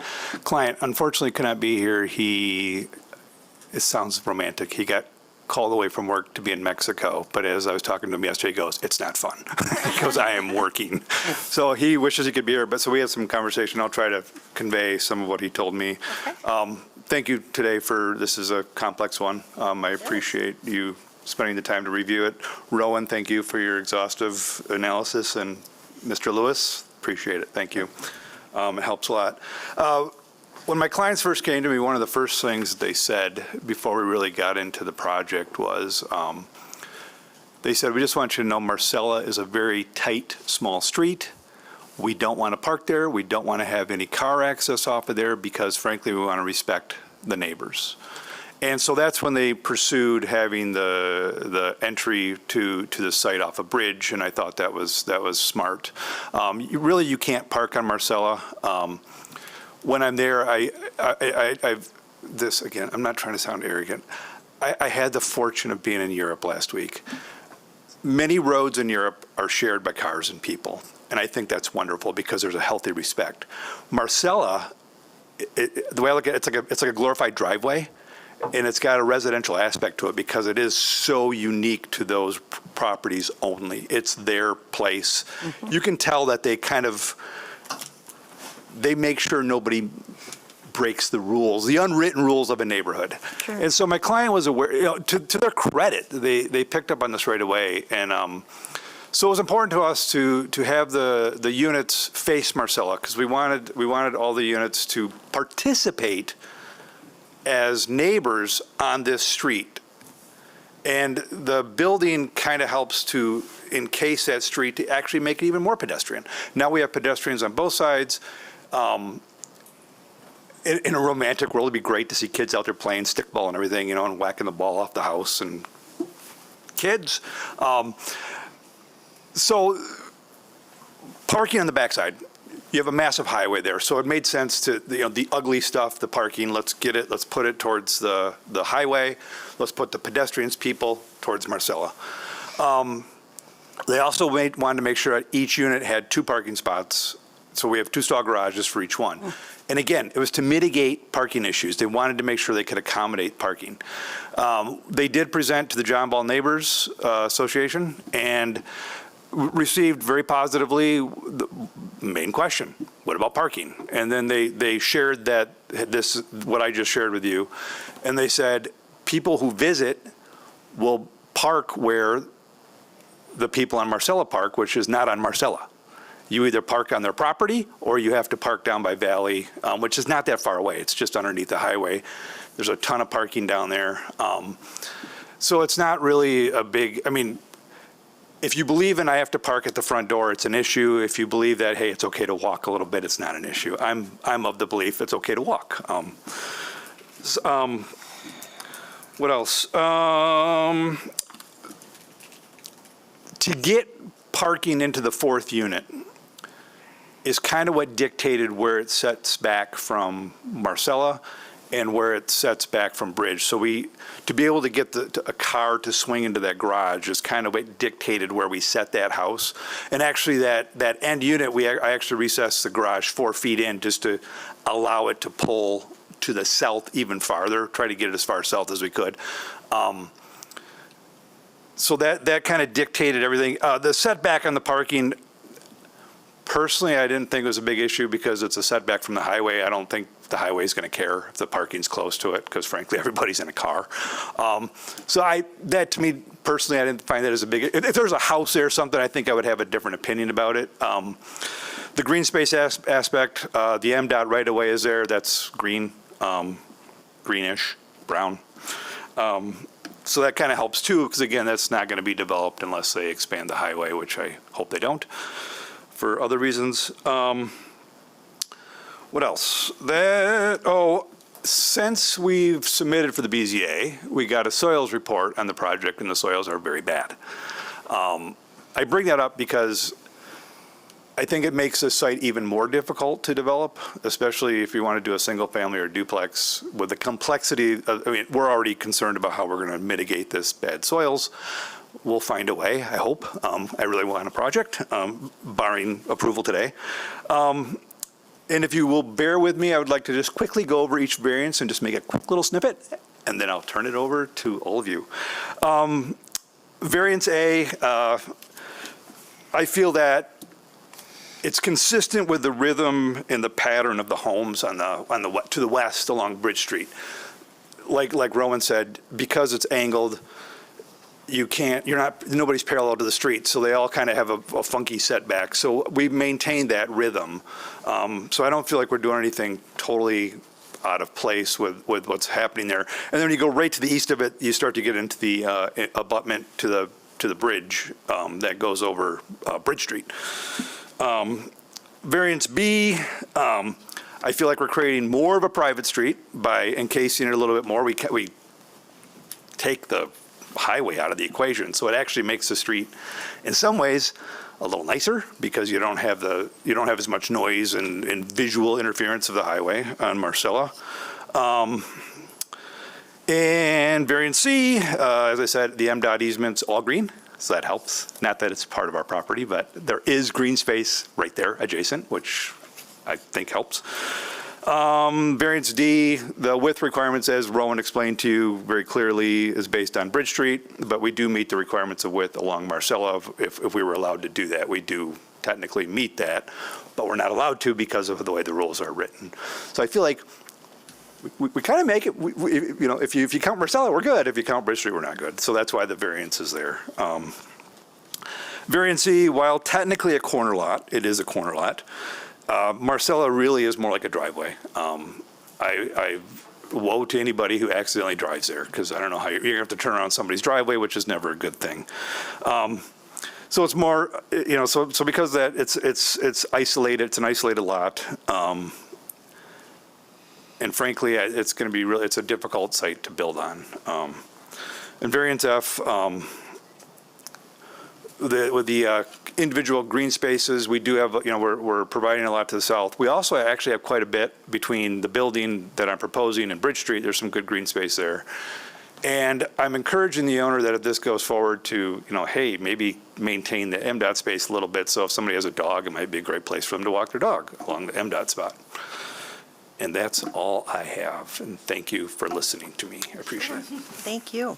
Client unfortunately could not be here. It sounds romantic. He got called away from work to be in Mexico, but as I was talking to him yesterday, he goes, "It's not fun." He goes, "I am working." So he wishes he could be here, but so we had some conversation. I'll try to convey some of what he told me. Okay. Thank you today this is a complex one. I appreciate you spending the time to review it. Rowan, thank you for your exhaustive analysis, and Mr. Lewis, appreciate it. Thank you. It helps a lot. When my clients first came to me, one of the first things they said before we really got into the project was, they said, "We just want you to know Marcella is a very tight, small street. We don't want to park there. We don't want to have any car access off of there because frankly, we want to respect the neighbors." And so that's when they pursued having the entry to the site off a bridge, and I thought that was smart. You can't park on Marcella. when I'm there, I've, this, again, I'm not trying to sound arrogant. I had the fortune of being in Europe last week. Many roads in Europe are shared by cars and people, and I think that's wonderful because there's a healthy respect. Marcella, the way I look at it, it's like a glorified driveway, and it's got a residential aspect to it because it is so unique to those properties only. It's their place. You can tell that they make sure nobody breaks the rules, the unwritten rules of a neighborhood. Sure. And so my client was aware, to their credit, they picked up on this right away. And so it was important to us to have the units face Marcella because we wanted all the units to participate as neighbors on this street. And the building kind of helps to encase that street to actually make it even more pedestrian. Now we have pedestrians on both sides. In a romantic world, it'd be great to see kids out there playing stickball and everything, and whacking the ball off the house and kids. So parking on the backside, you have a massive highway there. So it made sense to, the ugly stuff, the parking, let's put it towards the highway. Let's put the pedestrians, people towards Marcella. They also wanted to make sure that each unit had 2 parking spots. So we have 2-stall garages for each one. And again, it was to mitigate parking issues. They wanted to make sure they could accommodate parking. They did present to the John Ball Neighbors Association and received very positively the main question, what about parking? And then they shared what I just shared with you, and they said people who visit will park where the people on Marcella park, which is not on Marcella. You either park on their property or you have to park down by Valley, which is not that far away. It's just underneath the highway. There's a ton of parking down there. So it's not really a big, if you believe in I have to park at the front door, it's an issue. If you believe that, hey, it's okay to walk a little bit, it's not an issue. I'm of the belief it's okay to walk. What else? To get parking into the 4th unit is kind of what dictated where it sets back from Marcella and where it sets back from Bridge. So to be able to get a car to swing into that garage is kind of what dictated where we set that house. And actually that end unit, I actually recessed the garage 4 feet in just to allow it to pull to the south even farther, try to get it as far south as we could. So that kind of dictated everything. The setback on the parking, personally, I didn't think it was a big issue because it's a setback from the highway. I don't think the highway is going to care if the parking's close to it because, frankly, everybody's in a car. That to me, personally, I didn't find that as a big, if there was a house there or something, I think I would have a different opinion about it. The green space aspect, the MDOT right away is there. That's green, greenish, brown. So that kind of helps too, because again, that's not going to be developed unless they expand the highway, which I hope they don't, for other reasons. What else? Since we've submitted for the BZA, we got a soils report on the project, and the soils are very bad. I bring that up because I think it makes the site even more difficult to develop, especially if you want to do a single family or duplex with the complexity of, we're already concerned about how we're going to mitigate this bad soils. We'll find a way, I hope. I really want a project, barring approval today. And if you will bear with me, I would like to just quickly go over each variance and just make a quick little snippet, and then I'll turn it over to all of you. Variance A, I feel that it's consistent with the rhythm and the pattern of the homes to the west along Bridge Street. Like Rowan said, because it's angled, nobody's parallel to the street, so they all kind of have a funky setback. So we maintain that rhythm. So I don't feel like we're doing anything totally out of place with what's happening there. And then when you go right to the east of it, you start to get into the abutment to the bridge that goes over Bridge Street. Variance B, I feel like we're creating more of a private street by encasing it a little bit more. We take the highway out of the equation, so it actually makes the street, in some ways, a little nicer because you don't have as much noise and visual interference of the highway on Marcella. And variant C, as I said, the MDOT easement's all green, so that helps. Not that it's part of our property, but there is green space right there adjacent, which I think helps. Variance D, the width requirements, as Rowan explained to you very clearly, is based on Bridge Street, but we do meet the requirements of width along Marcella. If we were allowed to do that, we do technically meet that, but we're not allowed to because of the way the rules are written. So I feel like we kind of make it, if you count Marcella, we're good. If you count Bridge Street, we're not good. So that's why the variance is there. Variance C, while technically a corner lot, it is a corner lot. Marcella really is more like a driveway. I woe to anybody who accidentally drives there, because I don't know how you're going to have to turn around somebody's driveway, which is never a good thing. So it's more, so because of that, it's isolated, it's an isolated lot. And frankly, it's going to be really, it's a difficult site to build on. And variance F, with the individual green spaces, we do have, we're providing a lot to the south. We also actually have quite a bit between the building that I'm proposing and Bridge Street. There's some good green space there. And I'm encouraging the owner that if this goes forward to, hey, maybe maintain the MDOT space a little bit. So if somebody has a dog, it might be a great place for them to walk their dog along the MDOT spot. And that's all I have. And thank you for listening to me. I appreciate it. Thank you.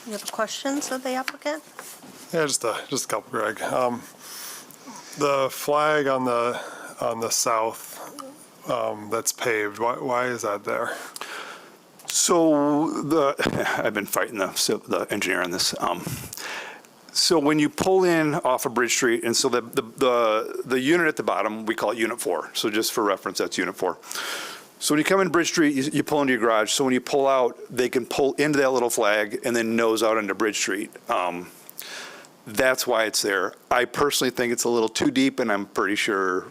You have questions of the applicant? Yeah, just a couple, Greg. The flag on the south that's paved, why is that there? So I've been fighting the engineer on this. So when you pull in off of Bridge Street, and so the unit at the bottom, we call it Unit 4. So just for reference, that's Unit 4. So when you come in Bridge Street, you pull into your garage. So when you pull out, they can pull into that little flag and then nose out into Bridge Street. That's why it's there. I personally think it's a little too deep, and I'm pretty sure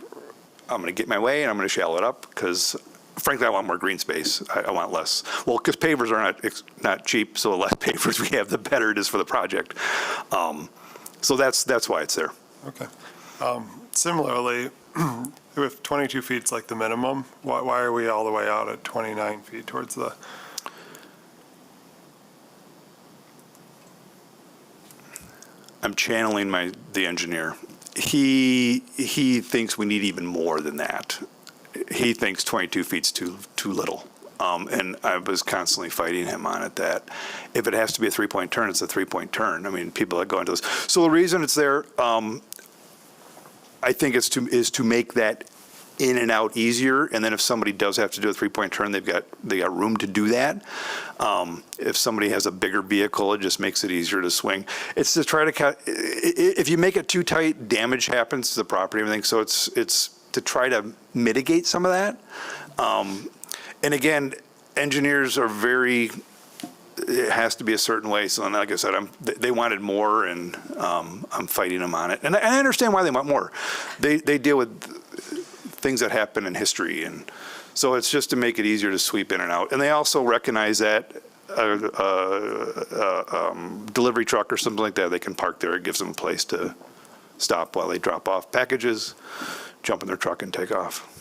I'm going to get my way and I'm going to shallow it up because, frankly, I want more green space. I want less. Well, because pavers are not cheap, so the less pavers we have, the better it is for the project. So that's why it's there. Okay. Similarly, if 22 feet's like the minimum, why are we all the way out at 29 feet towards the? I'm channeling the engineer. He thinks we need even more than that. He thinks 22 feet's too little. And I was constantly fighting him on it that if it has to be a 3-point turn, it's a 3-point turn. I mean, people that go into this. So the reason it's there, I think is to make that in and out easier. And then if somebody does have to do a 3-point turn, they got room to do that. If somebody has a bigger vehicle, it just makes it easier to swing. It's to try to if you make it too tight, damage happens to the property and everything. So it's to try to mitigate some of that. And again, engineers are it has to be a certain way. So like I said, they wanted more, and I'm fighting them on it. And I understand why they want more. They deal with things that happen in history. And so it's just to make it easier to sweep in and out. And they also recognize that delivery truck or something like that, they can park there. It gives them a place to stop while they drop off packages, jump in their truck and take off.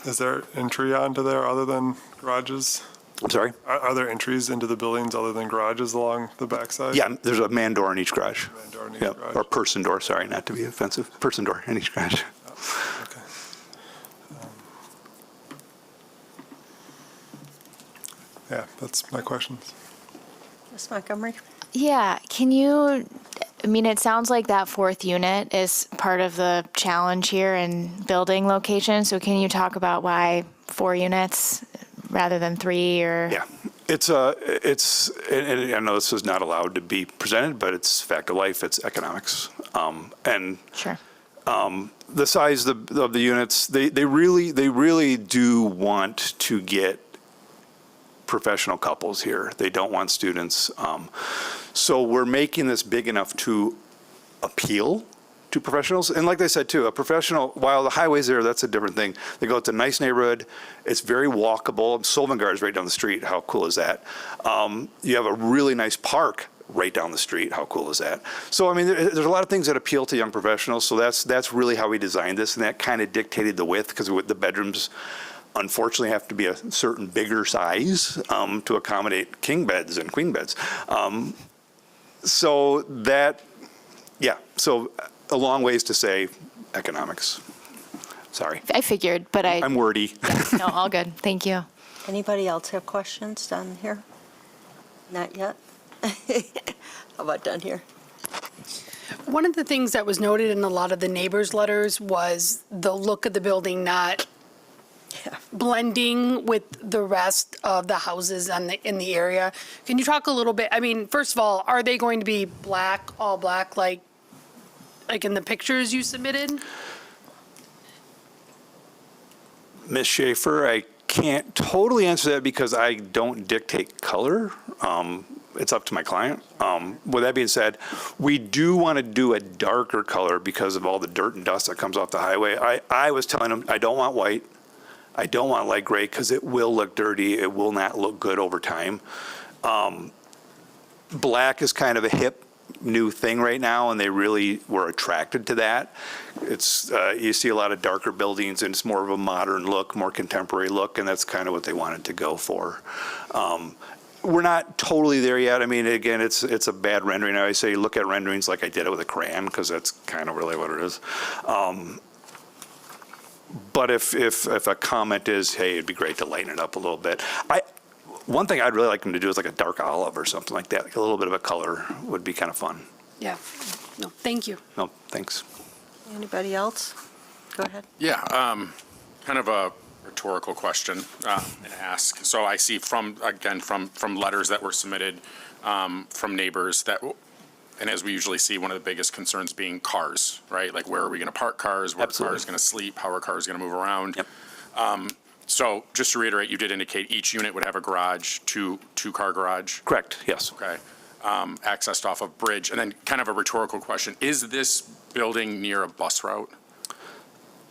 Is there entry onto there other than garages? I'm sorry? Are there entries into the buildings other than garages along the backside? Yeah, there's a man door in each garage. Man door in each Yeah, garage. or person door, sorry, not to be offensive. Person door in each garage. Okay. Yeah, that's my questions. Ms. Montgomery? Yeah, it sounds like that fourth unit is part of the challenge here in building location. So can you talk about why 4 units rather than 3 or? Yeah, and I know this is not allowed to be presented, but it's fact of life, it's economics. And Sure. the size of the units, they really do want to get professional couples here. They don't want students. So we're making this big enough to appeal to professionals. And like I said, too, a professional, while the highway's there, that's a different thing. They go to a nice neighborhood. It's very walkable. Solvangard is right down the street. How cool is that? You have a really nice park right down the street. How cool is that? So, I mean, there's a lot of things that appeal to young professionals, so that's really how we designed this, and that kind of dictated the width, because the bedrooms unfortunately have to be a certain bigger size to accommodate king beds and queen beds. So a long ways to say economics. Sorry. I figured, but I'm wordy. no, all good. Thank you. Anybody else have questions down here? Not yet? How about down here? One of the things that was noted in a lot of the neighbors' letters was the look of the building not blending with the rest of the houses in the area. Can you talk a little bit, I mean, first of all, are they going to be black, all black, like in the pictures you submitted? Ms. Schaefer, I can't totally answer that because I don't dictate color. It's up to my client. With that being said, we do want to do a darker color because of all the dirt and dust that comes off the highway. I was telling them I don't want white. I don't want light gray because it will look dirty. It will not look good over time. Black is kind of a hip new thing right now, and they really were attracted to that. It's you see a lot of darker buildings, and it's more of a modern look, more contemporary look, and that's kind of what they wanted to go for. We're not totally there yet. I mean, again, it's a bad rendering. I always say look at renderings like I did it with a crayon, because that's kind of really what it is. But if a comment is, hey, it'd be great to lighten it up a little bit. One thing I'd really like them to do is like a dark olive or something like that. Like a little bit of a color would be kind of fun. Yeah. No, thank you. No, thanks. Anybody else? Go ahead. Yeah, kind of a rhetorical question and ask. So I see from letters that were submitted from neighbors that, and as we usually see, one of the biggest concerns being cars, right? Like where are we going to park cars? Where are cars going to sleep? How are cars going to move around? Yep. So just to reiterate, you did indicate each unit would have a garage, two-car garage? Correct, yes. Okay. Accessed off of bridge. And then kind of a rhetorical question, is this building near a bus route?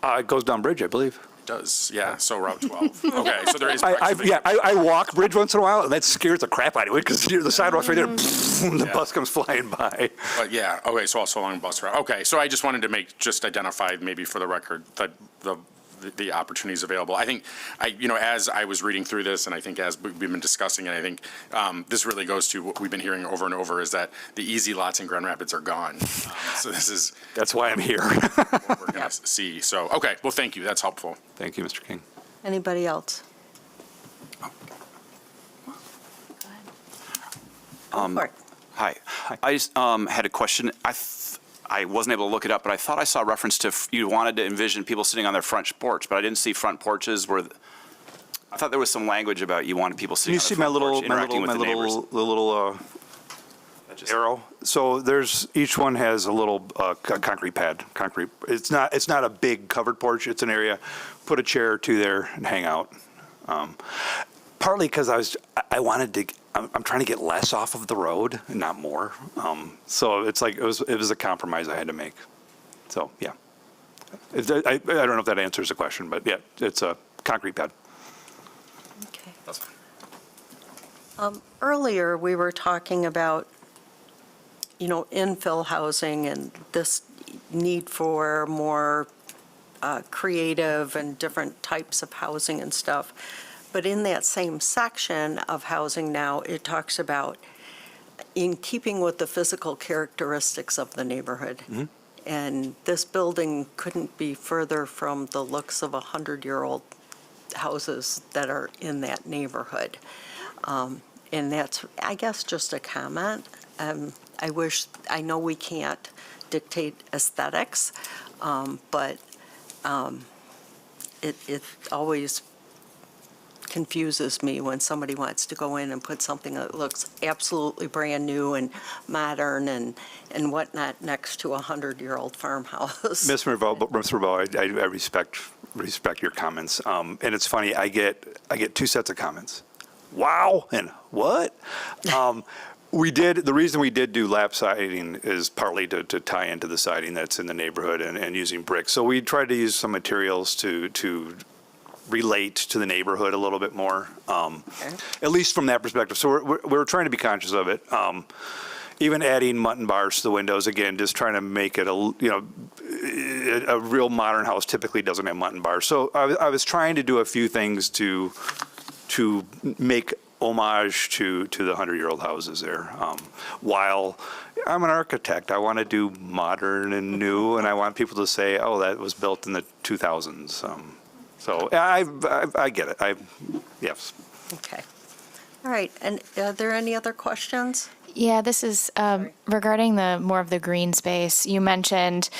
It goes down bridge, I believe. It does, yeah, so Route 12. Okay, so there is proximity. I walk bridge once in a while, and that scares the crap out of me, because the sidewalk's right there, and the bus comes flying by. But yeah, okay, so also along bus route. Okay, so I just wanted to identify maybe for the record the opportunities available. I think, as I was reading through this, and I think as we've been discussing it, I think this really goes to what we've been hearing over and over, is that the easy lots in Grand Rapids are gone. So That's why I'm here. what we're going to see. So, okay, well, thank you. That's helpful. Thank you, Mr. King. Anybody else? For it. Hi. I just had a question. I wasn't able to look it up, but I thought I saw reference to you wanted to envision people sitting on their front porch, but I didn't see front porches where. I thought there was some language about you wanted people sitting on their front porch interacting with the neighbors. little arrow? So each one has a little concrete pad. It's not a big covered porch. It's an area. Put a chair or two there and hang out. Partly because I'm trying to get less off of the road and not more. So it's like it was a compromise I had to make. So yeah, I don't know if that answers the question, but yeah, it's a concrete pad. Okay. That's fine. Earlier, we were talking about, infill housing and this need for more creative and different types of housing and stuff. But in that same section of housing now, it talks about in keeping with the physical characteristics of the neighborhood. Mm-hmm. And this building couldn't be further from the looks of 100-year-old houses that are in that neighborhood. And that's, I guess, just a comment. I know we can't dictate aesthetics, but it always confuses me when somebody wants to go in and put something that looks absolutely brand new and modern and whatnot next to a 100-year-old farmhouse. Ms. Mervo, I respect your comments. And it's funny, I get two sets of comments. Wow, and what? The reason we did do lap siding is partly to tie into the siding that's in the neighborhood and using bricks. So we tried to use some materials to relate to the neighborhood a little bit more, at least from that perspective. So we're trying to be conscious of it. even adding mutton bars to the windows, again, just trying to make it a real modern house typically doesn't have mutton bars. So I was trying to do a few things to make homage to the 100-year-old houses there. While I'm an architect, I want to do modern and new, and I want people to say, oh, that was built in the 2000s. So I get it. Yes. Okay. All right, and are there any other questions? Yeah, this is regarding more of the green space. You mentioned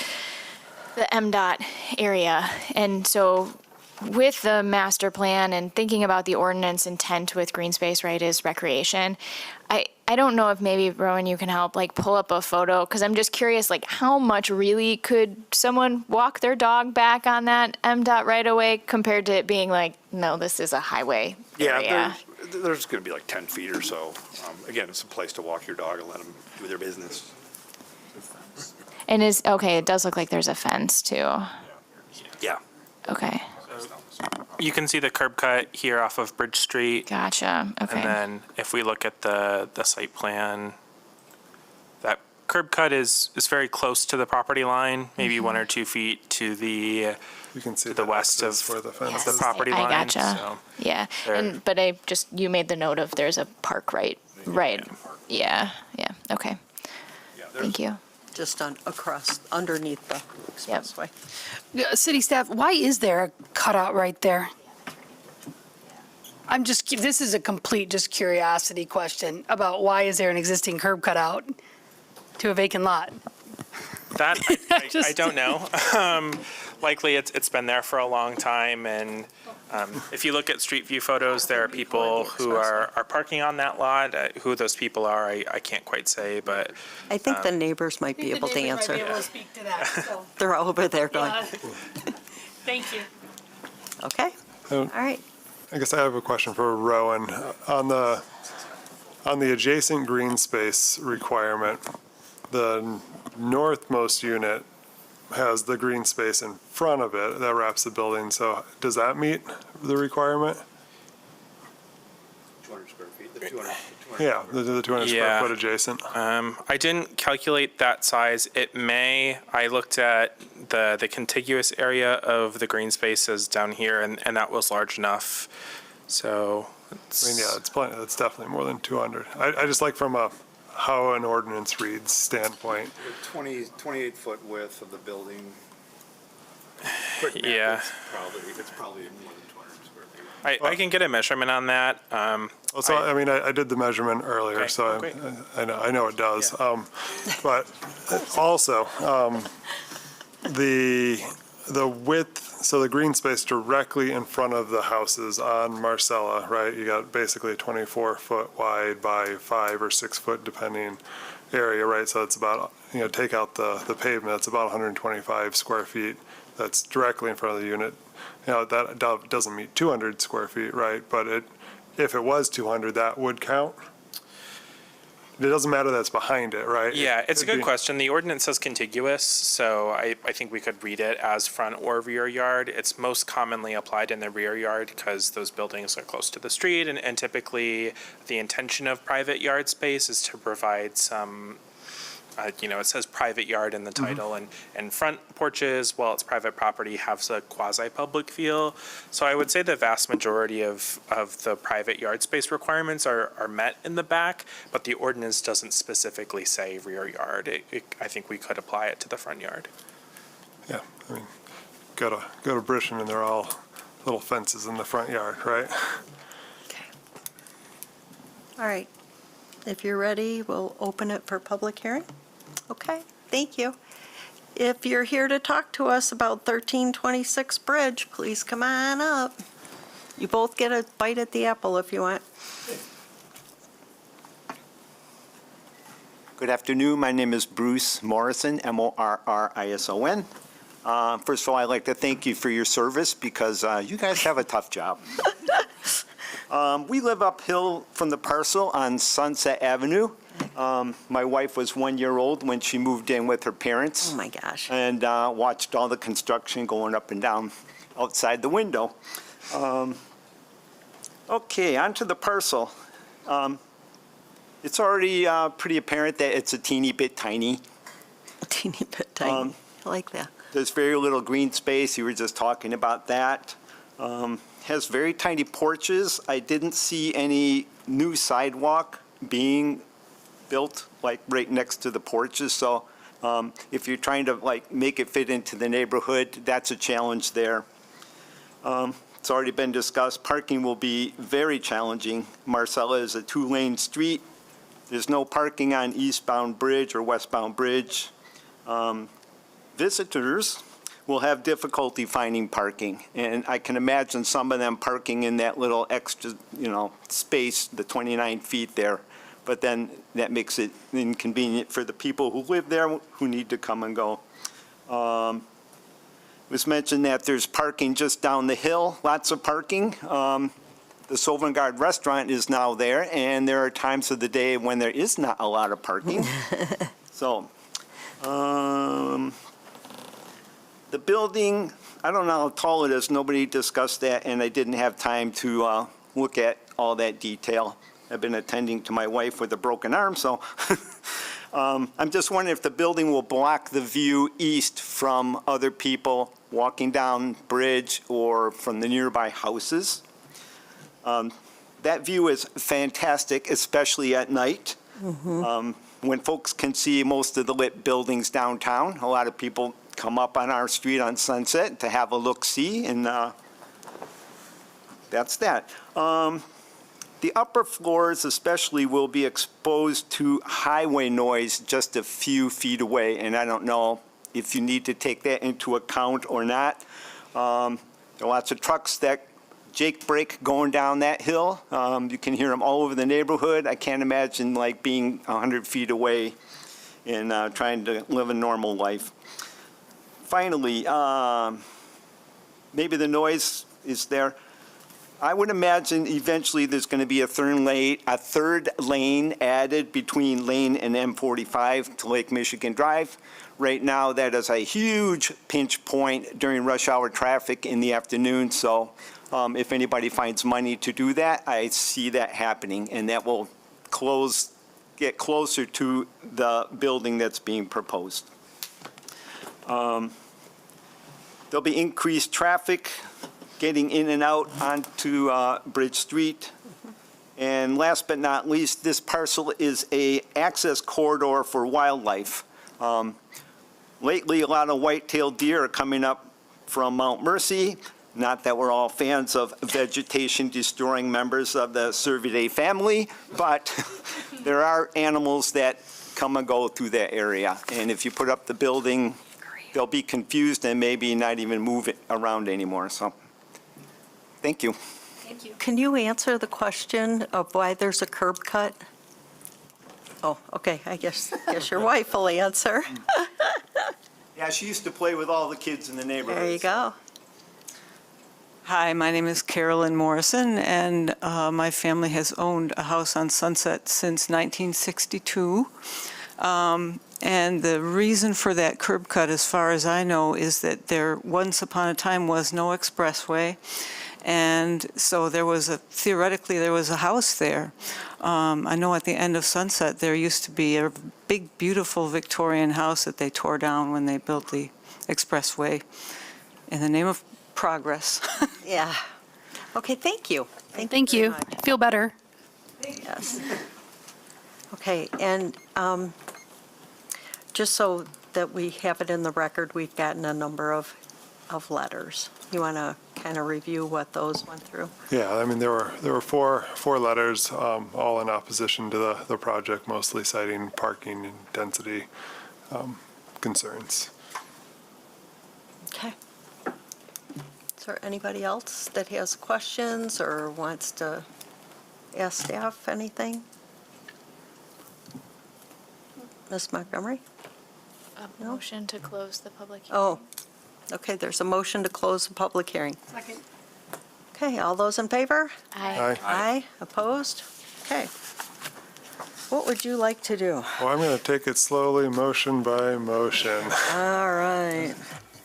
the MDOT area, and so with the master plan and thinking about the ordinance intent with green space, right, is recreation. I don't know if maybe, Rowan, you can help, like, pull up a photo, because I'm just curious, like, how much really could someone walk their dog back on that MDOT right away compared to it being like, no, this is a highway area? Yeah, there's going to be like 10 feet or so. Again, it's a place to walk your dog and let them do their business. And okay, it does look like there's a fence too. Yeah. Okay, You can see the curb cut here off of Bridge Street. gotcha, And okay. then if we look at the site plan, that curb cut is very close to the property line, maybe 1 or 2 feet to the You can see the west X's of where the fence the is. property I line. gotcha. So Yeah, there- but you made the note of there's a park right, yeah, okay. Thank you. Just underneath the expressway. City staff, why is there a cutout right there? This is a complete just curiosity question about why is there an existing curb cutout to a vacant lot? That, I don't know. Likely it's been there for a long time, and if you look at street view photos, there are people who are parking on that lot. Who those people are, I can't quite say, but I think the neighbors might be able to answer. speak to that, so. They're over there going, Thank you. okay, all right. I guess I have a question for Rowan. On the adjacent green space requirement, the northmost unit has the green space in front of it that wraps the building. So does that meet the requirement? 200 square feet, the 200. Yeah, the 200 square Yeah. foot adjacent. I didn't calculate that size. It may. I looked at the contiguous area of the green spaces down here, and that was large enough. So I mean, yeah, it's plenty, it's definitely more than 200. I just like from how an ordinance reads standpoint. 28-foot width of the building. Yeah. It's probably more than 200 square feet. I can get a measurement on that. So, I mean, I did the measurement earlier, Okay, so great. I know it does. But also, the width, so the green space directly in front of the houses on Marcella, right? You got basically a 24-foot wide by 5 or 6 foot depending area, right? So it's about, take out the pavement, it's about 125 square feet. That's directly in front of the unit. That doesn't meet 200 square feet, right? But if it was 200, that would count? It doesn't matter that it's behind it, right? Yeah, it's a It'd good be- question. The ordinance says contiguous, so I think we could read it as front or rear yard. It's most commonly applied in the rear yard because those buildings are close to the street, and typically the intention of private yard space is to provide some, it says private yard in the title, and front porches, while it's private property, have a quasi-public feel. So I would say the vast majority of the private yard space requirements are met in the back, but the ordinance doesn't specifically say rear yard. I think we could apply it to the front yard. Yeah, I mean, go to Brishan and they're all little fences in the front yard, right? Okay. All right. If you're ready, we'll open it for public hearing. Okay, thank you. If you're here to talk to us about 1326 Bridge, please come on up. You both get a bite at the apple if you want. Good afternoon. My name is Bruce Morrison, Morrison. First of all, I'd like to thank you for your service because you guys have a tough job. We live uphill from the parcel on Sunset Avenue. My wife was 1 year old when she moved in with her parents. Oh, my gosh. And watched all the construction going up and down outside the window. Okay, onto the parcel. It's already pretty apparent that it's a teeny bit tiny. A teeny bit tiny. I like that. There's very little green space. You were just talking about that. Has very tiny porches. I didn't see any new sidewalk being built like right next to the porches. So if you're trying to like make it fit into the neighborhood, that's a challenge there. It's already been discussed. Parking will be very challenging. Marcella is a 2-lane street. There's no parking on eastbound bridge or westbound bridge. Visitors will have difficulty finding parking. And I can imagine some of them parking in that little extra, space, the 29 feet there. But then that makes it inconvenient for the people who live there who need to come and go. It was mentioned that there's parking just down the hill, lots of parking. The Sovngarde restaurant is now there, and there are times of the day when there is not a lot of parking. So, the building, I don't know how tall it is. Nobody discussed that, and I didn't have time to look at all that detail. I've been attending to my wife with a broken arm, so I'm just wondering if the building will block the view east from other people walking down bridge or from the nearby houses. That view is fantastic, especially at night. When folks can see most of the lit buildings downtown, a lot of people come up on our street on Sunset to have a look-see, and that's that. The upper floors especially will be exposed to highway noise just a few feet away, and I don't know if you need to take that into account or not. There are lots of trucks that Jake brake going down that hill. You can hear them all over the neighborhood. I can't imagine like being 100 feet away and trying to live a normal life. Finally, maybe the noise is there. I would imagine eventually there's going to be a third lane added between Lane and M45 to Lake Michigan Drive. Right now, that is a huge pinch point during rush hour traffic in the afternoon. So if anybody finds money to do that, I see that happening, and that will get closer to the building that's being proposed. There'll be increased traffic getting in and out onto Bridge Street. And last but not least, this parcel is a access corridor for wildlife. Lately, a lot of white-tailed deer are coming up from Mount Mercy. Not that we're all fans of vegetation-destroying members of the Cervidae family, but there are animals that come and go through that area. And if you put up the building, they'll be confused and maybe not even move it around anymore. So, thank you. Thank you. Can you answer the question of why there's a curb cut? Oh, okay, I guess your wife will answer. Yeah, she used to play with all the kids in the neighborhood. There you go. Hi, my name is Carolyn Morrison, and my family has owned a house on Sunset since 1962. And the reason for that curb cut, as far as I know, is that there once upon a time was no expressway. And so theoretically, there was a house there. I know at the end of Sunset, there used to be a big, beautiful Victorian house that they tore down when they built the expressway in the name of progress. Yeah. Okay, thank you. Thank you. Feel better. Yes. Okay, and just so that we have it in the record, we've gotten a number of letters. You want to kind of review what those went through? Yeah, I mean, there were four letters, all in opposition to the project, mostly citing parking and density concerns. Okay. Is there anybody else that has questions or wants to ask staff anything? Ms. Montgomery? A motion to close the public hearing. Oh, okay, there's a motion to close the public hearing. Second. Okay, all those in favor? Aye. Aye, opposed? Okay. What would you like to do? Well, I'm going to take it slowly, motion by motion. All right.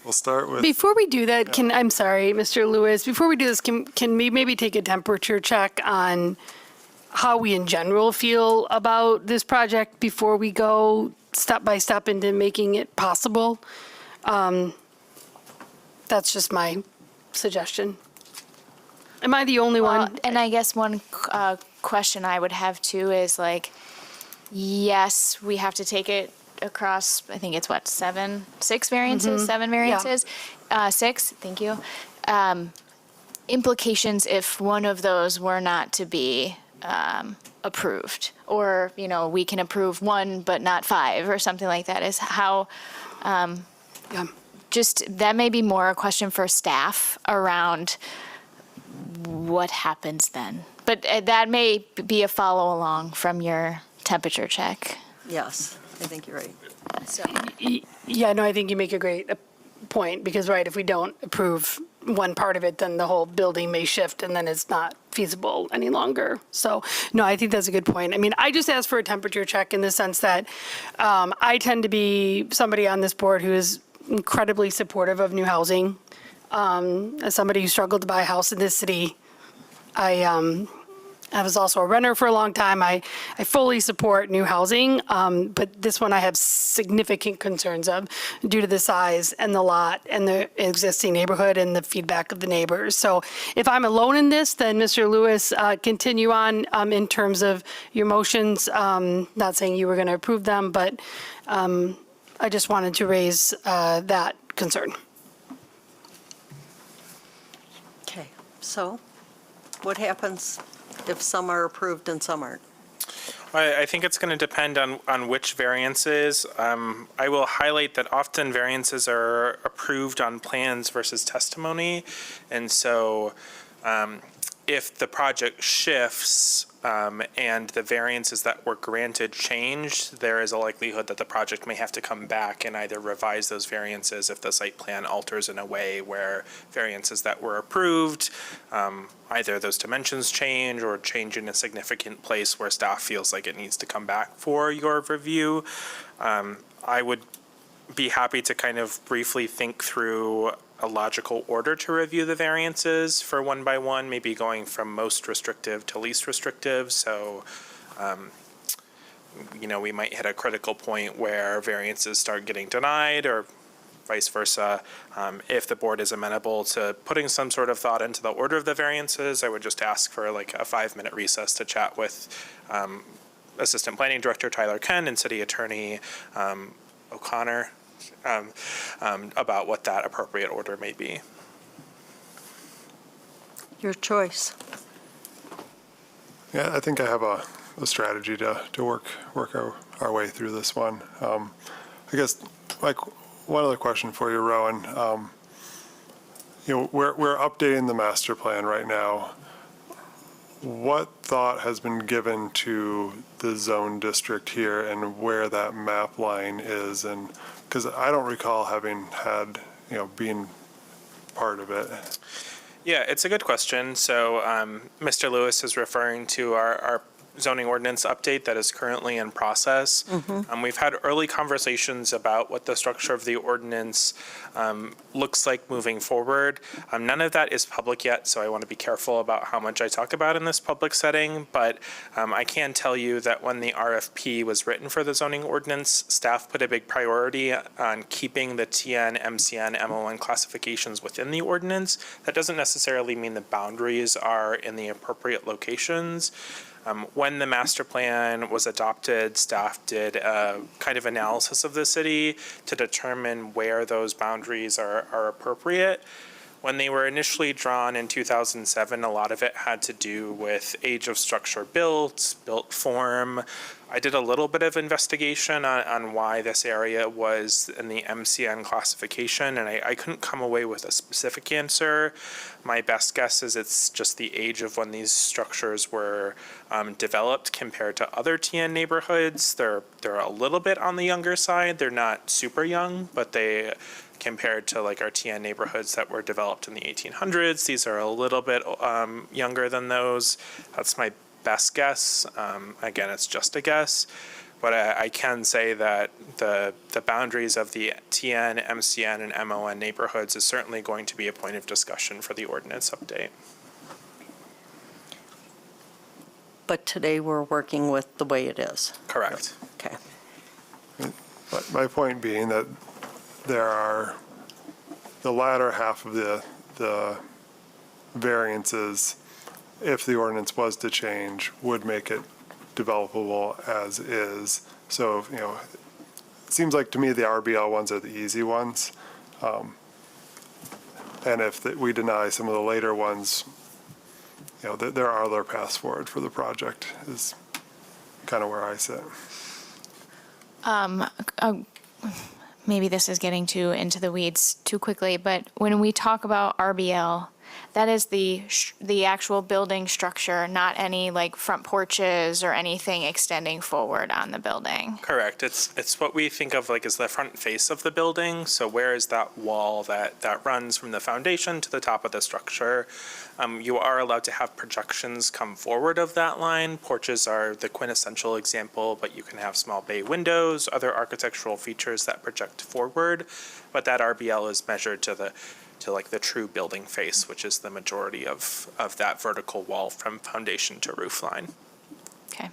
We'll start with, Before we do that, I'm sorry, Mr. Lewis, before we do this, can we maybe take a temperature check on how we in general feel about this project before we go step by step into making it possible. That's just my suggestion. Am I the only one? And I guess one question I would have too is like, yes, we have to take it across, I think it's what, six variances, seven variances? Six, thank you. Implications if one of those were not to be approved, or, you know, we can approve one but not five or something like that, is how, just, that may be more a question for staff around what happens then. But that may be a follow along from your temperature check. Yes, I think you're right. So, Yeah, no, I think you make a great point, because, right, if we don't approve one part of it, then the whole building may shift, and then it's not feasible any longer. So, no, I think that's a good point. I mean, I just asked for a temperature check in the sense that I tend to be somebody on this board who is incredibly supportive of new housing. As somebody who struggled to buy a house in this city, I was also a renter for a long time. I fully support new housing, but this one I have significant concerns of due to the size and the lot and the existing neighborhood and the feedback of the neighbors. So if I'm alone in this, then Mr. Lewis, continue on in terms of your motions. Not saying you were going to approve them, but I just wanted to raise that concern. Okay, so what happens if some are approved and some aren't? I think it's going to depend on which variances. I will highlight that often variances are approved on plans versus testimony. And so if the project shifts and the variances that were granted change, there is a likelihood that the project may have to come back and either revise those variances if the site plan alters in a way where variances that were approved, either those dimensions change or change in a significant place where staff feels like it needs to come back for your review. I would be happy to kind of briefly think through a logical order to review the variances for one by one, maybe going from most restrictive to least restrictive. So, you know, we might hit a critical point where variances start getting denied, or vice versa. If the board is amenable to putting some sort of thought into the order of the variances, I would just ask for like a 5-minute recess to chat with Assistant Planning Director Tyler Ken and City Attorney O'Connor about what that appropriate order may be. Your choice. Yeah, I think I have a strategy to work our way through this one. I guess, like, one other question for you, Rowan. You know, we're updating the master plan right now. What thought has been given to the zone district here and where that map line is? And because I don't recall having had, you know, being part of it. Yeah, it's a good question. So Mr. Lewis is referring to our zoning ordinance update that is currently in process. We've had early conversations about what the structure of the ordinance looks like moving forward. None of that is public yet, so I want to be careful about how much I talk about in this public setting, but I can tell you that when the RFP was written for the zoning ordinance, staff put a big priority on keeping the TN, MCN, MON classifications within the ordinance. That doesn't necessarily mean the boundaries are in the appropriate locations. When the master plan was adopted, staff did a kind of analysis of the city to determine where those boundaries are appropriate. When they were initially drawn in 2007, a lot of it had to do with age of structure built form. I did a little bit of investigation on why this area was in the MCN classification, and I couldn't come away with a specific answer. My best guess is it's just the age of when these structures were developed compared to other TN neighborhoods. They're a little bit on the younger side. They're not super young, but they, compared to like our TN neighborhoods that were developed in the 1800s, these are a little bit younger than those. That's my best guess. Again, it's just a guess, but I can say that the boundaries of the TN, MCN, and MON neighborhoods is certainly going to be a point of discussion for the ordinance update. but today we're working with the way it is. Correct. Okay. But my point being that there are, the latter half of the variances, if the ordinance was to change, would make it developable as is. So, you know, it seems like to me the RBL ones are the easy ones. And if we deny some of the later ones, you know, there are other paths forward for the project is kind of where I sit. Maybe this is getting too into the weeds too quickly, but when we talk about RBL, that is the actual building structure, not any like front porches or anything extending forward on the building. Correct. It's what we think of like as the front face of the building. So where is that wall that runs from the foundation to the top of the structure? You are allowed to have projections come forward of that line. Porches are the quintessential example, but you can have small bay windows, other architectural features that project forward. But that RBL is measured to like the true building face, which is the majority of that vertical wall from foundation to roof line. Okay.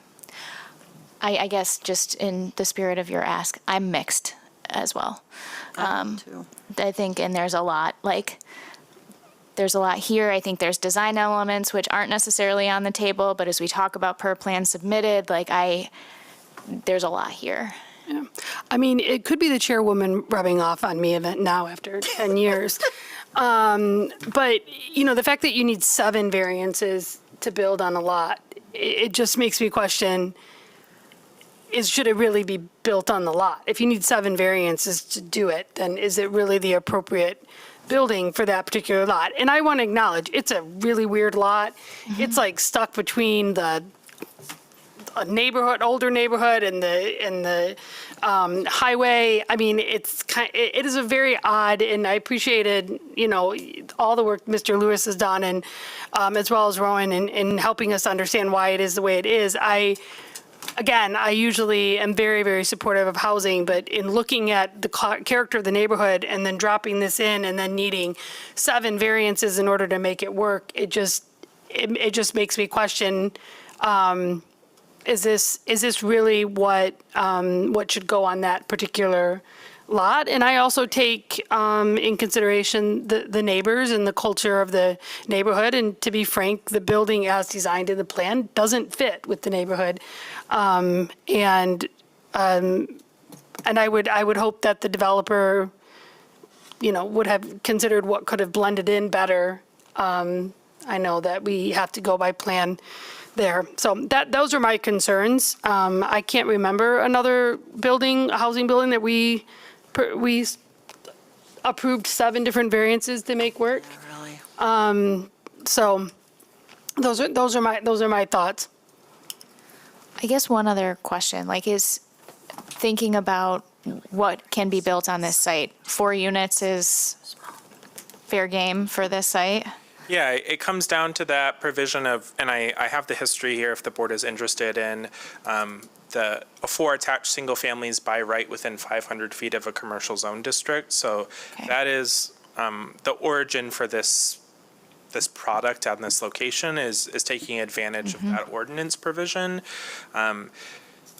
I guess just in the spirit of your ask, I'm mixed as well. Too. I think, and there's a lot here. I think there's design elements which aren't necessarily on the table, but as we talk about per plan submitted, there's a lot here. Yeah. I mean, it could be the chairwoman rubbing off on me now after 10 years. But, you know, the fact that you need 7 variances to build on a lot, it just makes me question, should it really be built on the lot? If you need 7 variances to do it, then is it really the appropriate building for that particular lot? And I want to acknowledge, it's a really weird lot. It's like stuck between a older neighborhood and the highway. I mean, it is a very odd, and I appreciated, you know, all the work Mr. Lewis has done, and as well as Rowan in helping us understand why it is the way it is. I usually am very, very supportive of housing, but in looking at the character of the neighborhood and then dropping this in and then needing 7 variances in order to make it work, it just makes me question, is this really what should go on that particular lot? And I also take in consideration the neighbors and the culture of the neighborhood. And to be frank, the building as designed in the plan doesn't fit with the neighborhood. And I would hope that the developer, you know, would have considered what could have blended in better. I know that we have to go by plan there. So those are my concerns. I can't remember another housing building that we approved 7 different variances to make work. Really? So those are my thoughts. I guess one other question, is thinking about what can be built on this site. 4 units is fair game for this site? Yeah, it comes down to that provision of, and I have the history here if the board is interested in, the 4 attached single families by right within 500 feet of a commercial zone district. So that is the origin for this product on this location is taking advantage of that ordinance provision.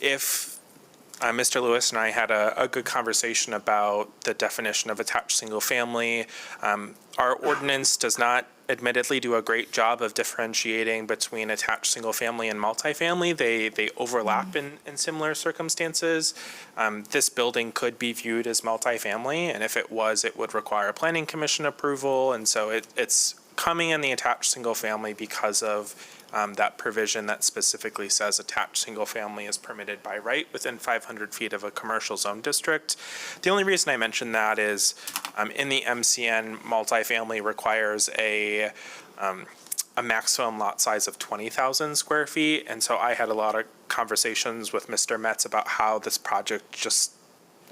If Mr. Lewis and I had a good conversation about the definition of attached single family, our ordinance does not admittedly do a great job of differentiating between attached single family and multifamily. They overlap in similar circumstances. This building could be viewed as multifamily, and if it was, it would require planning commission approval. And so it's coming in the attached single family because of that provision that specifically says attached single family is permitted by right within 500 feet of a commercial zone district. The only reason I mention that is in the MCN, multifamily requires a maximum lot size of 20,000 square feet. And so I had a lot of conversations with Mr. Metz about how this project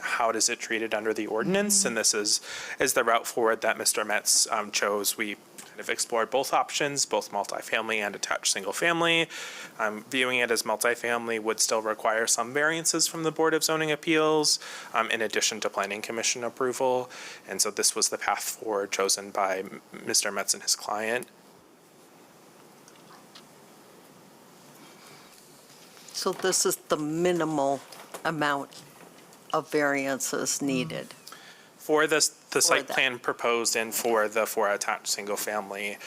how does it treated under the ordinance? And this is the route forward that Mr. Metz chose. We kind of explored both options, both multifamily and attached single family. Viewing it as multifamily would still require some variances from the Board of Zoning Appeals, in addition to Planning Commission approval. And so this was the path forward chosen by Mr. Metz and his client. So this is the minimal amount of variances needed. For the site that. plan proposed and for the 4 attached single-family,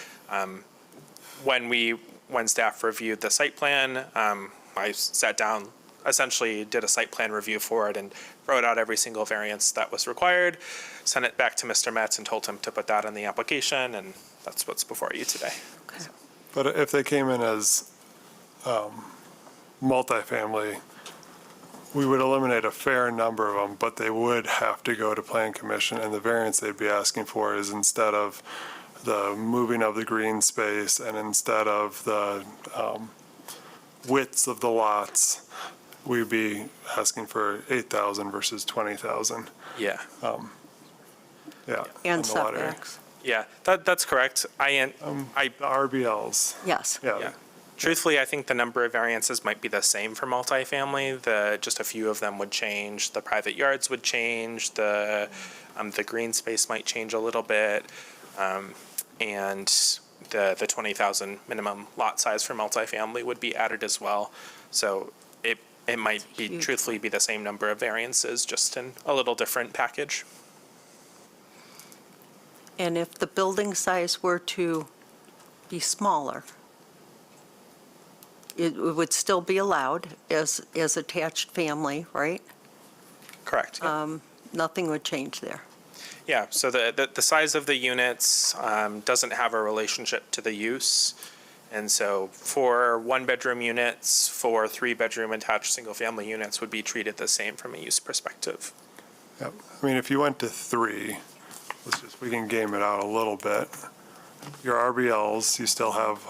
when staff reviewed the site plan, I sat down, essentially did a site plan review for it and wrote out every single variance that was required, sent it back to Mr. Metz and told him to put that in the application, and that's what's before you today. But if they came in as multifamily, we would eliminate a fair number of them, but they would have to go to Plan Commission, and the variance they'd be asking for is instead of the moving of the green space and instead of the widths of the lots, we'd be asking for 8,000 versus 20,000. Yeah. Yeah. And on the lot area. setbacks. Yeah, that's correct. The RBLs. Yes. Yeah. Truthfully, I think the number of variances might be the same for multifamily. Just a few of them would change. The private yards would change. The green space might change a little bit. And the 20,000 minimum lot size for multifamily would be added as well. So it might be truthfully be the same number of variances, just in a little different package. And if the building size were to be smaller, it would still be allowed as attached family, right? Correct. Nothing would change there. Yeah, so the size of the units doesn't have a relationship to the use. And so for 1-bedroom units, for 3-bedroom attached single-family units would be treated the same from a use perspective. Yep. I mean, if you went to 3, we can game it out a little bit. Your RBLs, you still have,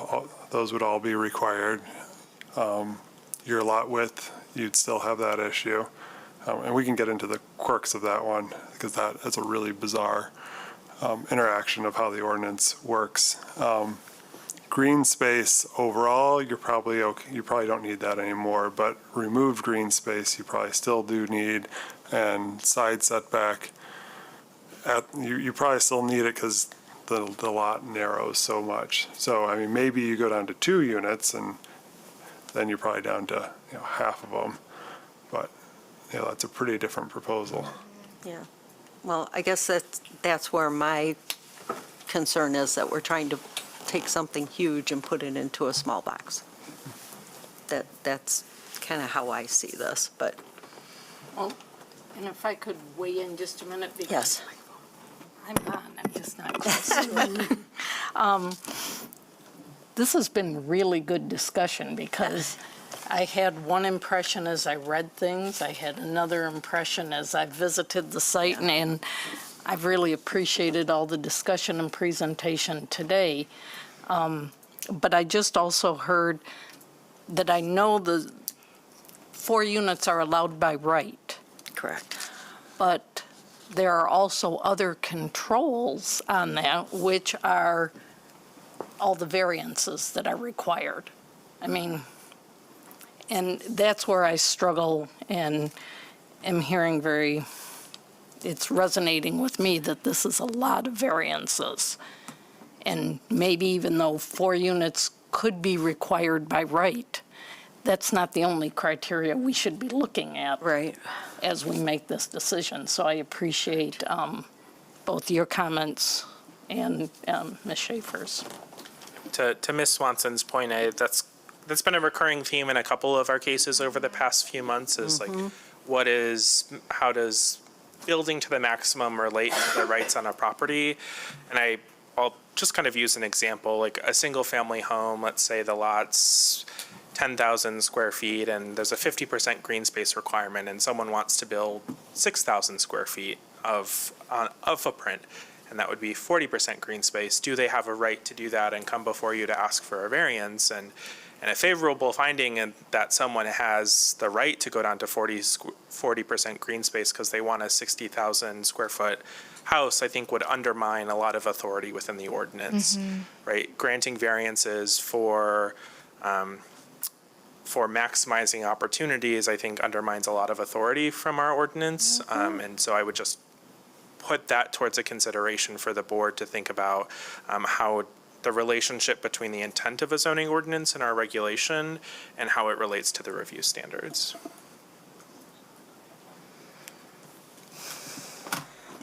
those would all be required. Your lot width, you'd still have that issue. And we can get into the quirks of that one, because that's a really bizarre interaction of how the ordinance works. Green space overall, you're probably okay. You probably don't need that anymore, but removed green space, you probably still do need, and side setback, you probably still need it because the lot narrows so much. So, I mean, maybe you go down to 2 units, and then you're probably down to half of them. But that's a pretty different proposal. Yeah. Well, I guess that's where my concern is, that we're trying to take something huge and put it into a small box. That's kind of how I see this, but. Well, and if I could weigh in just a minute. Because Yes. I'm just not close to it. This has been really good discussion, because I had one impression as I read things. I had another impression as I visited the site, and I've really appreciated all the discussion and presentation today. But I just also heard that I know the 4 units are allowed by right. Correct. But there are also other controls on that, which are all the variances that are required. I mean, and that's where I struggle and am hearing it's resonating with me that this is a lot of variances. And maybe even though 4 units could be required by right, that's not the only criteria we should be looking at. Right. As we make this decision. So I appreciate both your comments and Ms. Schaefer's. To Ms. Swanson's point, that's been a recurring theme in a couple of our cases over the past few months, is like, how does building to the maximum relate to the rights on a property? And I'll just kind of use an example, like a single-family home, let's say the lot's 10,000 square feet and there's a 50% green space requirement, and someone wants to build 6,000 square feet of footprint, and that would be 40% green space. Do they have a right to do that and come before you to ask for a variance? And a favorable finding in that someone has the right to go down to 40% green space because they want a 60,000 square foot house, I think would undermine a lot of authority within the ordinance, right? Granting variances for maximizing opportunities, I think undermines a lot of authority from our ordinance. And so I would just put that towards a consideration for the board to think about how the relationship between the intent of a zoning ordinance and our regulation and how it relates to the review standards.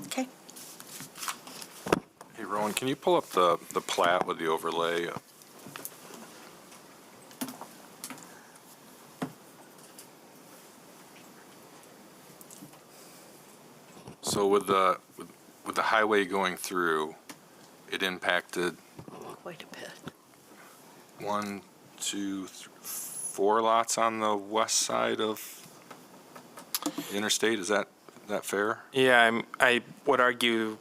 Okay. Hey, Rowan, can you pull up the plat with the overlay? So with the highway going through, it impacted Quite a bit. 1, 2, 3, 4 lots on the west side of the interstate. Is that fair? Yeah, I would argue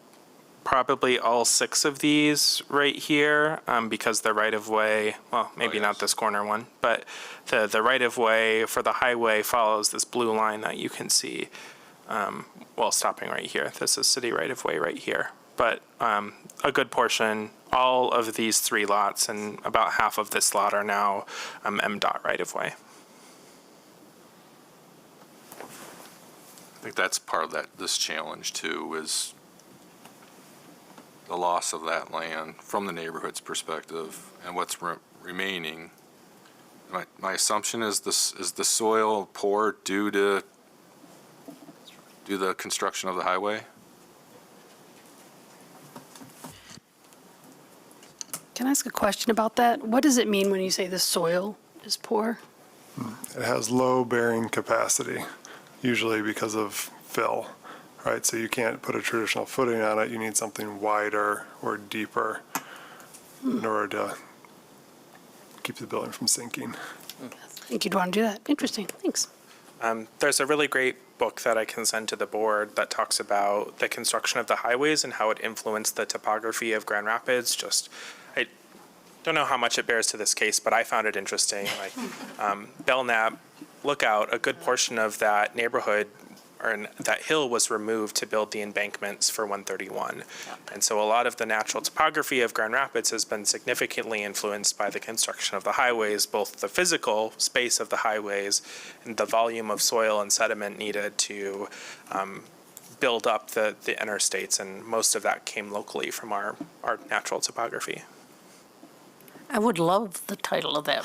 probably all 6 of these right here, because the right-of-way, well, maybe not this corner one, but the right-of-way for the highway follows this blue line that you can see, well, stopping right here. This is city right-of-way right here. But a good portion, all of these 3 lots and about half of this lot are now MDOT right-of-way. I think that's part of this challenge too, is the loss of that land from the neighborhood's perspective and what's remaining. My assumption is the soil poor due to the construction of the highway? Can I ask a question about that? What does it mean when you say the soil is poor? It has low bearing capacity, usually because of fill, right? So you can't put a traditional footing on it. You need something wider or deeper in order to keep the building from sinking. I think you'd want to do that. Interesting. Thanks. There's a really great book that I can send to the board that talks about the construction of the highways and how it influenced the topography of Grand Rapids. I don't know how much it bears to this case, but I found it interesting. Like Belknap Lookout, a good portion of that neighborhood or that hill was removed to build the embankments for 131. And so a lot of the natural topography of Grand Rapids has been significantly influenced by the construction of the highways, both the physical space of the highways and the volume of soil and sediment needed to build up the interstates. And most of that came locally from our natural topography. I would love the title of that.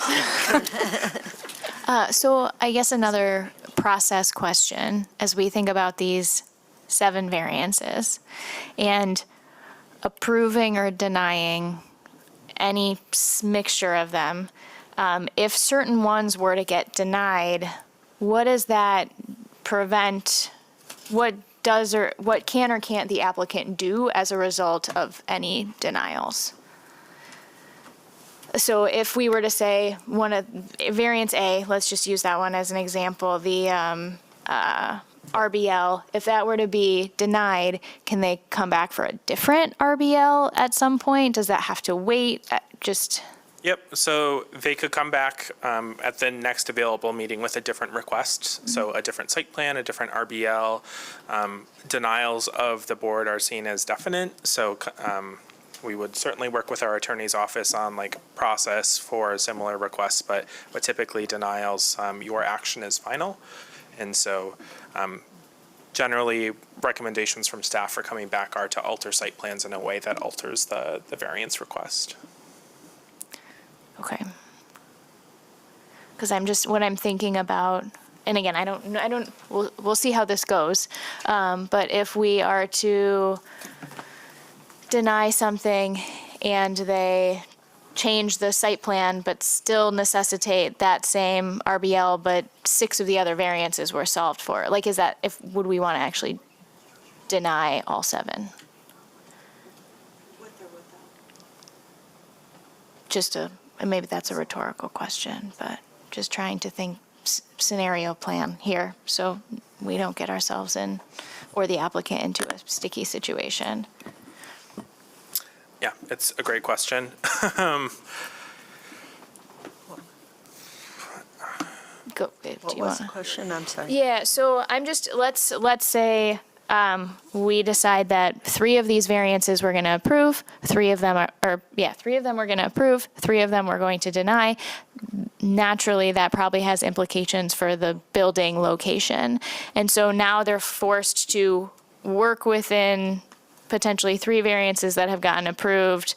So I guess another process question as we think about these 7 variances and approving or denying any mixture of them. If certain ones were to get denied, what does that prevent? What does or what can or can't the applicant do as a result of any denials? So if we were to say one of variance A, let's just use that one as an example, the RBL, if that were to be denied, can they come back for a different RBL at some point? Does that have to wait? Yep, so they could come back at the next available meeting with a different request. So a different site plan, a different RBL. Denials of the board are seen as definite. So we would certainly work with our attorney's office on like process for similar requests, but typically denials, your action is final. And so generally recommendations from staff for coming back are to alter site plans in a way that alters the variance request. Okay. Because what I'm thinking about, and again, we'll see how this goes. But if we are to deny something and they change the site plan but still necessitate that same RBL, but 6 of the other variances were solved for, like, would we want to actually deny all 7? Maybe that's a rhetorical question, but just trying to think scenario plan here so we don't get ourselves or the applicant into a sticky situation. Yeah, it's a great question. What was the question? I'm sorry. Yeah, so let's say we decide that 3 of these variances we're going to approve, 3 of them we're going to approve, 3 of them we're going to deny. Naturally, that probably has implications for the building location. And so now they're forced to work within potentially 3 variances that have gotten approved,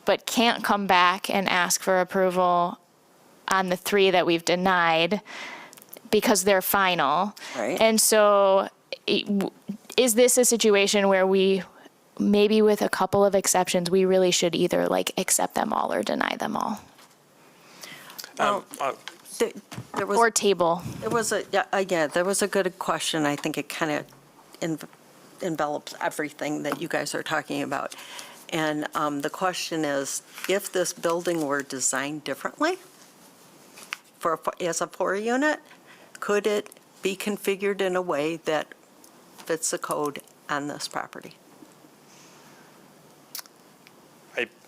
but can't come back and ask for approval on the 3 that we've denied because they're final. Right. And so is this a situation where we, maybe with a couple of exceptions, we really should either like accept them all or deny them all? There was, Or table? there was there was a good question. I think it kind of envelops everything that you guys are talking about. And the question is, if this building were designed differently as a 4-unit, could it be configured in a way that fits the code on this property?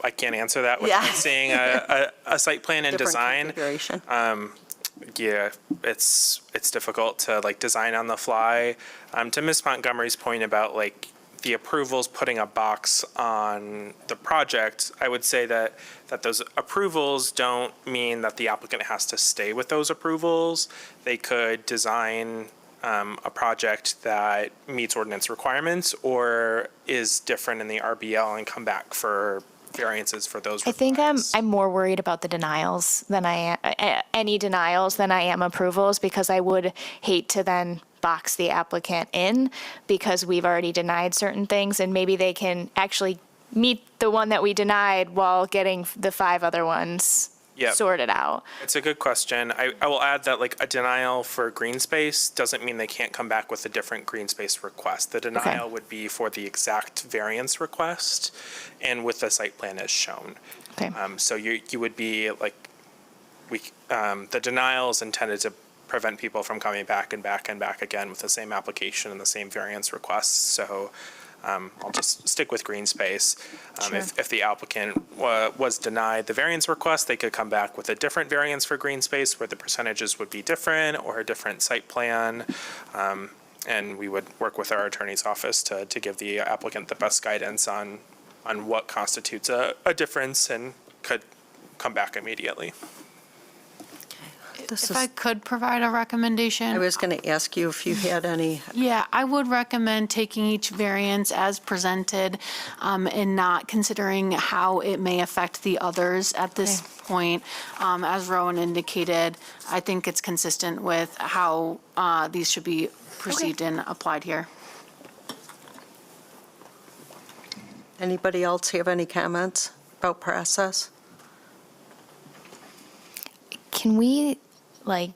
I can't answer that without seeing a site plan and Different design. configuration? Yeah, it's difficult to like design on the fly. To Ms. Montgomery's point about like the approvals putting a box on the project, I would say that those approvals don't mean that the applicant has to stay with those approvals. They could design a project that meets ordinance requirements or is different in the RBL and come back for variances for those. I think I'm more worried about the denials than I am, any denials than I am approvals, because I would hate to then box the applicant in because we've already denied certain things, and maybe they can actually meet the one that we denied while getting the 5 other ones Yep. sorted out. It's a good question. I will add that like a denial for green space doesn't mean they can't come back with a different green space request. The denial would be for the exact variance request and with the site plan as shown. Okay. So you would be like, the denial is intended to prevent people from coming back and back and back again with the same application and the same variance requests. So I'll just stick with green space. If the applicant was denied the variance request, they could come back with a different variance for green space where the percentages would be different or a different site plan. And we would work with our attorney's office to give the applicant the best guidance on what constitutes a difference and could come back immediately. If I could provide a recommendation. I was going to ask you if you had any. Yeah, I would recommend taking each variance as presented and not considering how it may affect the others at this point. As Rowan indicated, I think it's consistent with how these should be perceived and applied here. Anybody else have any comments about process? Can we like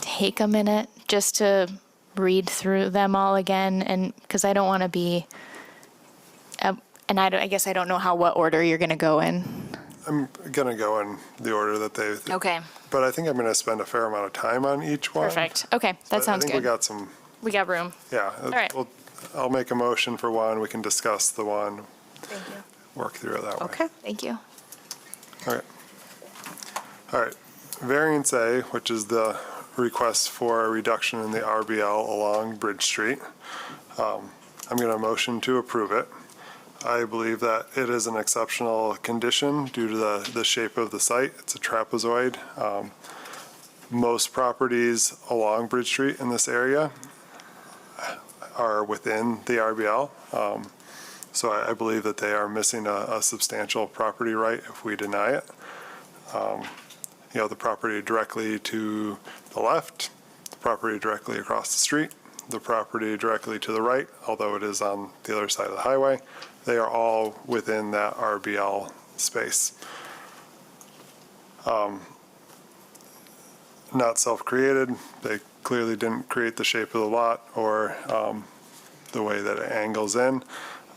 take a minute just to read through them all again? And because I don't want to be, and I guess I don't know what order you're going to go in. I'm going to go in the order that they. Okay. But I think I'm going to spend a fair amount of time on each one. Perfect. Okay, that sounds I think good. we got some. We got room. Yeah. All right. I'll make a motion for one. We can discuss the one. Thank you. Work through it that way. Okay. Thank you. All right. All right. Variance A, which is the request for a reduction in the RBL along Bridge Street. I'm going to motion to approve it. I believe that it is an exceptional condition due to the shape of the site. It's a trapezoid. Most properties along Bridge Street in this area are within the RBL. So I believe that they are missing a substantial property right if we deny it. The property directly to the left, the property directly across the street, the property directly to the right, although it is on the other side of the highway, they are all within that RBL space. Not self-created. They clearly didn't create the shape of the lot or the way that it angles in,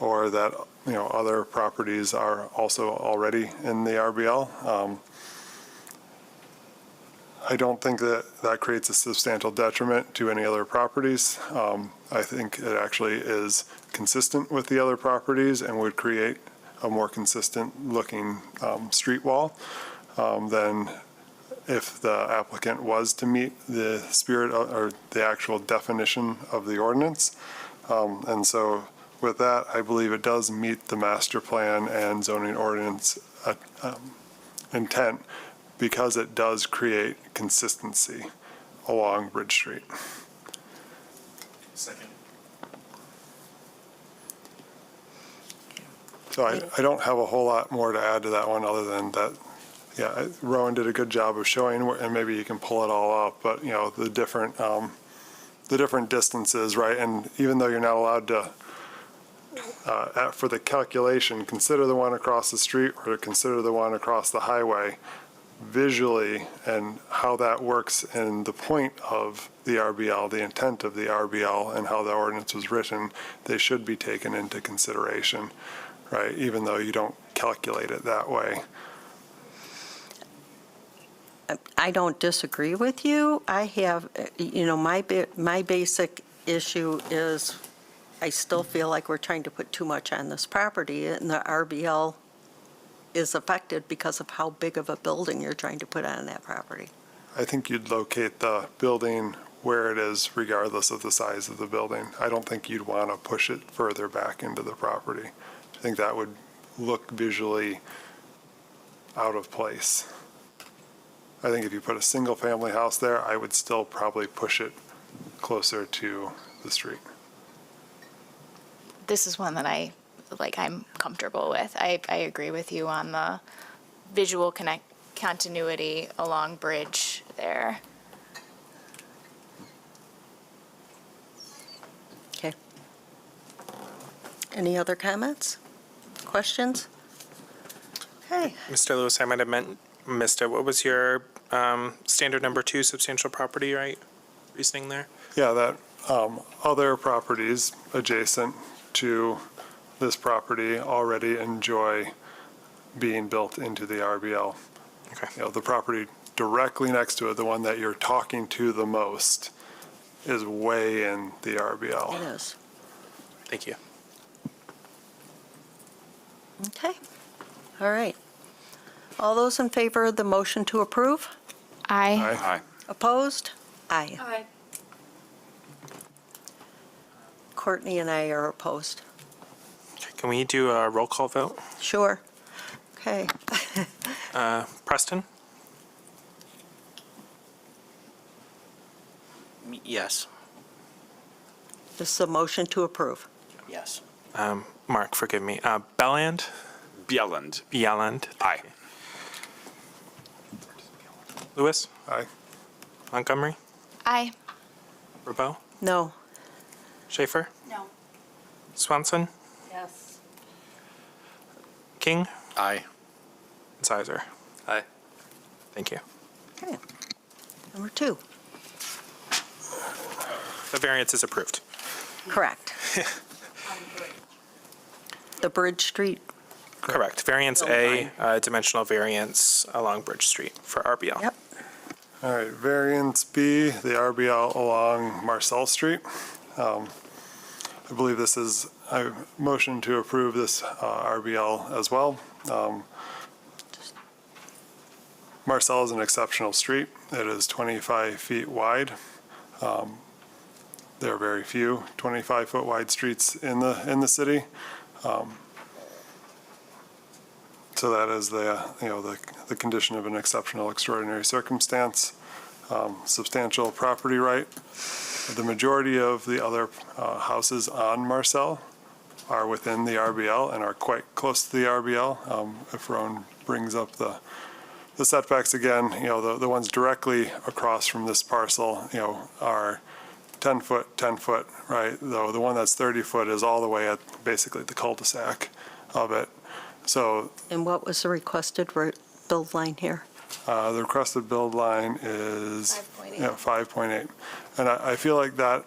or that other properties are also already in the RBL. I don't think that creates a substantial detriment to any other properties. I think it actually is consistent with the other properties and would create a more consistent looking street wall than if the applicant was to meet the spirit or the actual definition of the ordinance. And so with that, I believe it does meet the master plan and zoning ordinance intent, because it does create consistency along Bridge Street. Second. So I don't have a whole lot more to add to that one other than that, yeah, Rowan did a good job of showing, and maybe you can pull it all up, but, the different distances, right? And even though you're not allowed to, for the calculation, consider the one across the street or to consider the one across the highway, visually and how that works and the point of the RBL, the intent of the RBL and how the ordinance was written, they should be taken into consideration, right? Even though you don't calculate it that way. I don't disagree with you. I have, my basic issue is I still feel like we're trying to put too much on this property, and the RBL is affected because of how big of a building you're trying to put on that property. I think you'd locate the building where it is regardless of the size of the building. I don't think you'd want to push it further back into the property. I think that would look visually out of place. I think if you put a single-family house there, I would still probably push it closer to the street. This is one that I'm comfortable with. I agree with you on the visual continuity along Bridge there. Okay. Any other comments? Questions? Okay. Mr. Lewis, I might have missed it. What was your standard number 2 substantial property right reasoning there? Yeah, that other properties adjacent to this property already enjoy being built into the RBL. Okay. The property directly next to it, the one that you're talking to the most, is way in the RBL. It is. Thank you. Okay. All right. All those in favor of the motion to approve? Aye. Aye. Opposed? Aye. Aye. Courtney and I are opposed. Can we do a roll call vote? Sure. Okay. Preston? Yes. This is a motion to approve. Yes. Mark, forgive me. Belland? Bjelland. Bjelland. Aye. Lewis? Aye. Montgomery? Aye. Rabot? No. Schaefer? No. Swanson? Yes. King? Aye. Sizer? Aye. Thank you. Okay. Number 2. The variance is approved. Correct. The Bridge Street. Correct. Variance A, dimensional variance along Bridge Street for RBL. Yep. All right, variance B, the RBL along Marcel Street. I believe this is a motion to approve this RBL as well. Marcel is an exceptional street. It is 25 feet wide. There are very few 25-foot wide streets in the city. So that is the condition of an exceptional, extraordinary circumstance. Substantial property right. The majority of the other houses on Marcel are within the RBL and are quite close to the RBL. If Rowan brings up the setbacks again, the ones directly across from this parcel, are 10 foot, right? Though the one that's 30 foot is all the way at basically the cul-de-sac of it. So And what was the requested build line here? the requested build line is 5.8. 5.8. And I feel like that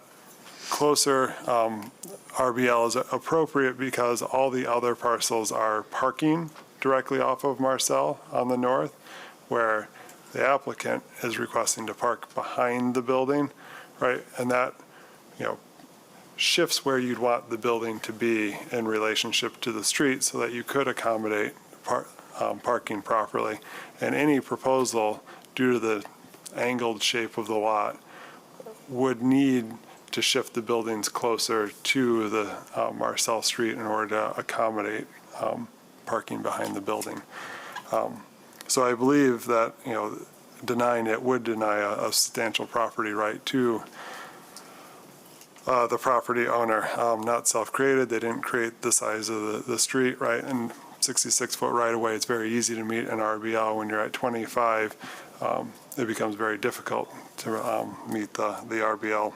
closer RBL is appropriate because all the other parcels are parking directly off of Marcel on the north, where the applicant is requesting to park behind the building, right? And that, shifts where you'd want the building to be in relationship to the street so that you could accommodate parking properly. And any proposal, due to the angled shape of the lot, would need to shift the buildings closer to the Marcel Street in order to accommodate parking behind the building. So I believe that, denying it would deny a substantial property right to the property owner, not self-created. They didn't create the size of the street, right? And 66-foot right-of-way, it's very easy to meet an RBL. When you're at 25, it becomes very difficult to meet the RBL.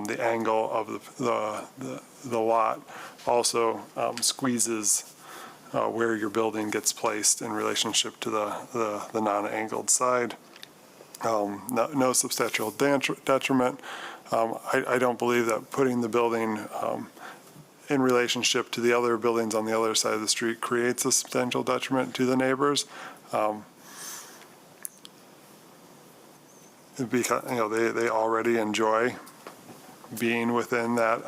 The angle of the lot also squeezes where your building gets placed in relationship to the non-angled side. No substantial detriment. I don't believe that putting the building in relationship to the other buildings on the other side of the street creates a substantial detriment to the neighbors. Because, they already enjoy being within that,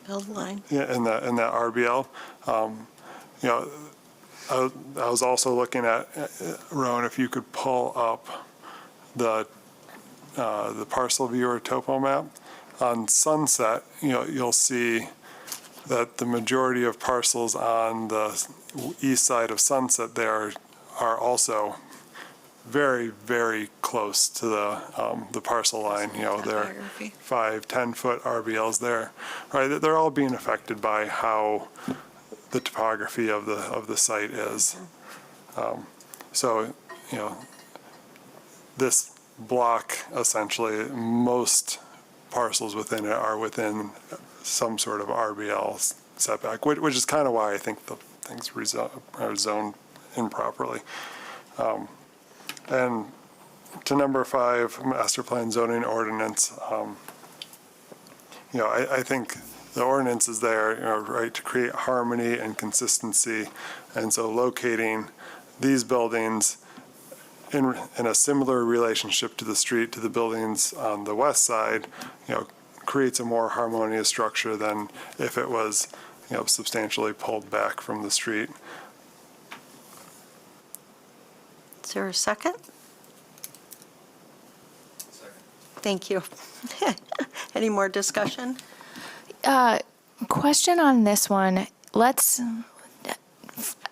Build line. in that RBL. I was also looking at, Rowan, if you could pull up the parcel viewer topo map. On Sunset, you'll see that the majority of parcels on the east side of Sunset there are also very, very close to the parcel line. They're 5-10-foot RBLs there. Right, they're all being affected by how the topography of the site is. So, this block, essentially, most parcels within it are within some sort of RBL setback, which is kind of why I think the things are zoned improperly. And to number 5, master plan zoning ordinance, I think the ordinance is there, right, to create harmony and consistency. And so locating these buildings in a similar relationship to the street, to the buildings on the west side, creates a more harmonious structure than if it was, substantially pulled back from the street. Is there a second? Thank you. Any more discussion? Question on this one. Let's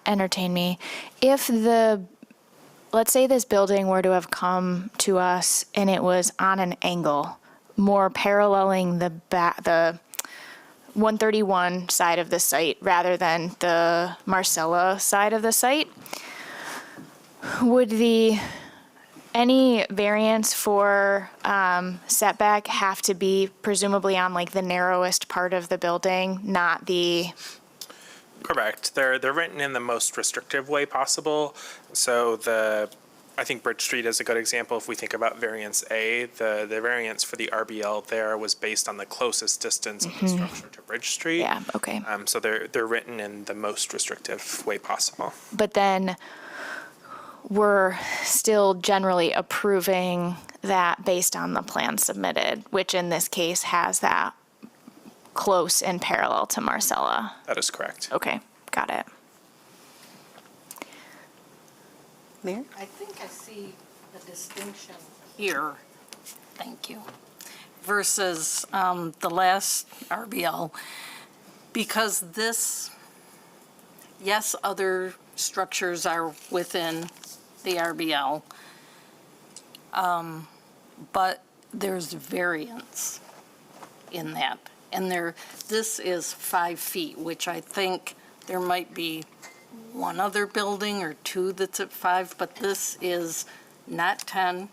entertain me. Let's say this building were to have come to us and it was on an angle, more paralleling the 131 side of the site rather than the Marcella side of the site. Would any variance for setback have to be presumably on like the narrowest part of the building, not the? Correct. They're written in the most restrictive way possible. So I think Bridge Street is a good example. If we think about variance A, the variance for the RBL there was based on the closest distance of the structure to Bridge Street. Yeah, okay. So they're written in the most restrictive way possible. But then we're still generally approving that based on the plan submitted, which in this case has that close and parallel to Marcella. That is correct. Okay, got it. Mayor? I think I see a distinction here, thank you, versus the last RBL, because this, yes, other structures are within the RBL, but there's variance in that. And this is 5 feet, which I think there might be one other building or two that's at 5, but this is not 10.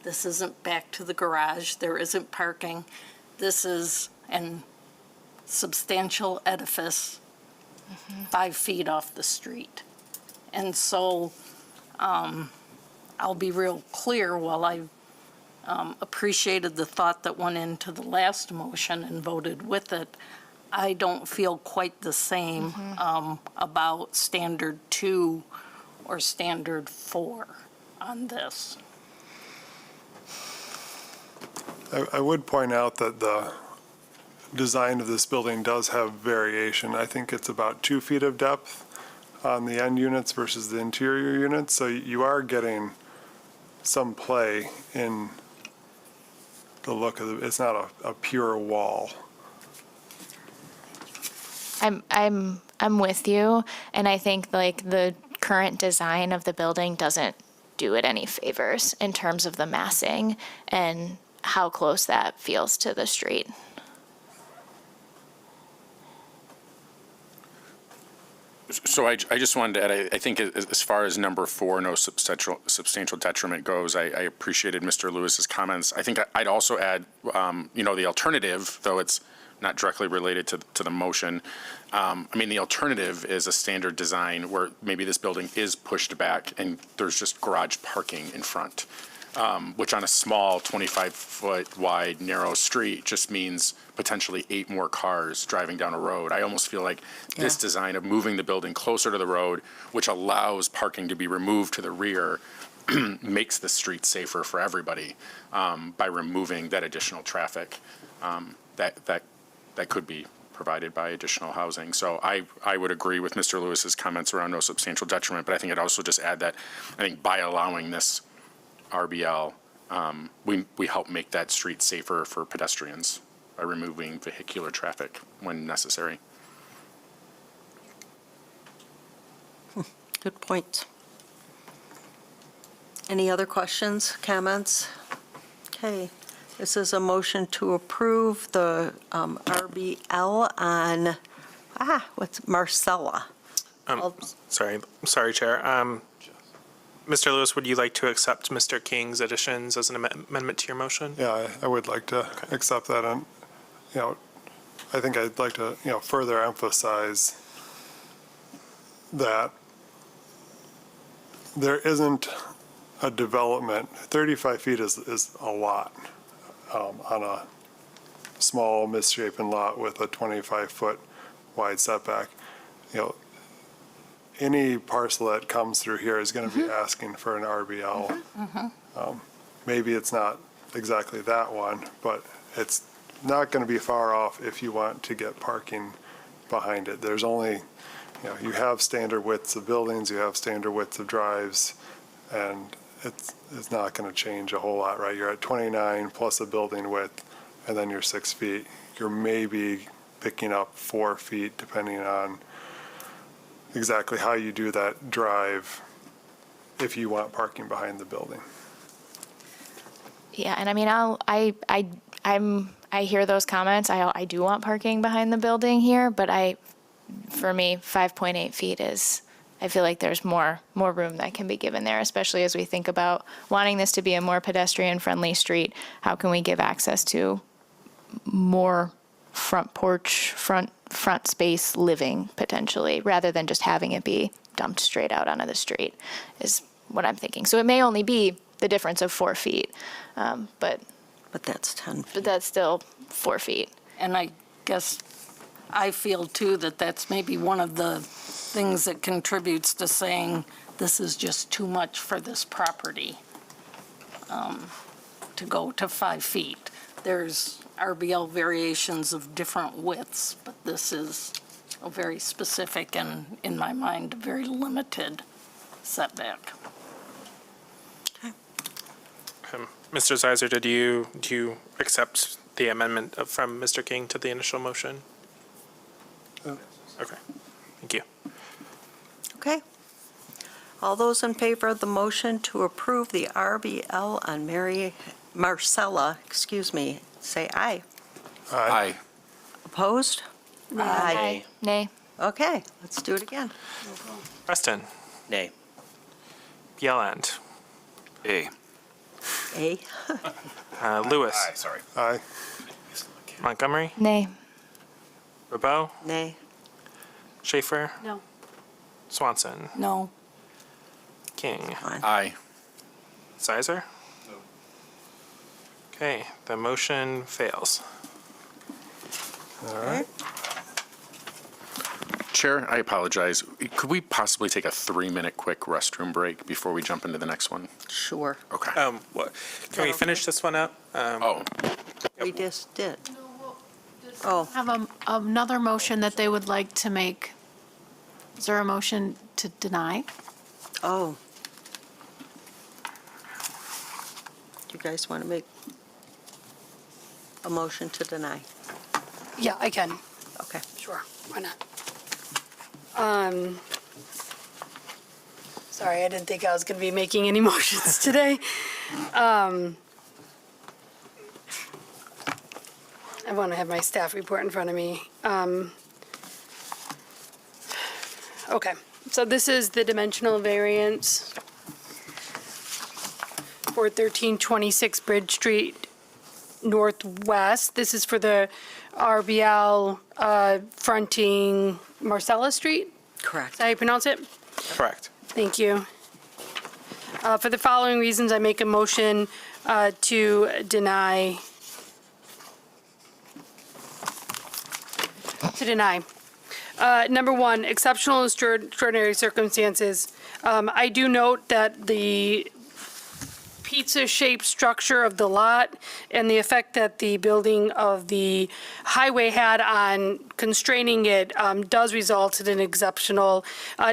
This isn't back to the garage. There isn't parking. This is an substantial edifice 5 feet off the street. And so I'll be real clear, while I appreciated the thought that went into the last motion and voted with it, I don't feel quite the same about standard 2 or standard 4 on this. I would point out that the design of this building does have variation. I think it's about 2 feet of depth on the end units versus the interior units. So you are getting some play in the look of it. It's not a pure wall. I'm with you, and I think like the current design of the building doesn't do it any favors in terms of the massing and how close that feels to the street. So I just wanted to add, I think as far as number 4, no substantial detriment goes, I appreciated Mr. Lewis's comments. I think I'd also add, the alternative, though it's not directly related to the motion. The alternative is a standard design where maybe this building is pushed back and there's just garage parking in front, which on a small 25-foot wide, narrow street just means potentially 8 more cars driving down a road. I almost feel like this design of moving the building closer to the road, which allows parking to be removed to the rear, makes the street safer for everybody by removing that additional traffic that could be provided by additional housing. So I would agree with Mr. Lewis's comments around no substantial detriment, but I think I'd also just add that I think by allowing this RBL, we help make that street safer for pedestrians by removing vehicular traffic when necessary. Good point. Any other questions, comments? Okay, this is a motion to approve the RBL on, what's Marcella? Sorry, Chair. Mr. Lewis, would you like to accept Mr. King's additions as an amendment to your motion? Yeah, I would like to accept that. And, I think I'd like to, further emphasize that there isn't a development. 35 feet is a lot on a small misshapen lot with a 25-foot wide setback. Any parcel that comes through here is going to be asking for an RBL. Maybe it's not exactly that one, but it's not going to be far off if you want to get parking behind it. There's only, you have standard widths of buildings, you have standard widths of drives, and it's not going to change a whole lot, right? You're at 29 plus a building width, and then you're 6 feet. You're maybe picking up 4 feet depending on exactly how you do that drive if you want parking behind the building. Yeah, and I hear those comments. I do want parking behind the building here, but for me, 5.8 feet is, I feel like there's more room that can be given there, especially as we think about wanting this to be a more pedestrian-friendly street. How can we give access to more front porch, front space living potentially, rather than just having it be dumped straight out onto the street, is what I'm thinking. So it may only be the difference of 4 feet, but that's 10 feet. But that's still 4 feet. And I guess I feel too that that's maybe one of the things that contributes to saying this is just too much for this property to go to 5 feet. There's RBL variations of different widths, but this is a very specific and, in my mind, very limited setback. Mr. Zeiser, do you accept the amendment from Mr. King to the initial motion? Okay, thank you. Okay. All those in favor of the motion to approve the RBL on Marcella, say aye. Aye. Opposed? Aye. Nay. Okay, let's do it again. Preston? Nay. Bjelland? A. A. Lewis? Aye, sorry. Aye. Montgomery? Nay. Rabeau? Nay. Schaefer? No. Swanson? No. King? Aye. Zeiser? No. Okay, the motion fails. All right. Chair, I apologize. Could we possibly take a 3-minute quick restroom break before we jump into the next one? Sure. Okay. Can we finish this one up? We just did. Have another motion that they would like to make. Is there a motion to deny? Oh. Do you guys want to make a motion to deny? Yeah, I can. Okay. Sure, why not? Sorry, I didn't think I was going to be making any motions today. I want to have my staff report in front of me. Okay, so this is the dimensional variance for 1326 Bridge Street Northwest. This is for the RBL fronting Marcella Street? Correct. Is that how you pronounce it? Correct. Thank you. For the following reasons, I make a motion to deny. Number one, exceptional and extraordinary circumstances. I do note that the pizza-shaped structure of the lot and the effect that the building of the highway had on constraining it does result in an exceptional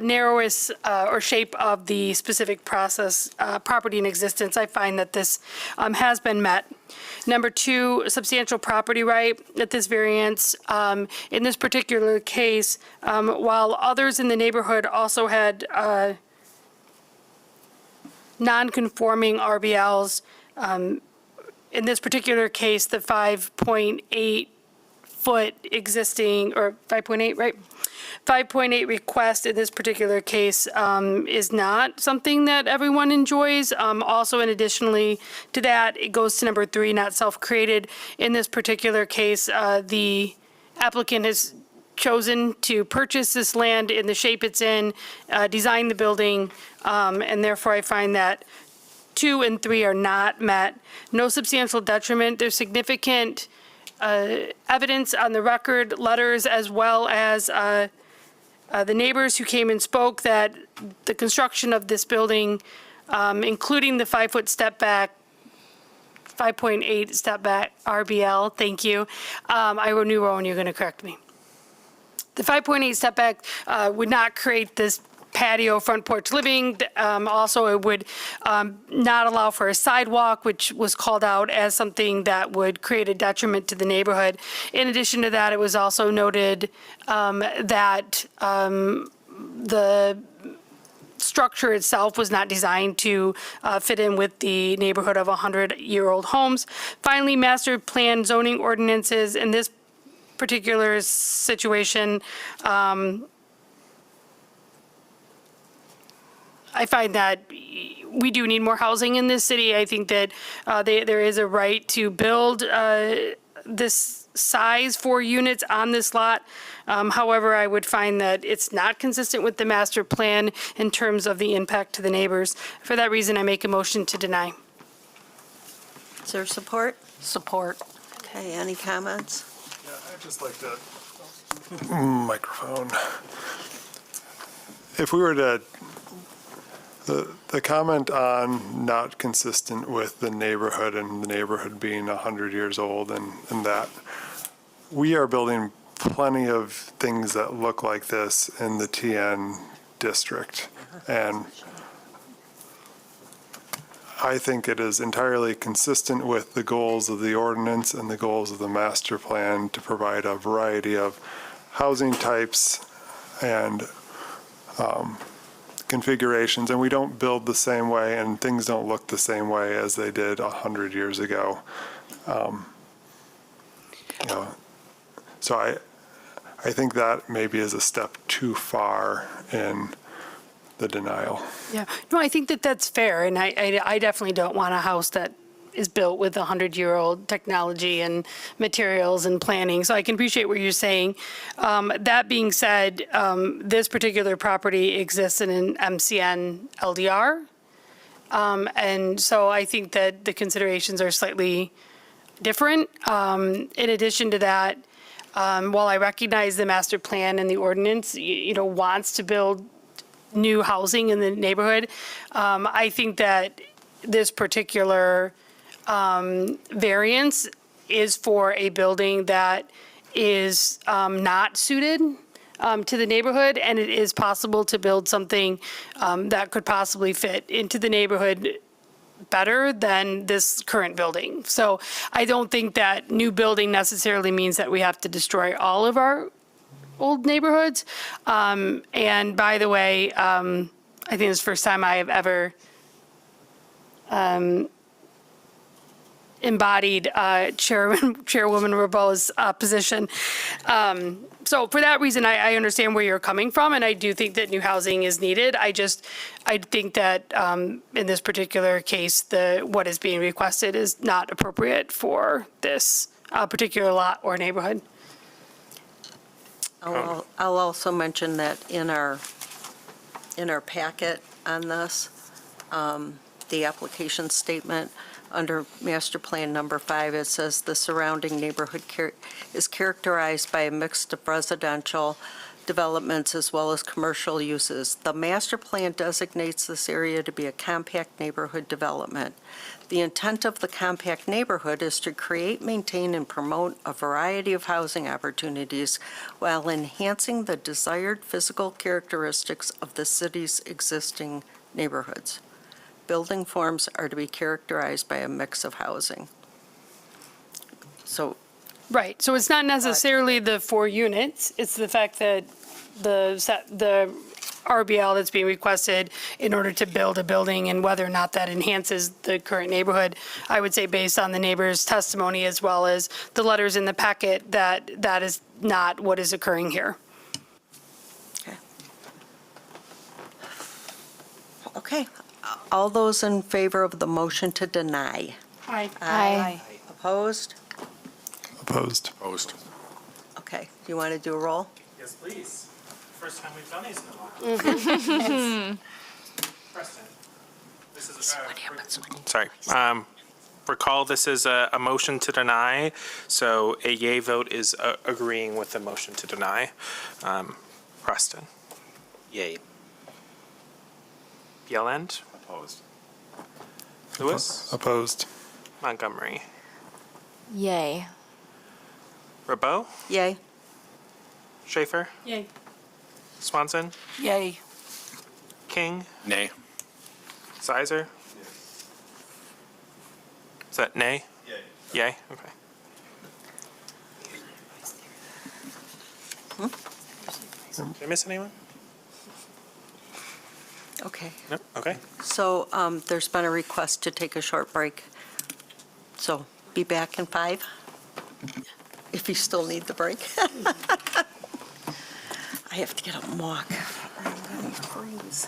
narrowness or shape of the specific property in existence. I find that this has been met. Number two, substantial property right at this variance. In this particular case, while others in the neighborhood also had non-conforming RBLs. In this particular case, the 5.8 foot existing, or 5.8, right? 5.8 request in this particular case is not something that everyone enjoys. Also, and additionally to that, it goes to number three, not self-created. In this particular case, the applicant has chosen to purchase this land in the shape it's in, design the building, and therefore I find that 2 and 3 are not met. No substantial detriment. There's significant evidence on the record, letters, as well as the neighbors who came and spoke that the construction of this building, including the 5-foot step back, 5.8 step back RBL, thank you. I knew, Rowan, you're going to correct me. The 5.8 step back would not create this patio front porch living. Also, it would not allow for a sidewalk, which was called out as something that would create a detriment to the neighborhood. In addition to that, it was also noted that the structure itself was not designed to fit in with the neighborhood of 100-year-old homes. Finally, master plan zoning ordinances in this particular situation, I find that we do need more housing in this city. I think that there is a right to build this size 4 units on this lot. However, I would find that it's not consistent with the master plan in terms of the impact to the neighbors. For that reason, I make a motion to deny. Is there support? Support. Okay, any comments? I'd just like to, microphone. If we were to, the comment on not consistent with the neighborhood and the neighborhood being 100 years old and that, we are building plenty of things that look like this in the TN district. And I think it is entirely consistent with the goals of the ordinance and the goals of the master plan to provide a variety of housing types and configurations. And we don't build the same way, and things don't look the same way as they did 100 years ago. So I think that maybe is a step too far in the denial. Yeah, no, I think that that's fair, and I definitely don't want a house that is built with 100-year-old technology and materials and planning, so I can appreciate what you're saying. That being said, this particular property exists in an MCN LDR, and so I think that the considerations are slightly different. In addition to that, while I recognize the master plan and the ordinance, wants to build new housing in the neighborhood, I think that this particular variance is for a building that is not suited to the neighborhood, and it is possible to build something that could possibly fit into the neighborhood better than this current building. So I don't think that new building necessarily means that we have to destroy all of our old neighborhoods. And by the way, I think it's the first time I have ever embodied Chairwoman Rabeau's position. So for that reason, I understand where you're coming from, and I do think that new housing is needed. I think that in this particular case, what is being requested is not appropriate for this particular lot or neighborhood. I'll also mention that in our packet on this, the application statement, under Master Plan Number 5, it says the surrounding neighborhood is characterized by a mix of residential developments as well as commercial uses. The master plan designates this area to be a compact neighborhood development. The intent of the compact neighborhood is to create, maintain, and promote a variety of housing opportunities while enhancing the desired physical characteristics of the city's existing neighborhoods. Building forms are to be characterized by a mix of housing. So. Right, so it's not necessarily the 4 units, it's the fact that the RBL that's being requested in order to build a building and whether or not that enhances the current neighborhood. I would say based on the neighbor's testimony as well as the letters in the packet, that is not what is occurring here. Okay. All those in favor of the motion to deny? Aye. Aye. Opposed? Opposed. Opposed. Okay. Do you want to do a roll? Yes, please. First time we've done these in a while. Preston, this is sorry. Recall this is a motion to deny, so a yay vote is agreeing with the motion to deny. Preston. Yay. Yelland. Opposed. Lewis. Opposed. Montgomery. Yay. Rabeau. Yay. Schaefer. Yay. Swanson. Yay. King. Nay. Sizer. Is that nay? Yay. Yay, okay. Did I miss anyone? Okay. Nope, okay. So there's been a request to take a short break. So be back in 5, if you still need the break. I have to get up and walk. I'm going to freeze.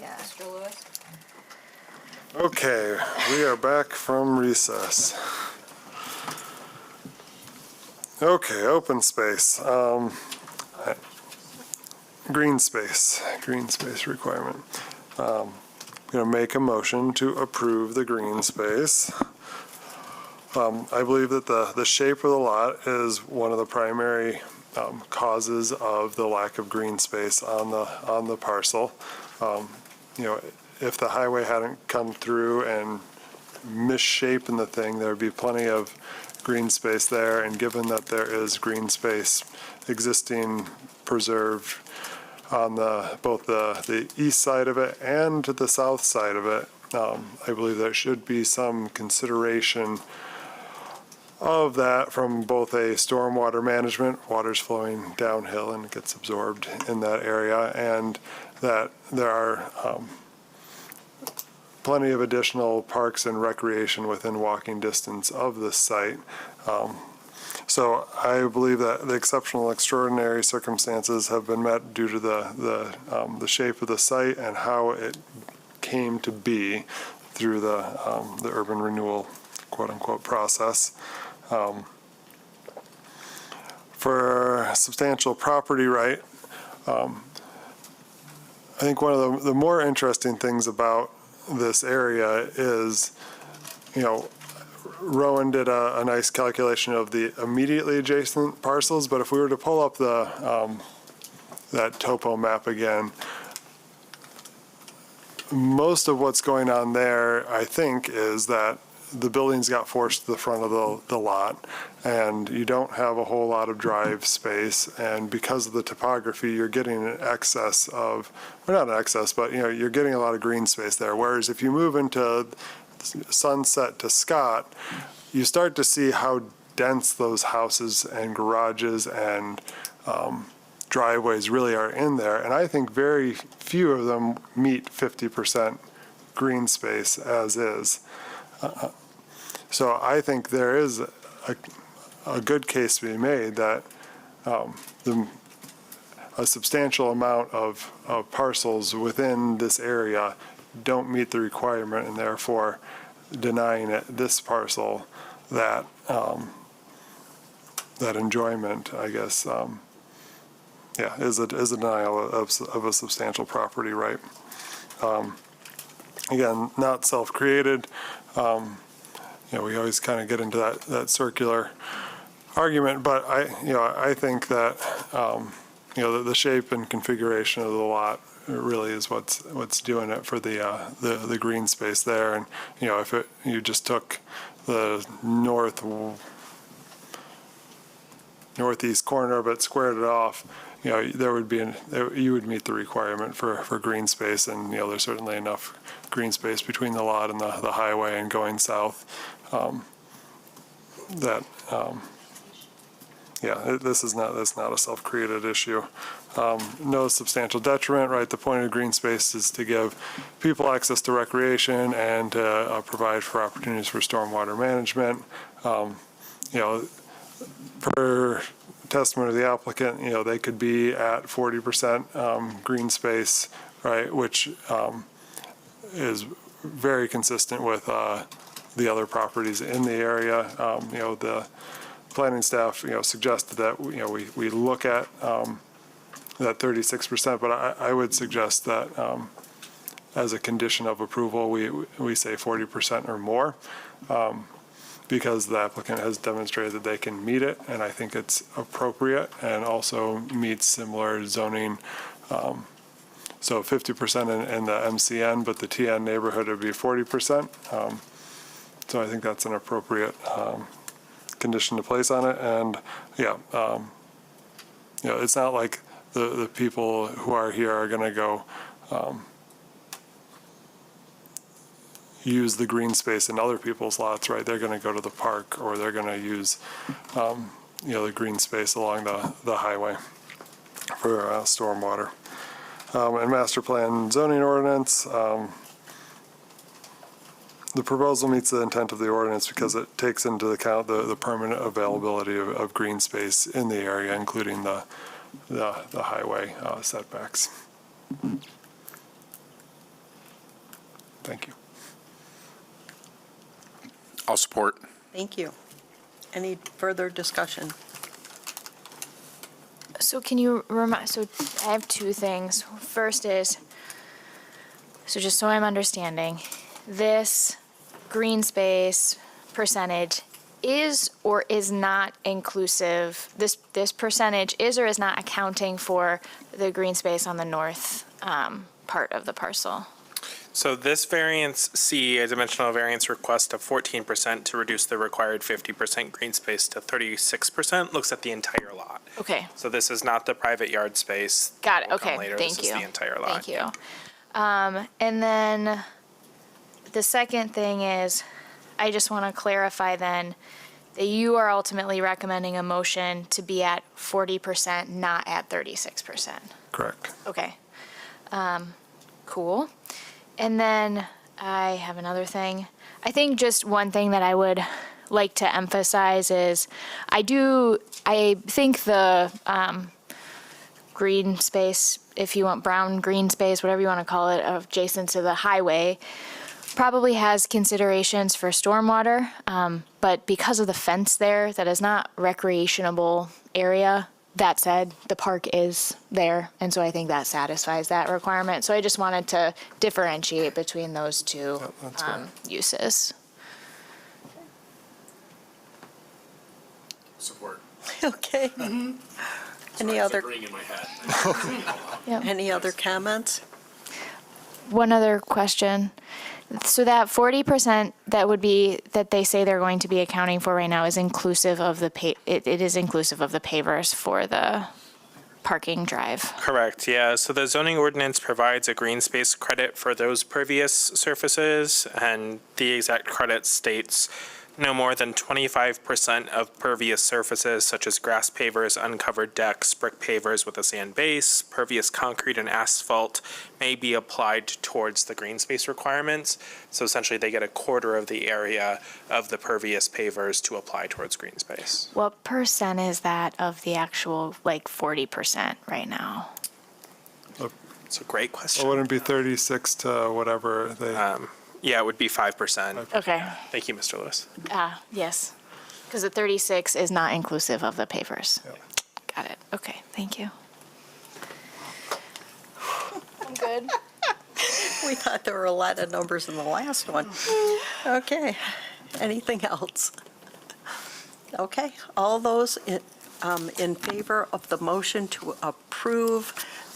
Yeah. Mr. Lewis? Okay, we are back from recess. Okay, open space. Green space requirement. I'm going to make a motion to approve the green space. I believe that the shape of the lot is one of the primary causes of the lack of green space on the parcel. If the highway hadn't come through and misshapen the thing, there'd be plenty of green space there. And given that there is green space existing preserved on both the east side of it and the south side of it, I believe there should be some consideration of that from both a stormwater management, water's flowing downhill and gets absorbed in that area, and that there are plenty of additional parks and recreation within walking distance of this site. So I believe that the exceptional extraordinary circumstances have been met due to the shape of the site and how it came to be through the urban renewal quote-unquote process. For substantial property right, I think one of the more interesting things about this area is, Rowan did a nice calculation of the immediately adjacent parcels, but if we were to pull up that topo map again, most of what's going on there, I think, is that the buildings got forced to the front of the lot, and you don't have a whole lot of drive space, and because of the topography, you're getting an excess of, well, not an excess, but you're getting a lot of green space there. Whereas if you move into Sunset to Scott, you start to see how dense those houses and garages and driveways really are in there, and I think very few of them meet 50% green space as is. So I think there is a good case to be made that a substantial amount of parcels within this area don't meet the requirement, and therefore denying this parcel that enjoyment, I guess, is a denial of a substantial property right. Again, not self-created. We always kind of get into that circular argument, but I think that the shape and configuration of the lot really is what's doing it for the green space there. And if you just took the northeast corner but squared it off, there would be you would meet the requirement for green space, and there's certainly enough green space between the lot and the highway and going south that's not a self-created issue. No substantial detriment, right? The point of green space is to give people access to recreation and provide for opportunities for stormwater management. Per testimony of the applicant, they could be at 40% green space, right, which is very consistent with the other properties in the area. The planning staff, suggested that, we look at that 36%, but I would suggest that as a condition of approval, we say 40% or more, because the applicant has demonstrated that they can meet it, and I think it's appropriate and also meets similar zoning. So 50% in the MCN, but the TN neighborhood would be 40%. So I think that's an appropriate condition to place on it. And it's not like the people who are here are going to go use the green space in other people's lots, right? They're going to go to the park, or they're going to use the green space along the highway for stormwater. And master plan zoning ordinance, the proposal meets the intent of the ordinance because it takes into account the permanent availability of green space in the area, including the highway setbacks. Thank you. I'll support. Thank you. Any further discussion? So can you remind, so I have two things. First is, so just so I'm understanding, this green space percentage is or is not inclusive, this percentage is or is not accounting for the green space on the north part of the parcel? So this variance C, a dimensional variance request of 14% to reduce the required 50% green space to 36%, looks at the entire lot. Okay, So this is not the private yard space. got it, Will come okay, later. thank This you. is the entire lot. Thank you. And then the second thing is, I just want to clarify then, that you are ultimately recommending a motion to be at 40%, not at 36%. Correct. Okay. Cool. And then I have another thing. I think just one thing that I would like to emphasize is I think the green space, if you want brown green space, whatever you want to call it, adjacent to the highway, probably has considerations for stormwater, but because of the fence there, that is not recreationable area. That said, the park is there, and so I think that satisfies that requirement. So I just wanted to differentiate between those two That's fine. uses. Support. Okay. Any other, in my head. any other comments? One other question. So that 40% that they say they're going to be accounting for right now is inclusive of it is inclusive of the pavers for the parking drive. Correct, yeah. So the zoning ordinance provides a green space credit for those pervious surfaces, and the exact credit states no more than 25% of pervious surfaces such as grass pavers, uncovered decks, brick pavers with a sand base, pervious concrete and asphalt may be applied towards the green space requirements. So essentially they get a quarter of the area of the pervious pavers to apply towards green space. What percent is that of the actual, 40% right now? It's a great Well, question. wouldn't it be 36 to whatever they, Yeah, it would be 5%. Okay. Thank you, Mr. Lewis. Yes. Because the 36 is not inclusive of the pavers. Got it. Okay, thank you. I'm good. We thought there were a lot of numbers in the last one. Okay. Anything else? Okay. All those in favor of the motion to approve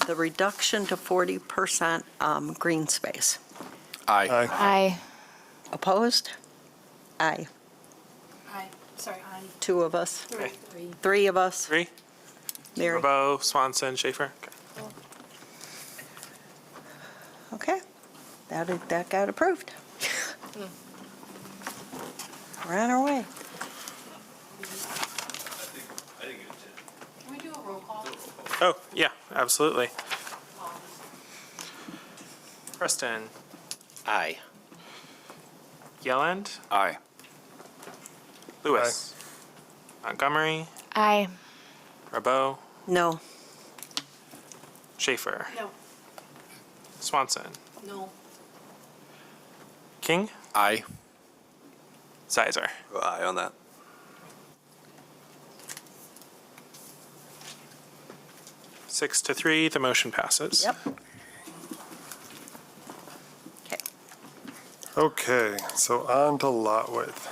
the reduction to 40% green space? Aye. Aye. Opposed? Aye. Aye. Sorry, aye. Two of us. Okay. Three of us. 3? Mary. Rabo, Swanson, Schaefer. Okay. Okay. That got approved. We're on our way. Can we do a roll call? Oh, yeah, absolutely. Preston. Aye. Yelland. Aye. Lewis. Montgomery. Aye. Rabo. No. Schaefer. No. Swanson. No. King. Aye. Sizer. Aye on that. 6-3, the motion passes. Yep. okay, so on to lot width.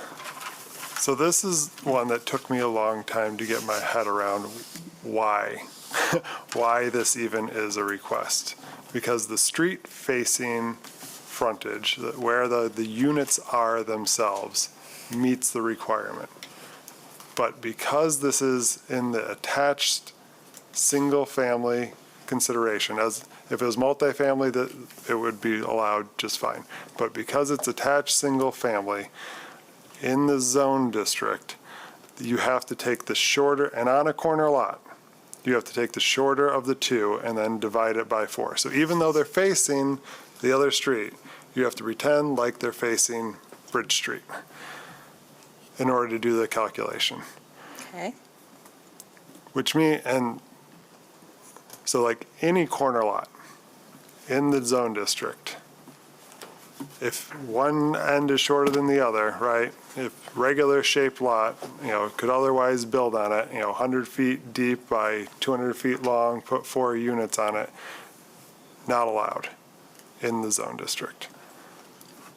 So this is one that took me a long time to get my head around why, why this even is a request. Because the street facing frontage, where the units are themselves, meets the requirement. But because this is in the attached single-family consideration, as if it was multifamily, that it would be allowed just fine. But because it's attached single-family, in the zone district, you have to take the shorter, and on a corner lot, you have to take the shorter of the two and then divide it by 4. So even though they're facing the other street, you have to pretend like they're facing Bridge Street in order to do the calculation. Okay. Which means, and so like any corner lot, in the zone district, if one end is shorter than the other, right? If regular shaped lot, could otherwise build on it, 100 feet deep by 200 feet long, put 4 units on it, not allowed in the zone district.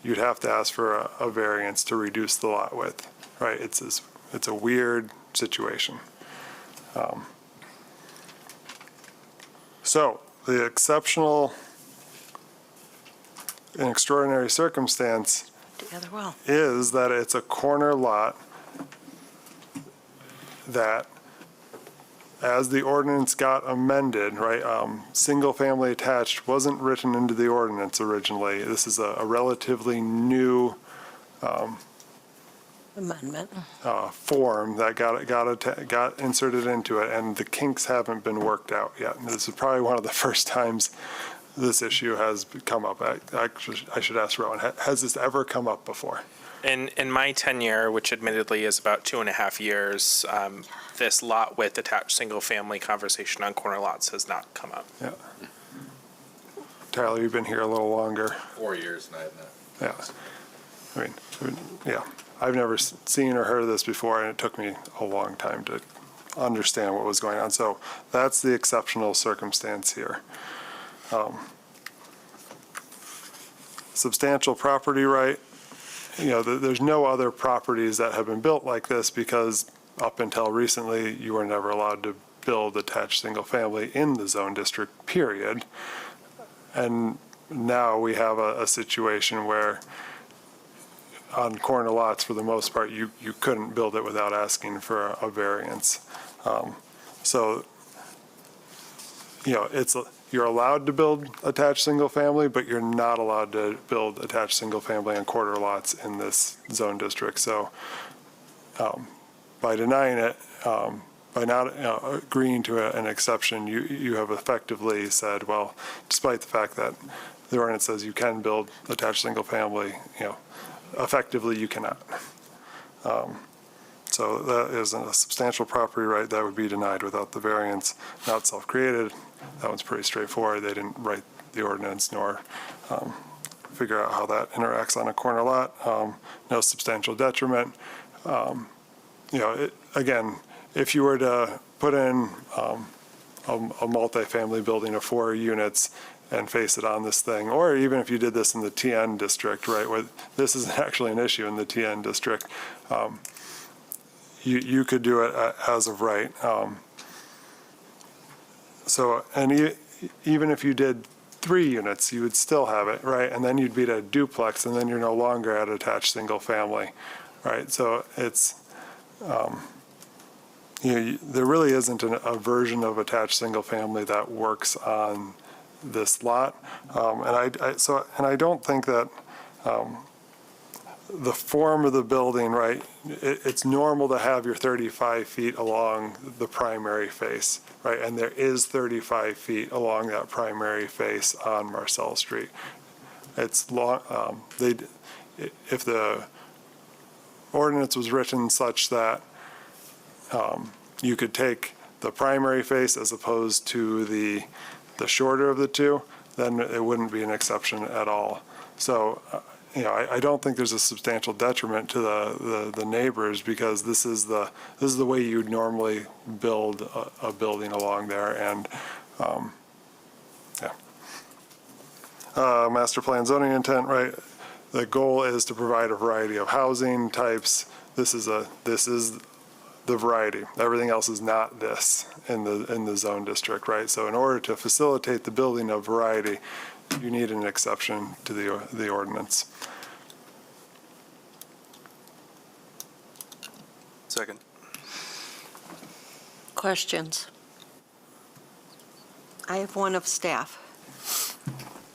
You'd have to ask for a variance to reduce the lot width, right? It's a weird situation. So the exceptional and extraordinary circumstance Together well. is that it's a corner lot that, as the ordinance got amended, right, single-family attached wasn't written into the ordinance originally. This is a relatively new Amendment. form that got inserted into it, and the kinks haven't been worked out yet. And this is probably one of the first times this issue has come up. I should ask Rowan, has this ever come up before? In my tenure, which admittedly is about 2.5 years, this lot width attached single-family conversation on corner lots has not come up. Yeah. Tyler, you've been here a little longer. 4 years and I have not. Yeah. I mean, yeah. I've never seen or heard of this before, and it took me a long time to understand what was going on. So that's the exceptional circumstance here. Substantial property right. There's no other properties that have been built like this because up until recently, you were never allowed to build attached single family in the zone district, period. And now we have a situation where on corner lots, for the most part, you couldn't build it without asking for a variance. So, you're allowed to build attached single family, but you're not allowed to build attached single family on quarter lots in this zone district. So by denying it, by not agreeing to an exception, you have effectively said, well, despite the fact that the ordinance says you can build attached single family, effectively you cannot. So that is a substantial property right that would be denied without the variance, not self-created. That one's pretty straightforward. They didn't write the ordinance nor figure out how that interacts on a corner lot. No substantial detriment. Again, if you were to put in a multifamily building of 4 units and face it on this thing, or even if you did this in the TN district, right, where this isn't actually an issue in the TN district, you could do it as of right. And even if you did 3 units, you would still have it, right? And then you'd be at a duplex, and then you're no longer at attached single family, right? So it's, there really isn't a version of attached single family that works on this lot. And I don't think that the form of the building, right, it's normal to have your 35 feet along the primary face, right? And there is 35 feet along that primary face on Marcel Street. It's long, if the ordinance was written such that you could take the primary face as opposed to the shorter of the two, then it wouldn't be an exception at all. So, I don't think there's a substantial detriment to the neighbors because this is the way you'd normally build a building along there. And master plan zoning intent, right? The goal is to provide a variety of housing types. This is the variety. Everything else is not this in the zone district, right? So in order to facilitate the building of variety, you need an exception to the ordinance. Second. Questions? I have one of staff.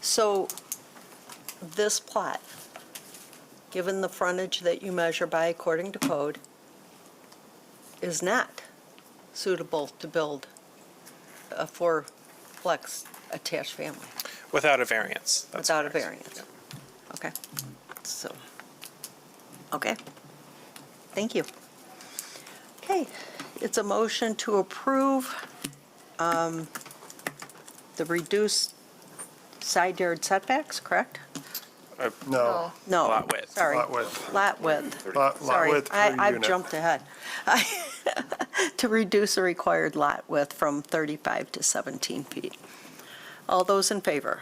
So this plot, given the frontage that you measure by according to code, is not suitable to build a 4-plex attached family. Without a variance. Without a variance. Okay. So, okay. Thank you. Okay, it's a motion to approve the reduced side yard setbacks, correct? No. No. Lot width. Sorry. Lot width. Lot width. Lot Sorry, width per I've unit. jumped ahead. To reduce the required lot width from 35 to 17 feet. All those in favor?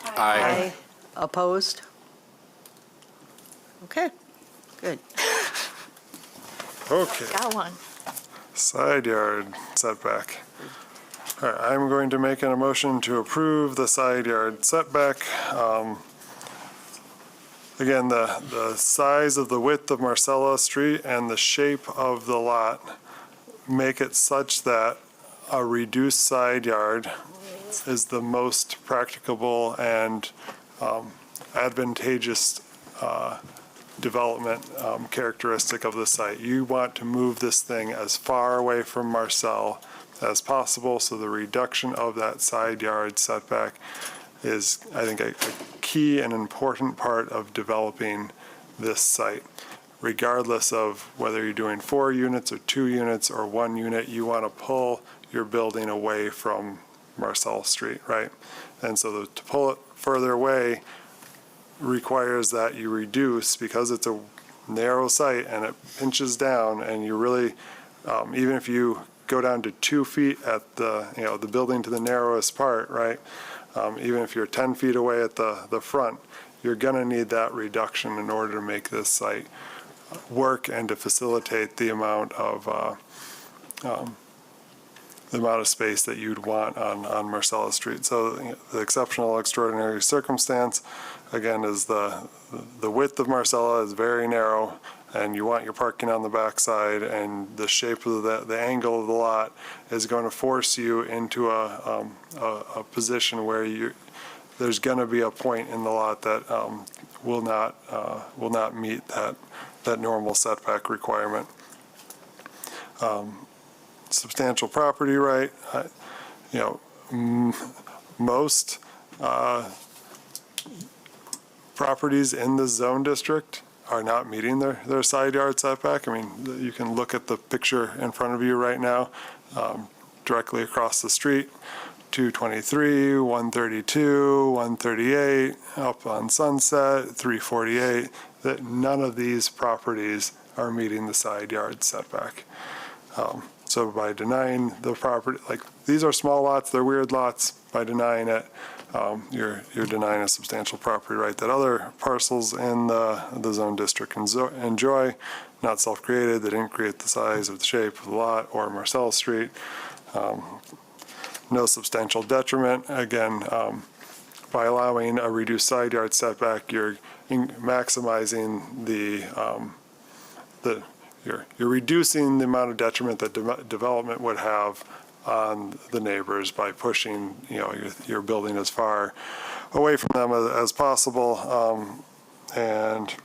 Aye. Opposed? Okay, good. Okay. Got one. Side yard setback. All right, I'm going to make a motion to approve the side yard setback. Again, the size of the width of Marcella Street and the shape of the lot make it such that a reduced side yard is the most practicable and advantageous development characteristic of the site. You want to move this thing as far away from Marcel as possible, so the reduction of that side yard setback is, I think, a key and important part of developing this site. Regardless of whether you're doing 4 units or 2 units or 1 unit, you want to pull your building away from Marcel Street, right? And so to pull it further away requires that you reduce, because it's a narrow site and it pinches down, and you really, even if you go down to 2 feet at the building to the narrowest part, right? Even if you're 10 feet away at the front, you're going to need that reduction in order to make this site work and to facilitate the amount of space that you'd want on Marcella Street. So the exceptional extraordinary circumstance, again, is the width of Marcella is very narrow, and you want your parking on the backside, and the shape of the angle of the lot is going to force you into a position where there's going to be a point in the lot that will not meet that normal setback requirement. Substantial property right, most properties in the zone district are not meeting their side yard setback. I mean, you can look at the picture in front of you right now, directly across the street, 223, 132, 138, up on Sunset, 348, that none of these properties are meeting the side yard setback. So by denying the property, like, these are small lots, they're weird lots, by denying it, you're denying a substantial property right that other parcels in the zone district enjoy, not self-created. They didn't create the size or the shape of the lot or Marcel Street. No substantial detriment. Again, by allowing a reduced side yard setback, you're maximizing you're reducing the amount of detriment that development would have on the neighbors by pushing, your building as far away from them as possible. And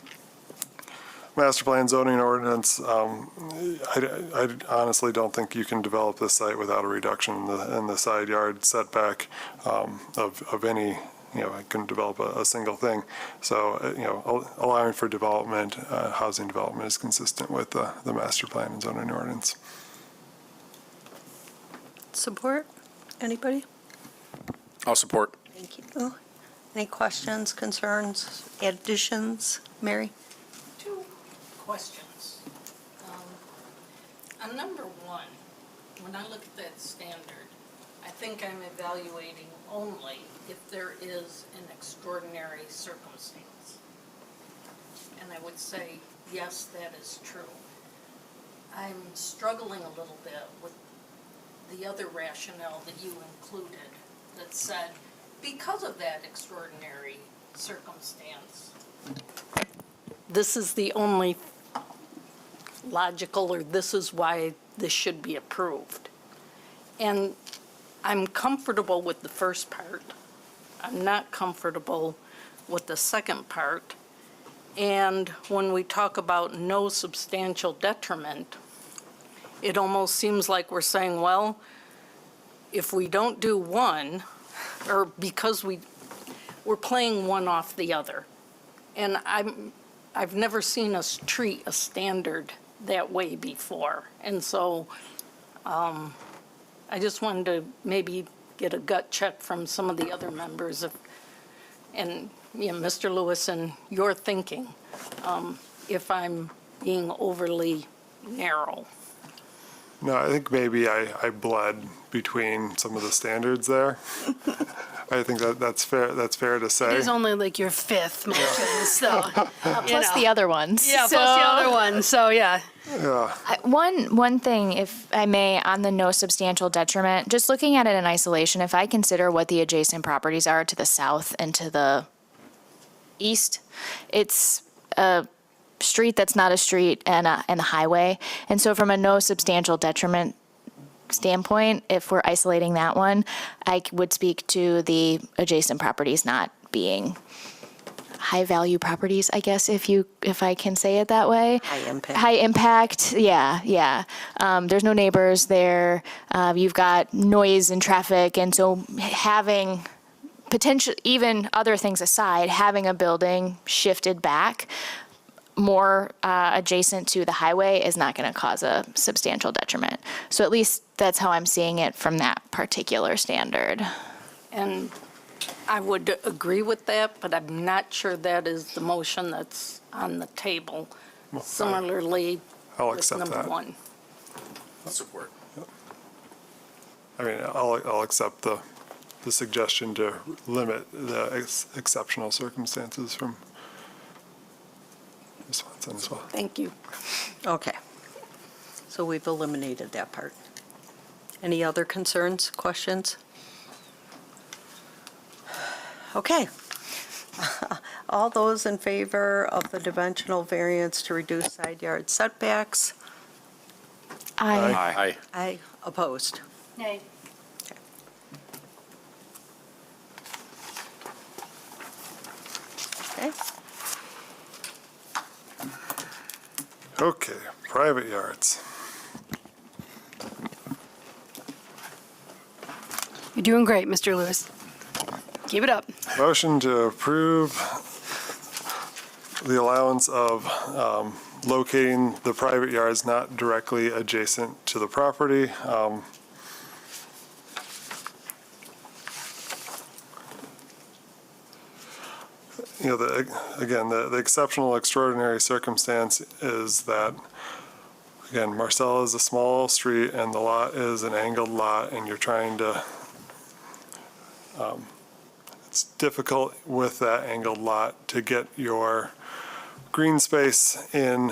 master plan zoning ordinance, I honestly don't think you can develop this site without a reduction in the side yard setback of any, I couldn't develop a single thing. So, allowing for development, housing development is consistent with the master plan and zoning ordinance. Support? Anybody? I'll support. Thank you. Any questions, concerns, additions? Mary? 2 questions. On number 1, when I look at that standard, I think I'm evaluating only if there is an extraordinary circumstance. And I would say, yes, that is true. I'm struggling a little bit with the other rationale that you included that said, because of that extraordinary circumstance, this is the only logical, or this is why this should be approved. And I'm comfortable with the first part. I'm not comfortable with the second part. And when we talk about no substantial detriment, it almost seems like we're saying, well, if we don't do one, or because we're playing one off the other. And I've never seen us treat a standard that way before. And so I just wanted to maybe get a gut check from some of the other members and, Mr. Lewis, and your thinking, if I'm being overly narrow. No, I think maybe I bled between some of the standards there. I think that's fair to say. It is only like your fifth motion, so. Plus the other ones. Yeah, plus the other one, so yeah. Yeah. One thing, if I may, on the no substantial detriment, just looking at it in isolation, if I consider what the adjacent properties are to the south and to the east, it's a street that's not a street and a highway. And so from a no substantial detriment standpoint, if we're isolating that one, I would speak to the adjacent properties not being high-value properties, I guess, if I can say it that way. High impact. High impact, yeah. There's no neighbors there. You've got noise and traffic, and so having potential, even other things aside, having a building shifted back more adjacent to the highway is not going to cause a substantial detriment. So at least that's how I'm seeing it from that particular standard. And I would agree with that, but I'm not sure that is the motion that's on the table. Similarly, I'll with accept number that. one. Support. I mean, I'll accept the suggestion to limit the exceptional circumstances from Ms. Swanson as well. Thank you. Okay. So we've eliminated that part. Any other concerns, questions? Okay. All those in favor of the dimensional variance to reduce side yard setbacks? Aye. Aye. Opposed? Nay. Okay. Okay, private yards. You're doing great, Mr. Lewis. Keep it up. Motion to approve the allowance of locating the private yards not directly adjacent to the property. The exceptional extraordinary circumstance is that, again, Marcella is a small street and the lot is an angled lot, and you're trying to, it's difficult with that angled lot to get your green space in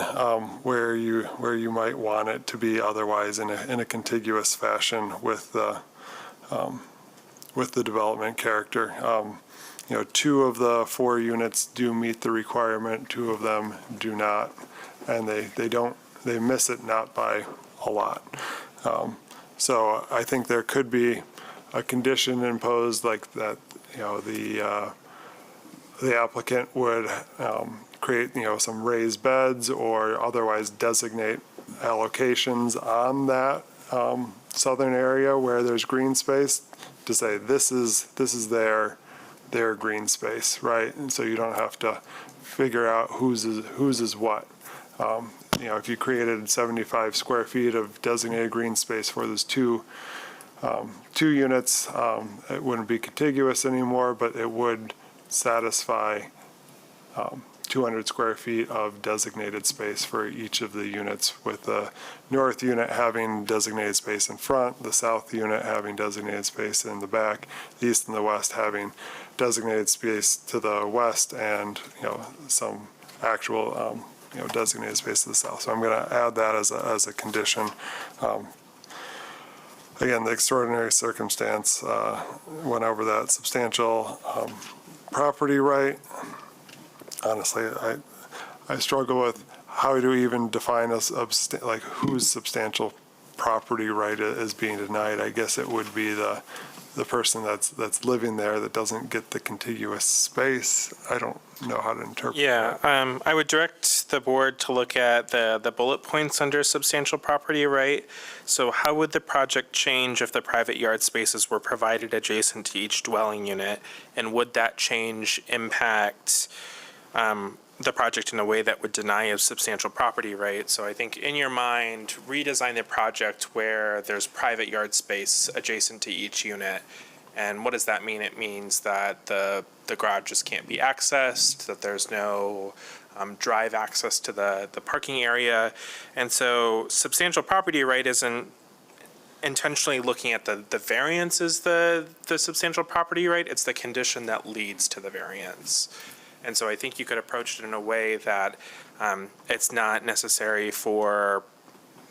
where you might want it to be otherwise in a contiguous fashion with the development character. 2 of the 4 units do meet the requirement, 2 of them do not, and they miss it not by a lot. So I think there could be a condition imposed like that, the applicant would create, some raised beds or otherwise designate allocations on that southern area where there's green space to say this is their green space, right? And so you don't have to figure out whose is what. If you created 75 square feet of designated green space for those two units, it wouldn't be contiguous anymore, but it would satisfy 200 square feet of designated space for each of the units, with the north unit having designated space in front, the south unit having designated space in the back, the east and the west having designated space to the west, and some actual designated space to the south. So I'm going to add that as a condition. Again, the extraordinary circumstance went over that substantial property right. Honestly, I struggle with how to even define whose substantial property right is being denied. I guess it would be the person that's living there that doesn't get the contiguous space. I don't know how to interpret that. Yeah, I would direct the board to look at the bullet points under substantial property right. So how would the project change if the private yard spaces were provided adjacent to each dwelling unit? And would that change impact the project in a way that would deny a substantial property right? So I think in your mind, redesign the project where there's private yard space adjacent to each unit, And what does that mean? It means that the garage just can't be accessed, that there's no drive access to the parking area. And so substantial property right isn't intentionally looking at the variance as the substantial property right, it's the condition that leads to the variance. And so I think you could approach it in a way that it's not necessary for,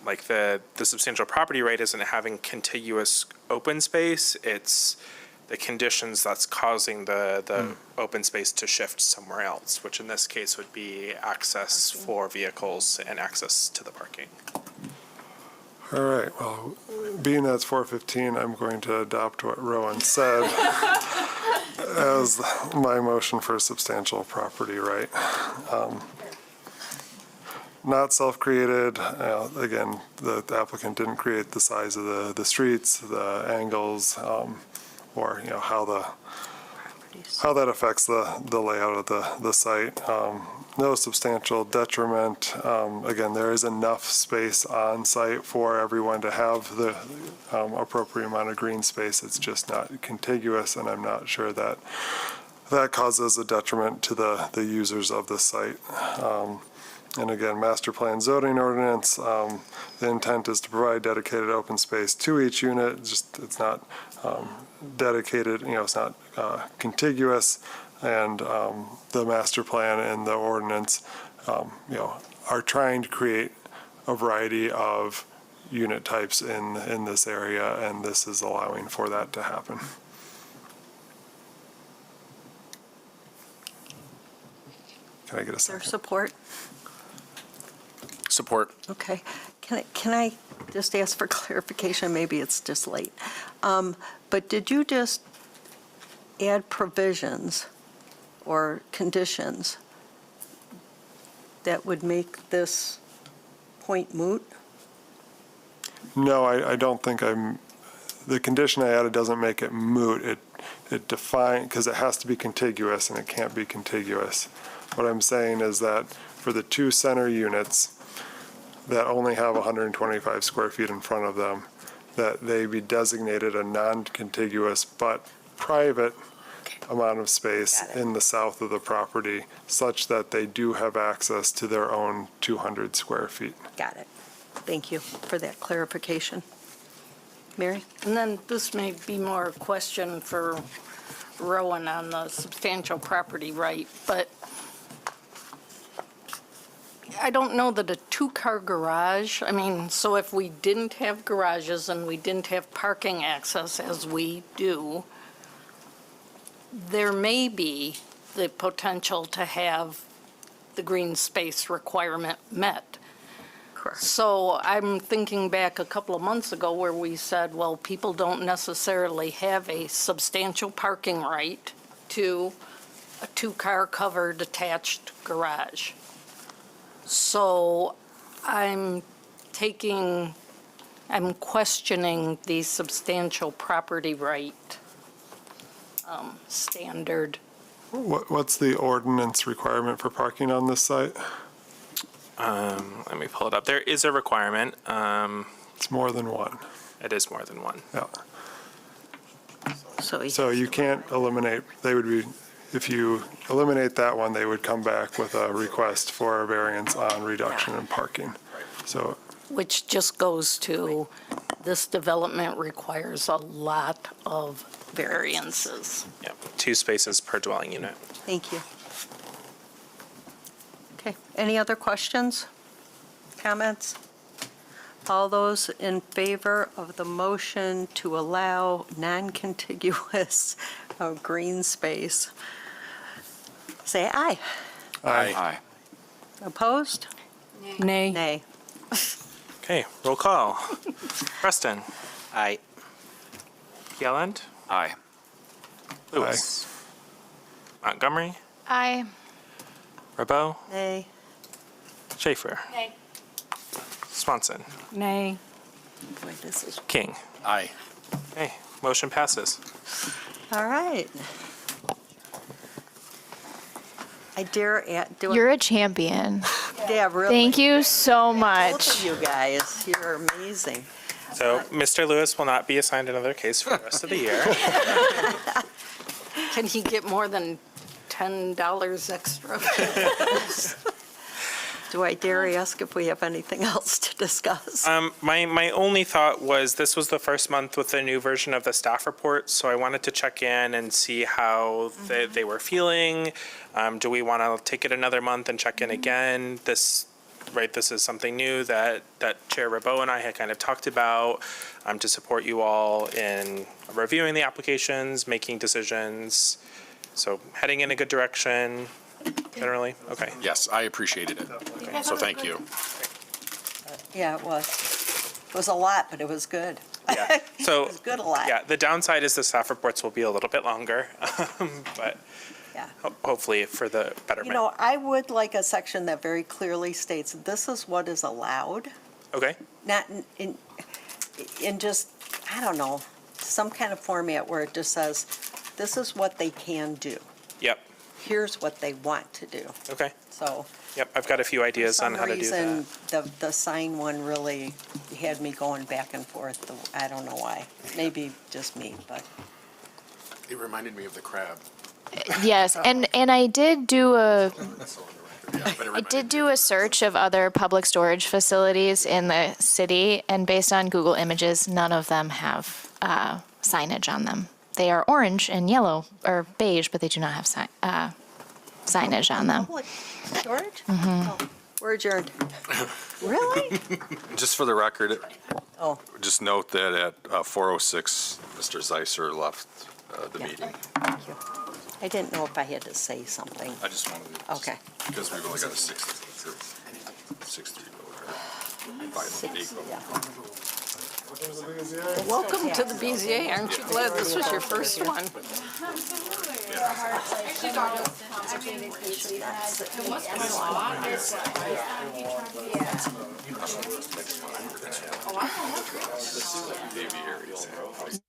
like, the substantial property right isn't having contiguous open space, it's the conditions that's causing the open space to shift somewhere else, which in this case would be access for vehicles and access to the parking. All right, well, being that it's 4:15, I'm going to adopt what Rowan said as my motion for substantial property right. Not self-created. Again, the applicant didn't create the size of the streets, the angles, or how that affects the layout of the site. No substantial detriment. Again, there is enough space on site for everyone to have the appropriate amount of green space. It's just not contiguous, and I'm not sure that causes a detriment to the users of the site. And again, master plan zoning ordinance, the intent is to provide dedicated open space to each unit. It's not dedicated, it's not contiguous. And the master plan and the ordinance, are trying to create a variety of unit types in this area, and this is allowing for that to happen. Can I get a Is there second? support? Support. Okay. Can I just ask for clarification? Maybe it's just late. But did you just add provisions or conditions that would make this point moot? No, I don't think the condition I added doesn't make it moot. It because it has to be contiguous, and it can't be contiguous. What I'm saying is that for the two center units that only have 125 square feet in front of them, that they be designated a non-contiguous but private amount of space in the south of the property, such that they do have access to their own 200 square feet. Got it. Thank you for that clarification. Mary? And then this may be more a question for Rowan on the substantial property right, but I don't know that a two-car garage, so if we didn't have garages and we didn't have parking access as we do, there may be the potential to have the green space requirement met. Correct. So I'm thinking back a couple of months ago where we said, well, people don't necessarily have a substantial parking right to a two-car covered attached garage. So I'm questioning the substantial property right standard. What's the ordinance requirement for parking on this site? Let me pull it up. There is a requirement. It's more than one. It is more than one. Yeah. So you can't eliminate, if you eliminate that one, they would come back with a request for a variance on reduction in parking. So, Which just goes to, this development requires a lot of variances. Yep, 2 spaces per dwelling unit. Thank you. Okay, any other questions, comments? All those in favor of the motion to allow non-contiguous green space, say aye. Aye. Opposed? Nay. Nay. Okay, roll call. Preston. Aye. Yelland. Aye. Lewis. Montgomery. Aye. Rabot. Nay. Schaefer. Nay. Swanson. Nay. Boy, this is, King. Aye. Okay, motion passes. all right. I dare do You're a champion. Yeah, really. Thank you so Both much. of you guys, you're amazing. So Mr. Lewis will not be assigned another case for the rest of the year. Can he get more than $10 extra? Do I dare ask if we have anything else to discuss? My only thought was this was the first month with the new version of the staff report, so I wanted to check in and see how they were feeling. Do we want to take it another month and check in again? This is something new that Chair Rabot and I had kind of talked about to support you all in reviewing the applications, making decisions. So heading in a good direction, generally. Okay. Yes, I appreciated it. So thank you. Yeah, it was. It was a lot, but it was good. Yeah. So It was good a lot. yeah, the downside is the staff reports will be a little bit longer, but Yeah. hopefully for the betterment. You know, I would like a section that very clearly states, this is what is allowed, Okay. not in just, I don't know, some kind of format where it just says, this is what they can do. Yep. Here's what they want to do. Okay. So Yep. I've got a few ideas on how to do that. for some reason, the sign one really had me going back and forth. I don't know why. Maybe just me, but. It reminded me of the crab. Yes, and I did do a That's all on the record. Yeah, but it I reminded did me do a search of other public storage facilities in the city, and based on Google Images, none of them have signage on them. They are orange and yellow, or beige, but they do not have signage on them. Public storage? Oh, we're adjourned. Really? Just for the record, Oh, just note that at 4:06, Mr. Zeisser left the meeting. thank you. I didn't know if I had to say something. I just wanted to. Okay. Because we've only got a 6-3 vote. Yeah. Welcome to the BZA. Aren't you glad this was your first one? Baby areas.